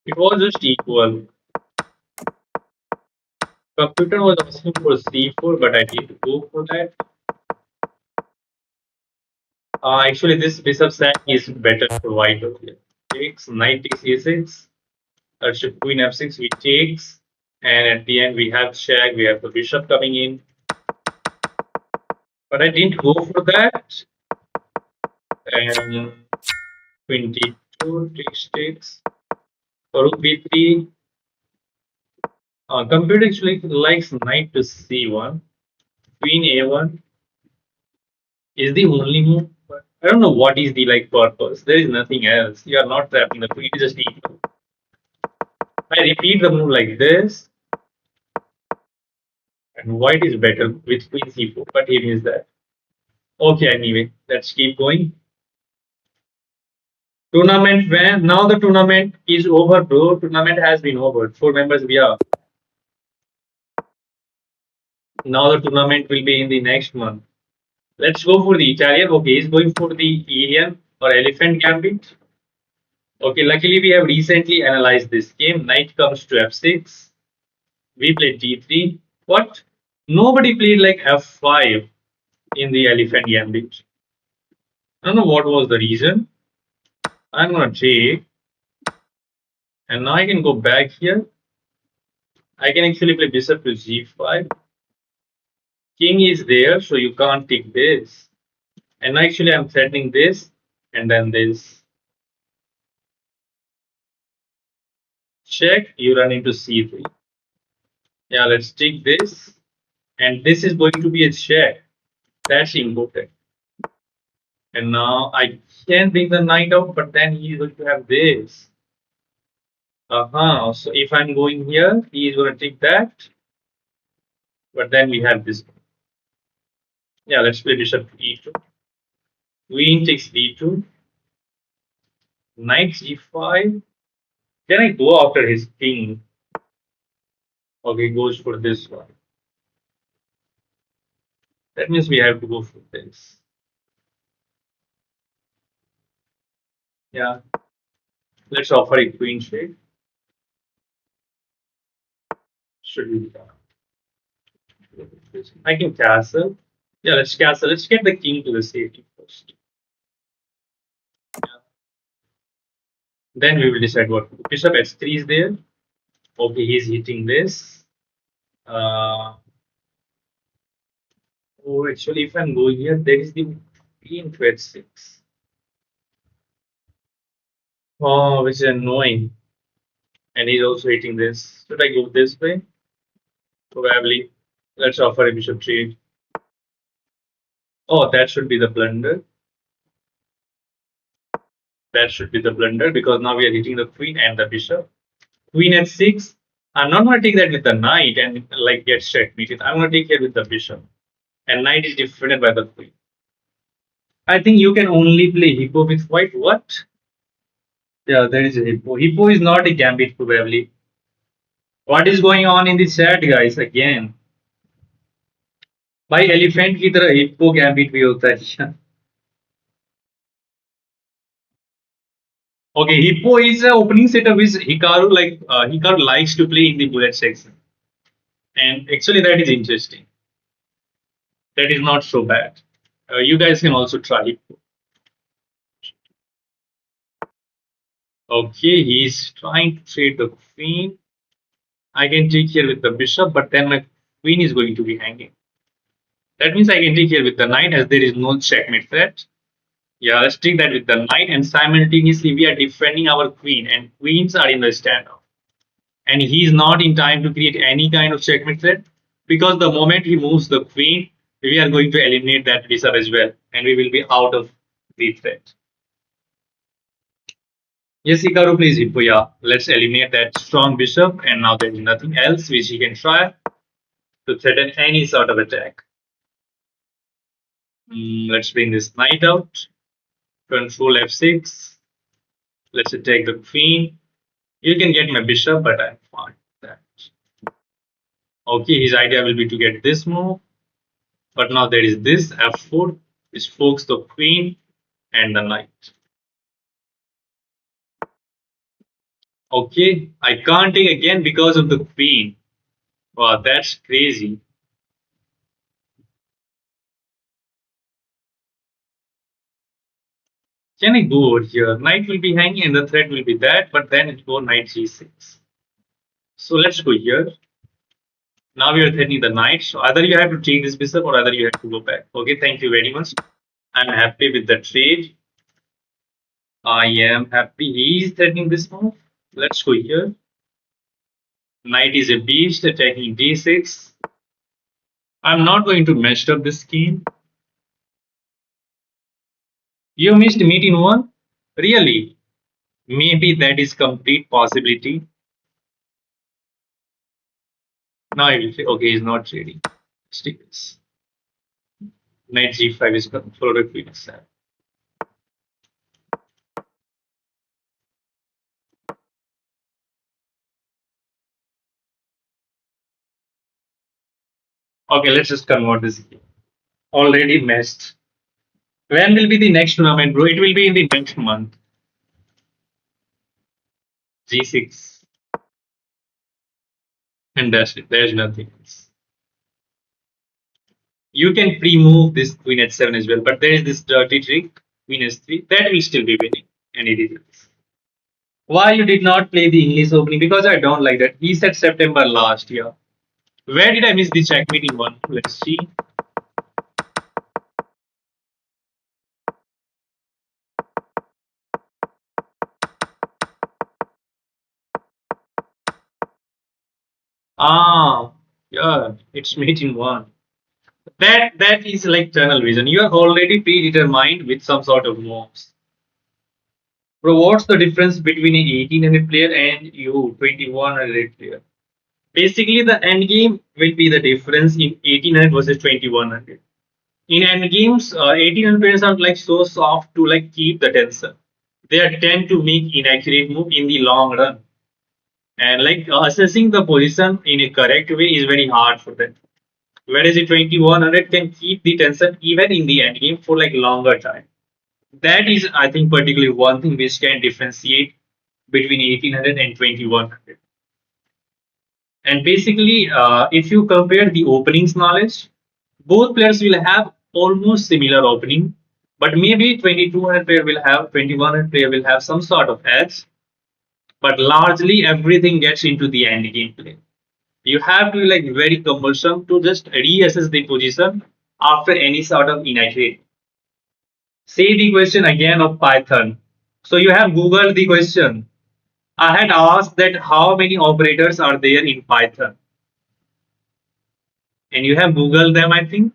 It was just equal. Computer was asking for c4, but I didn't go for that. Actually, this bishop sack is better for white over here. Takes knight takes a6. Bishop queen f6, we takes, and at the end we have check. We have the bishop coming in, but I didn't go for that. And queen d2 takes. Rook b3. Computer actually likes knight to c1. Queen a1 is the only move. But I don't know what is the purpose. There is nothing else. You are not trapping the queen. It is just equal. I repeat the move like this, and white is better with queen c4. But he means that. Okay, anyway, let's keep going. Tournament when now the tournament is over, bro. Tournament has been over. 4 members we are. Now the tournament will be in the next month. Let's go for the Italian. Okay, he's going for the Indian or elephant gambit. Okay, luckily we have recently analyzed this game. Knight comes to f6. We played d3. What? Nobody played like f5 in the elephant gambit. I don't know what was the reason. I'm gonna take, and now I can go back here. I can actually play bishop to g5. King is there, so you can't take this. And actually, I'm threatening this and then this. Check, you run into c3. Yeah, let's take this. And this is going to be a check. That's important. And now I can bring the knight out, but then he's going to have this. So if I'm going here, he is going to take that. But then we have this. Yeah, let's play bishop e2. Queen takes d2. Knight g5. Can I go after his king? Okay, goes for this one. That means we have to go for this. Yeah. Let's offer a queen shake. Should be done. I can castle. Yeah, let's castle. Let's get the king to the safety first. Yeah. Then we will decide what. Bishop s3 is there. Okay, he's hitting this. Oh, actually, if I'm going here, there is the queen to h6. Oh, which is annoying. And he's also hitting this. Should I go this way? Probably. Let's offer a bishop trade. Oh, that should be the blunder. That should be the blunder because now we are hitting the queen and the bishop. Queen at 6. I'm not going to take that with the knight and like get checkmated. I'm going to take it with the bishop. And knight is defended by the queen. I think you can only play hippo with white. What? Yeah, there is a hippo. Hippo is not a gambit probably. What is going on in the chat, guys? Again, भाई elephant की तरह hippo gambit भी होता है. Okay, hippo is a opening setup is Hikaru like Hikaru likes to play in the bullet section, and actually that is interesting. That is not so bad. You guys can also try hippo. Okay, he's trying to trade the queen. I can take here with the bishop, but then my queen is going to be hanging. That means I can take here with the knight as there is no checkmate threat. Yeah, let's take that with the knight, and simultaneously we are defending our queen, and queens are in the standoff. And he's not in time to create any kind of checkmate threat because the moment he moves the queen, we are going to eliminate that bishop as well, and we will be out of the threat. Yes, Hikaru, please, Hippo. Yeah, let's eliminate that strong bishop, and now there is nothing else which he can try to threaten any sort of attack. Let's bring this knight out. Control f6. Let's take the queen. You can get my bishop, but I'm fine with that. Okay, his idea will be to get this move, but now there is this f4, which forks the queen and the knight. Okay, I can't take again because of the queen. Wow, that's crazy. Can I go over here? Knight will be hanging and the threat will be that, but then it go knight g6. So let's go here. Now we are threatening the knight. So either you have to take this bishop or either you have to go back. Okay, thank you very much. I'm happy with the trade. I am happy. He is threatening this move. Let's go here. Knight is a beast attacking d6. I'm not going to mess up this scheme. You missed meet in one? Really? Maybe that is complete possibility. Now I will say, okay, he's not trading. Stick this. Knight g5 is followed by queen f7. Okay, let's just convert this game. Already messed. When will be the next tournament, bro? It will be in the next month. G6. And that's it. There's nothing else. You can pre-move this queen h7 as well, but there is this dirty trick, queen s3, that will still be winning. And it is. Why you did not play the English opening? Because I don't like that. He said September last year. Where did I miss the checkmate in one? Let's see. Ah, yeah, it's mate in one. That is like tunnel vision. You are already predetermined with some sort of moves. Bro, what's the difference between an 1800 player and you 2100 player? Basically, the end game will be the difference in 1800 versus 2100. In end games, 1800 players are like so soft to like keep the tension. They are tend to make inaccurate move in the long run, and like assessing the position in a correct way is very hard for them. Whereas a 2100 can keep the tension even in the end game for like longer time. That is, I think, particularly one thing which can differentiate between 1800 and 2100. And basically, if you compare the openings knowledge, both players will have almost similar opening, but maybe 2200 player will have 2100 player will have some sort of edge, but largely everything gets into the end game play. You have to be like very cumbersome to just reassess the position after any sort of inaccurate. Say the question again of Python. So you have Googled the question. I had asked that how many operators are there in Python, and you have Googled them, I think.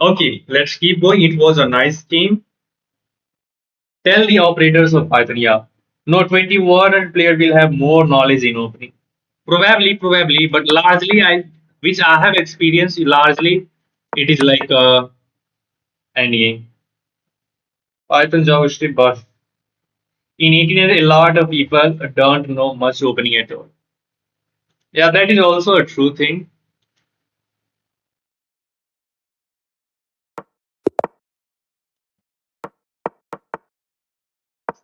Okay, let's keep going. It was a nice game. Tell the operators of Python. Yeah. No, 21 player will have more knowledge in opening. Probably, but largely which I have experienced, largely it is like any Python, JavaScript, but in internet, a lot of people don't know much opening at all. Yeah, that is also a true thing.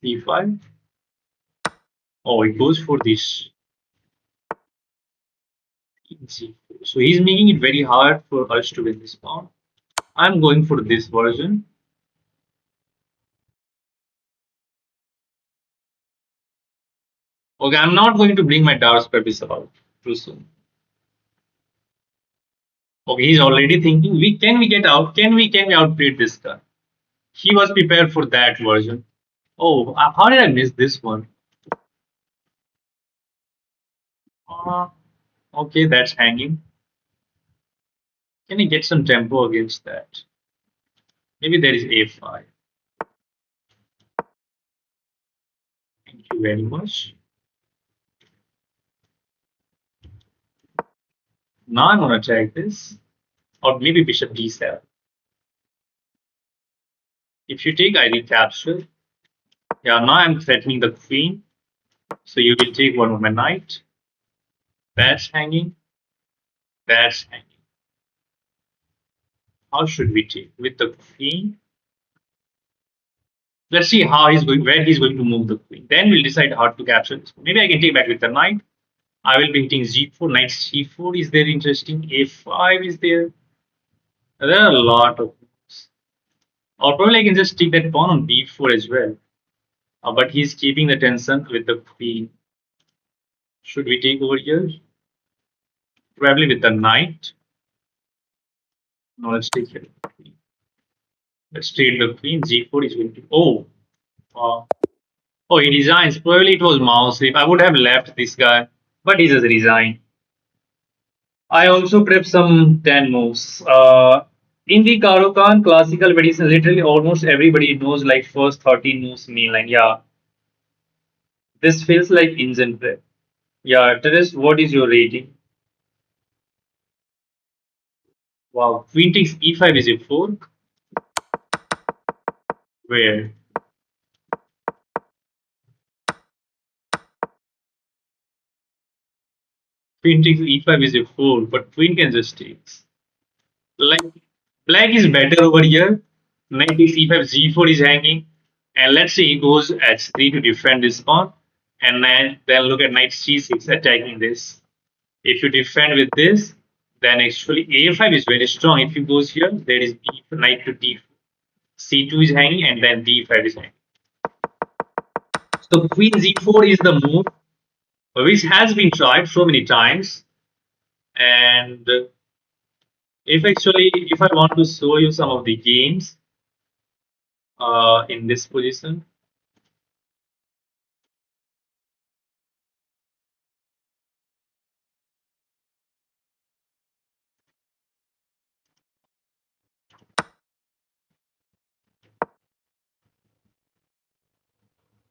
C5. Oh, it goes for this C4. So he's making it very hard for us to win this pawn. I'm going for this version. Okay, I'm not going to bring my Dark Purpose out too soon. Okay, he's already thinking, we get out? Can we outplay this guy? He was prepared for that version. Oh, how did I miss this one? Uh, okay, that's hanging. Can I get some tempo against that? Maybe there is A5. Thank you very much. Now I'm gonna check this. Or maybe Bishop D7. If you take, I recapture. Yeah, now I'm threatening the queen. So you will take one of my knight. That's hanging. That's hanging. How should we take? With the queen. Let's see how he's going, where he's going to move the queen. Then we'll decide how to capture this. Maybe I can take back with the knight. I will be hitting G4. Knight C4 is there interesting. A5 is there. There are a lot of moves. Or probably I can just take that pawn on B4 as well. But he's keeping the tension with the queen. Should we take over here? Probably with the knight. No, let's take here. Let's trade the queen. G4 is going to. Oh, oh, he resigns. Probably it was mouse. If I would have left this guy, but he just resigned. I also prep some 10 moves. In the Karokan classical edition, literally almost everybody knows like first 13 moves mainline. Yeah, this feels like engine prep. Yeah, Teres, what is your rating? Wow, queen takes e5 is a fork. Where queen takes e5 is a fork, but queen can just takes. Like black is better over here. Knight takes e5, g4 is hanging, and let's say he goes h3 to defend this pawn, and then look at knight c6 attacking this. If you defend with this, then actually a5 is very strong. If he goes here, there is b knight to d4, c2 is hanging, and then d5 is hanging. So queen z4 is the move which has been tried so many times, and if I want to show you some of the games in this position.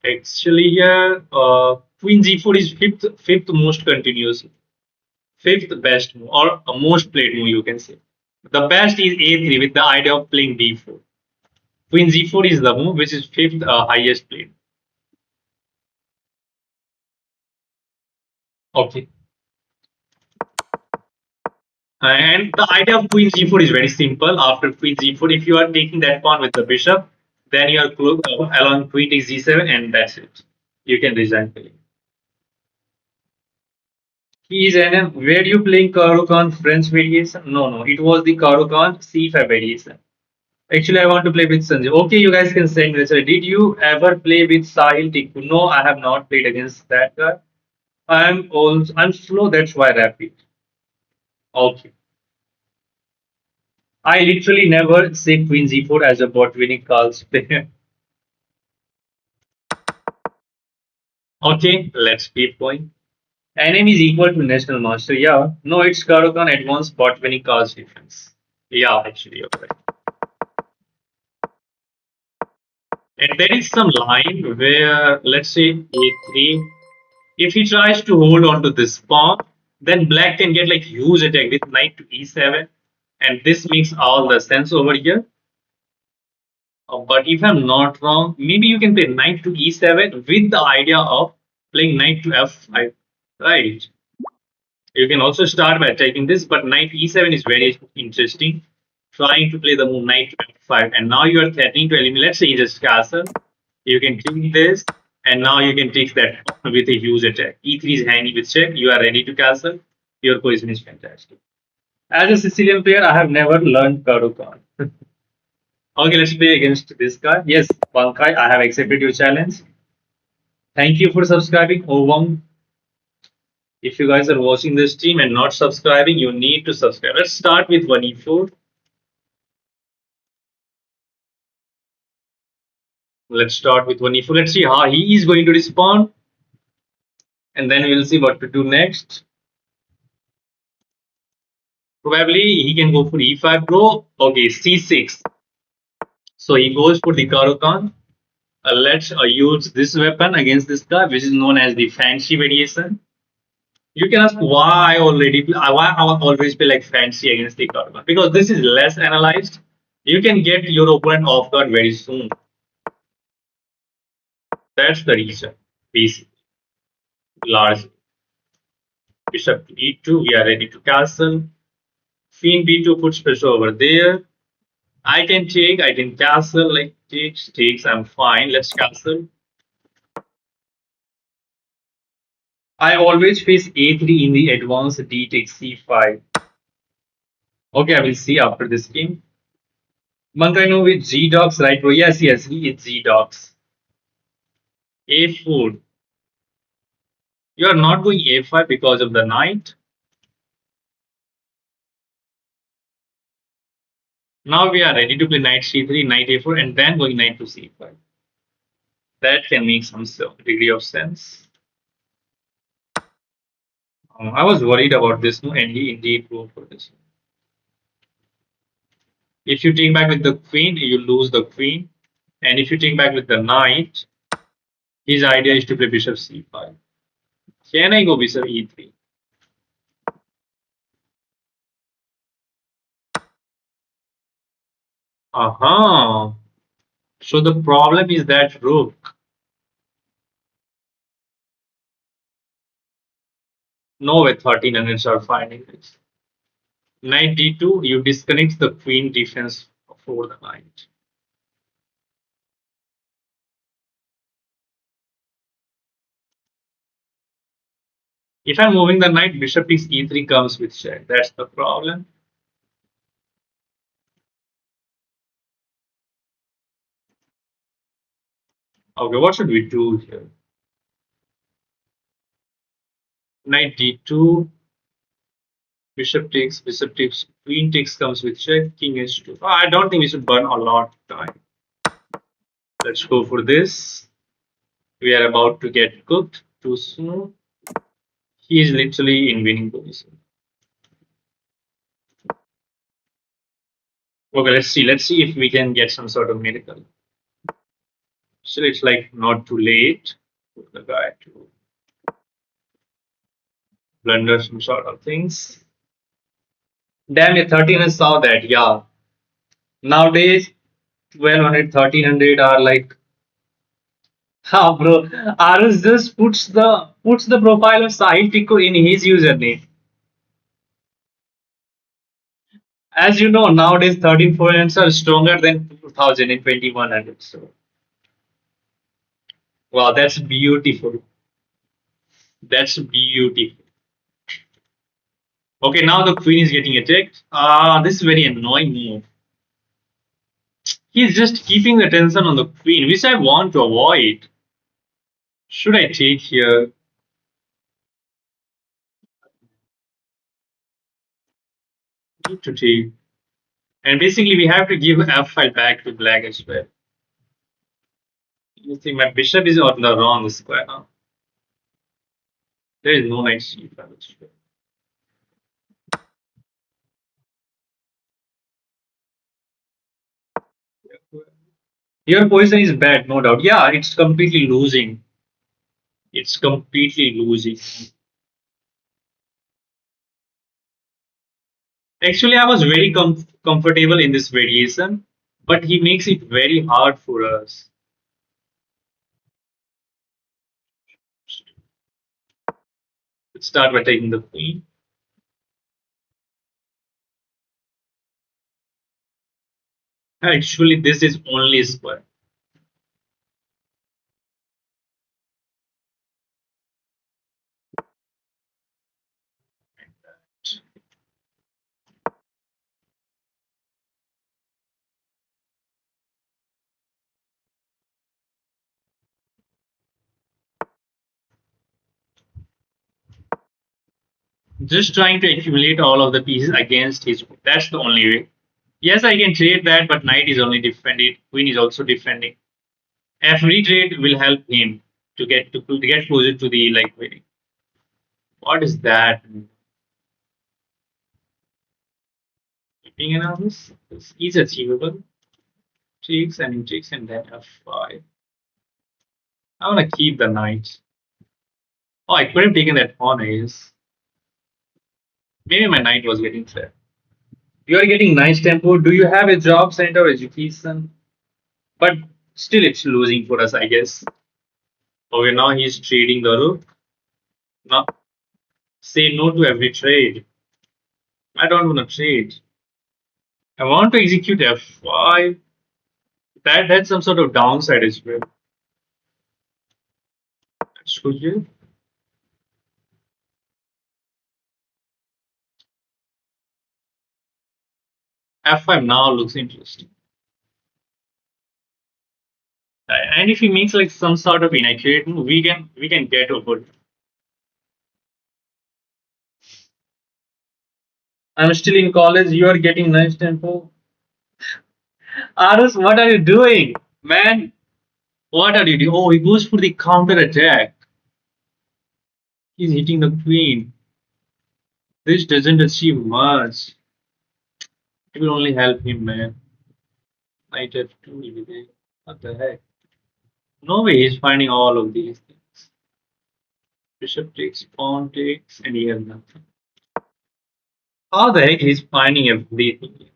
Actually, here Queen G4 is fifth most continuous, fifth best move, or a most played move you can say. The best is A3 with the idea of playing D4. Queen G4 is the move which is fifth highest played. Okay, and the idea of Queen G4 is very simple. After Queen G4, if you are taking that pawn with the bishop, then you are allowing Queen takes G7, and that's it. You can resign. He is an were you playing Karokan French variation? No, no, it was the Karokan C5 variation. Actually, I want to play with Sanjay. Okay, you guys can send me. Did you ever play with Sahil Tikku? No, I have not played against that guy. I'm slow, that's why rapid. Okay. I literally never say Queen Z4 as a bot winning calls player. Okay, let's keep going. NM is equal to National Master. Yeah. No, it's Karokan advanced bot winning calls defense. Yeah, actually, you're correct. And there is some line where, let's say, a3. If he tries to hold on to this pawn, then black can get like huge attack with knight to e7, and this makes all the sense over here. But if I'm not wrong, maybe you can play knight to e7 with the idea of playing knight to f5, right? You can also start by taking this, but knight e7 is very interesting. Trying to play the move knight to f5, and now you are threatening to eliminate. Let's say you just castle. You can take this, and now you can take that with a huge attack. E3 is handy with check. You are ready to castle. Your position is fantastic. As a Sicilian player, I have never learned Karukan. Okay, let's play against this guy. Yes, Bankai, I have accepted your challenge. Thank you for subscribing. Ovam, if you guys are watching this stream and not subscribing, you need to subscribe. Let's start with 1e4. Let's start with 1e4. Let's see how he is going to respond, and then we'll see what to do next. Probably he can go for e5 bro. Okay, c6. So he goes for the Karukan. Let's use this weapon against this guy, which is known as the fancy variation. You can ask why I always play like fancy against the Karukan, because this is less analyzed. You can get your opponent off guard very soon. That's the reason. Basically, large bishop to e2. We are ready to castle. Queen b2 puts pressure over there. I can take, I can castle, like takes, I'm fine. Let's castle. I always face a3 in the advance d takes c5. Okay, I will see after this game. Monk, I know with g dogs, right, bro? Yes, yes, he is g dogs. a4. You are not going a5 because of the knight. Now we are ready to play knight c3, knight a4, and then going knight to c5. That can make some degree of sense. I was worried about this, no, and he indeed go for this. If you take back with the queen, you lose the queen. And if you take back with the knight, his idea is to play bishop c5. Can I go bishop e3? Aha. So the problem is that rook. No way 1300s are finding this. Knight d2, you disconnect the queen defense for the knight. If I'm moving the knight, bishop takes e3 comes with check. That's the problem. Okay, what should we do here? Knight d2, bishop takes, queen takes comes with check, king h2. Oh, I don't think we should burn a lot of time. Let's go for this. We are about to get cooked too soon. He is literally in winning position. Okay, let's see. Let's see if we can get some sort of miracle. Still, it's like not too late for the guy to blunder some sort of things. Damn it, 13 saw that. Yeah. Nowadays, 1200, 1300 are like, ah, bro. Arus just puts the profile of Sahil Tikko in his username. As you know, nowadays 13 forehands are stronger than 2000 and 2100. So, wow, that's beautiful. That's beautiful. Okay, now the queen is getting attacked. This is very annoying move. He's just keeping the attention on the queen, which I want to avoid. Should I take here? Need to take. And basically, we have to give f5 back to black as well. You see, my bishop is on the wrong square now. There is no knight c5. Your position is bad, no doubt. Yeah, it's completely losing. It's completely losing. Actually, I was very comfortable in this variation, but he makes it very hard for us. Let's start by taking the queen. Actually, this is only square. Just trying to accumulate all of the pieces against his. That's the only way. Yes, I can trade that, but knight is only defending. Queen is also defending. Every trade will help him to get closer to the like winning. What is that? Keeping an arms is achievable. Takes and takes and then f5. I want to keep the knight. Oh, I could have taken that pawn, I guess. Maybe my knight was getting fed. You are getting nice tempo. Do you have a job center education? But still, it's losing for us, I guess. Okay, now he's trading the rook. Now, say no to every trade. I don't want to trade. I want to execute f5. That had some sort of downside as well. Should you? F5 now looks interesting. And if he makes like some sort of inaccurate move, we can get over. I'm still in college. You are getting nice tempo. Arus, what are you doing, man? What are you doing? Oh, he goes for the counter attack. He's hitting the queen. This doesn't achieve much. It will only help him, man. Knight f2 will be there. What the heck? No way he's finding all of these things. Bishop takes, pawn takes, and he has nothing. How the heck he's finding everything?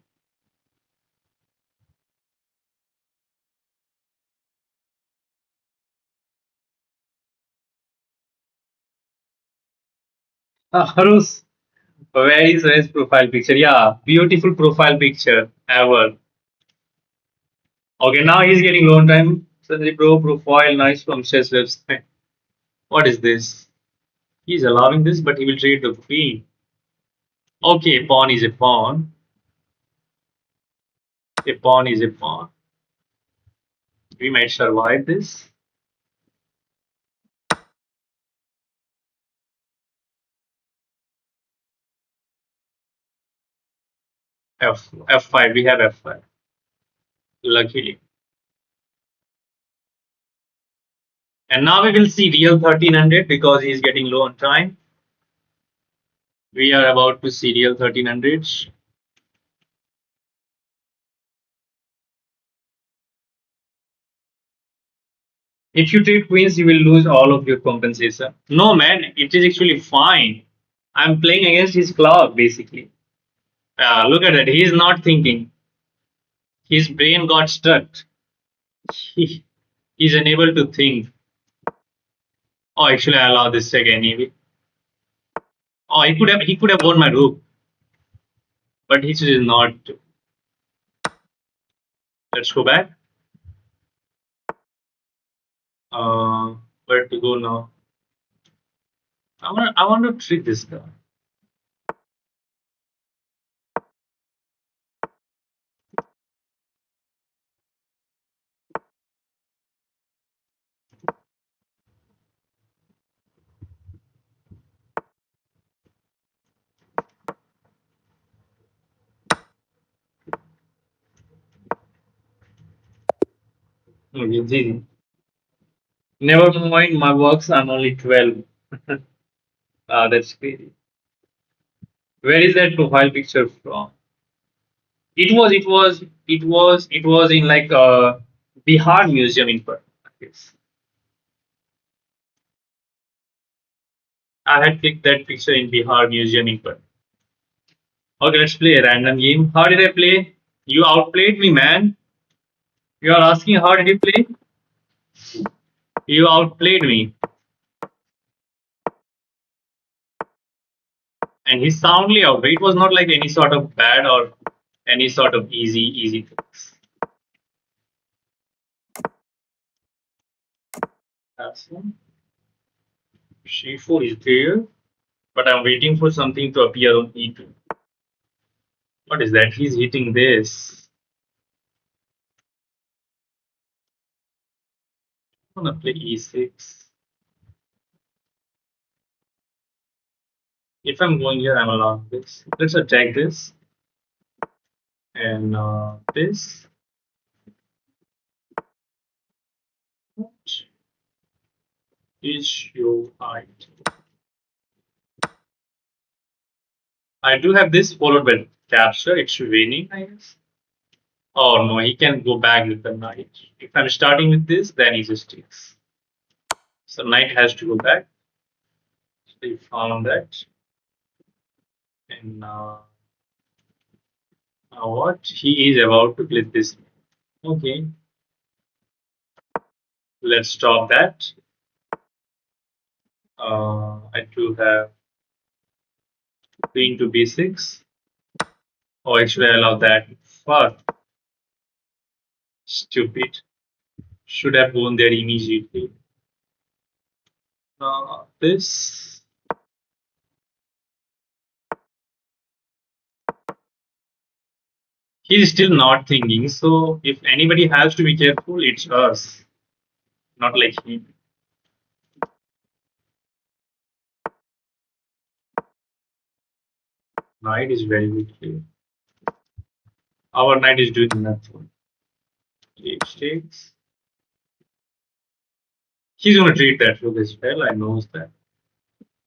Harus, very nice profile picture. Yeah, beautiful profile picture ever. Okay, now he's getting loan time. Sanjay Pro profile, nice from chess website. What is this? He's allowing this, but he will trade the queen. Okay, pawn is a pawn. A pawn is a pawn. We might survive this. F5. We have F5. Luckily. And now we will see real 1300 because he's getting low on time. We are about to see real 1300s. If you trade queens, you will lose all of your compensation. No, man, it is actually fine. I'm playing against his clock, basically. Look at that. He's not thinking. His brain got stuck. He, he's unable to think. Oh, actually, I allow this check anyway. Oh, he could have won my rook, but he chooses not to. Let's go back. Uh, where to go now? I want to trick this guy. Okay, GG. Never mind my works. I'm only 12. That's crazy. Where is that profile picture from? It was in like Bihar Museum in Patna. Yes. I had clicked that picture in Bihar Museum in Patna. Okay, let's play a random game. How did I play? You outplayed me, man. You are asking how did you play? You outplayed me. And he soundly out. It was not like any sort of bad or any sort of easy things. That's one. C4 is there, but I'm waiting for something to appear on E2. What is that? He's hitting this. I'm gonna play E6. If I'm going here, I'm allowed this. Let's attack this and this. What is your height? I do have this followed by capture. It's winning, I guess. Oh no, he can go back with the knight. If I'm starting with this, then he just takes. So knight has to go back. So we found that. And what? He is about to click this. Okay, let's stop that. I do have queen to b6. Oh, actually, I love that. Fuck. Stupid. Should have gone there immediately. This. He's still not thinking. So if anybody has to be careful, it's us, not like him. Knight is very good here. Our knight is doing nothing. H takes. He's gonna treat that rook as well. I knows that.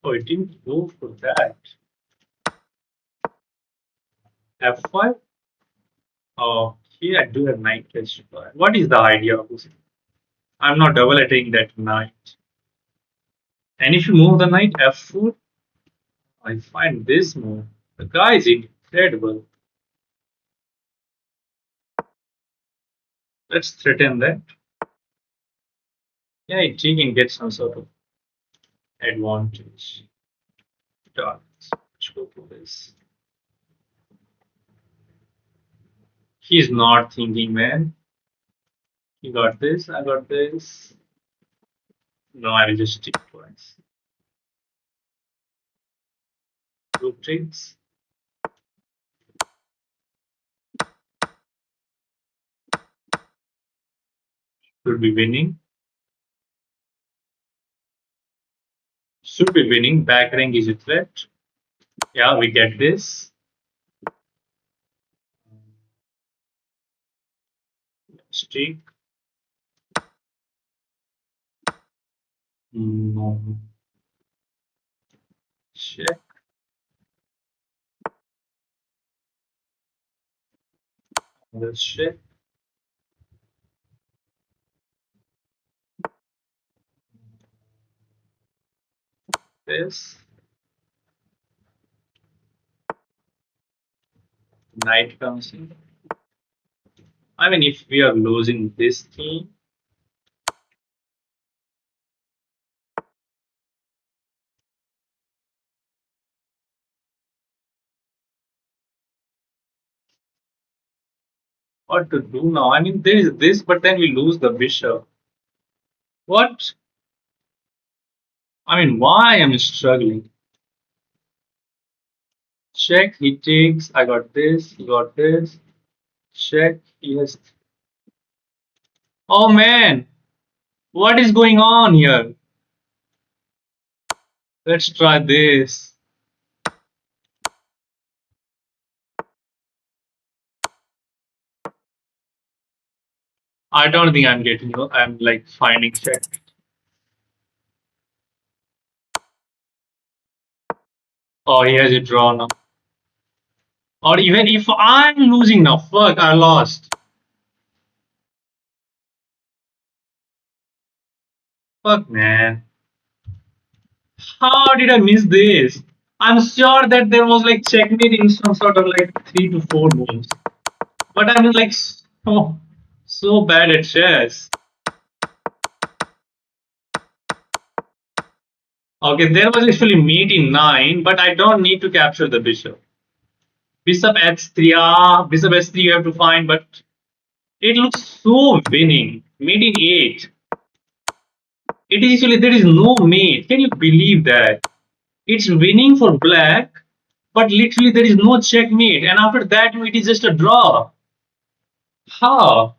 Oh, it didn't go for that. F5. Oh, here I do have knight h5. What is the idea of this? I'm not double attacking that knight. And if you move the knight f4, I find this move. The guy is incredible. Let's threaten that. Yeah, he can get some sort of advantage. Done. Let's go for this. He's not thinking, man. You got this, I got this. No, I will just stick twice. Rook takes. Should be winning. Should be winning. Back rank is a threat. Yeah, we get this. Stick. No. Check. Let's check. This. Knight comes in. I mean, if we are losing this game, what to do now? I mean, there is this, but then we lose the bishop. What? I mean, why am I struggling? Check, he takes, I got this, he got this. Check, he has. Oh man, what is going on here? Let's try this. I don't think I'm getting you. I'm like finding check. Oh, he has a draw now. Or even if I'm losing now, fuck, I lost. Fuck, man. How did I miss this? I'm sure that there was like checkmate in some sort of like 3 to 4 moves. But I'm like so bad at chess. Okay, there was actually mate in 9, but I don't need to capture the bishop. Bishop h3, bishop s3 you have to find, but it looks so winning. Mate in 8. It is actually, there is no mate. Can you believe that? It's winning for black, but literally there is no checkmate. And after that, it is just a draw. How?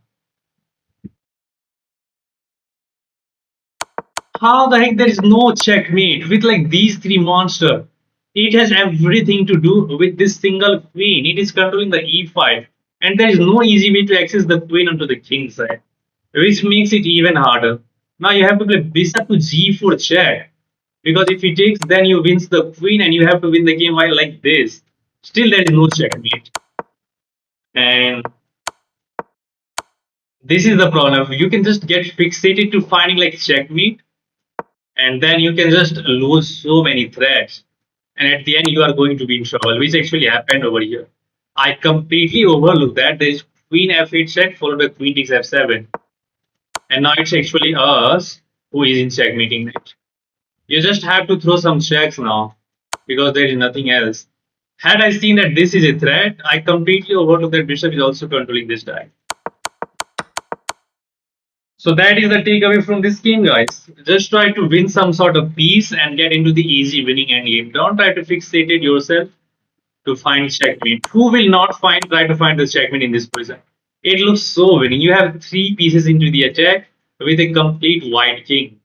How the heck there is no checkmate with like these three monsters? It has everything to do with this single queen. It is controlling the e5, and there is no easy way to access the queen onto the king side, which makes it even harder. Now you have to play bishop to g4 check, because if he takes, then you wins the queen, and you have to win the game while like this. Still, there is no checkmate, and this is the problem. You can just get fixated to finding like checkmate, and then you can just lose so many threads, and at the end you are going to be in trouble, which actually happened over here. I completely overlooked that there is queen f8 check followed by queen takes f7, and now it's actually us who is in checkmating it. You just have to throw some checks now because there is nothing else. Had I seen that this is a threat, I completely overlooked that bishop is also controlling this die. So that is the takeaway from this game, guys. Just try to win some sort of piece and get into the easy winning endgame. Don't try to fixate it yourself to find checkmate. Who will not try to find the checkmate in this position? It looks so winning. You have 3 pieces into the attack with a complete white king.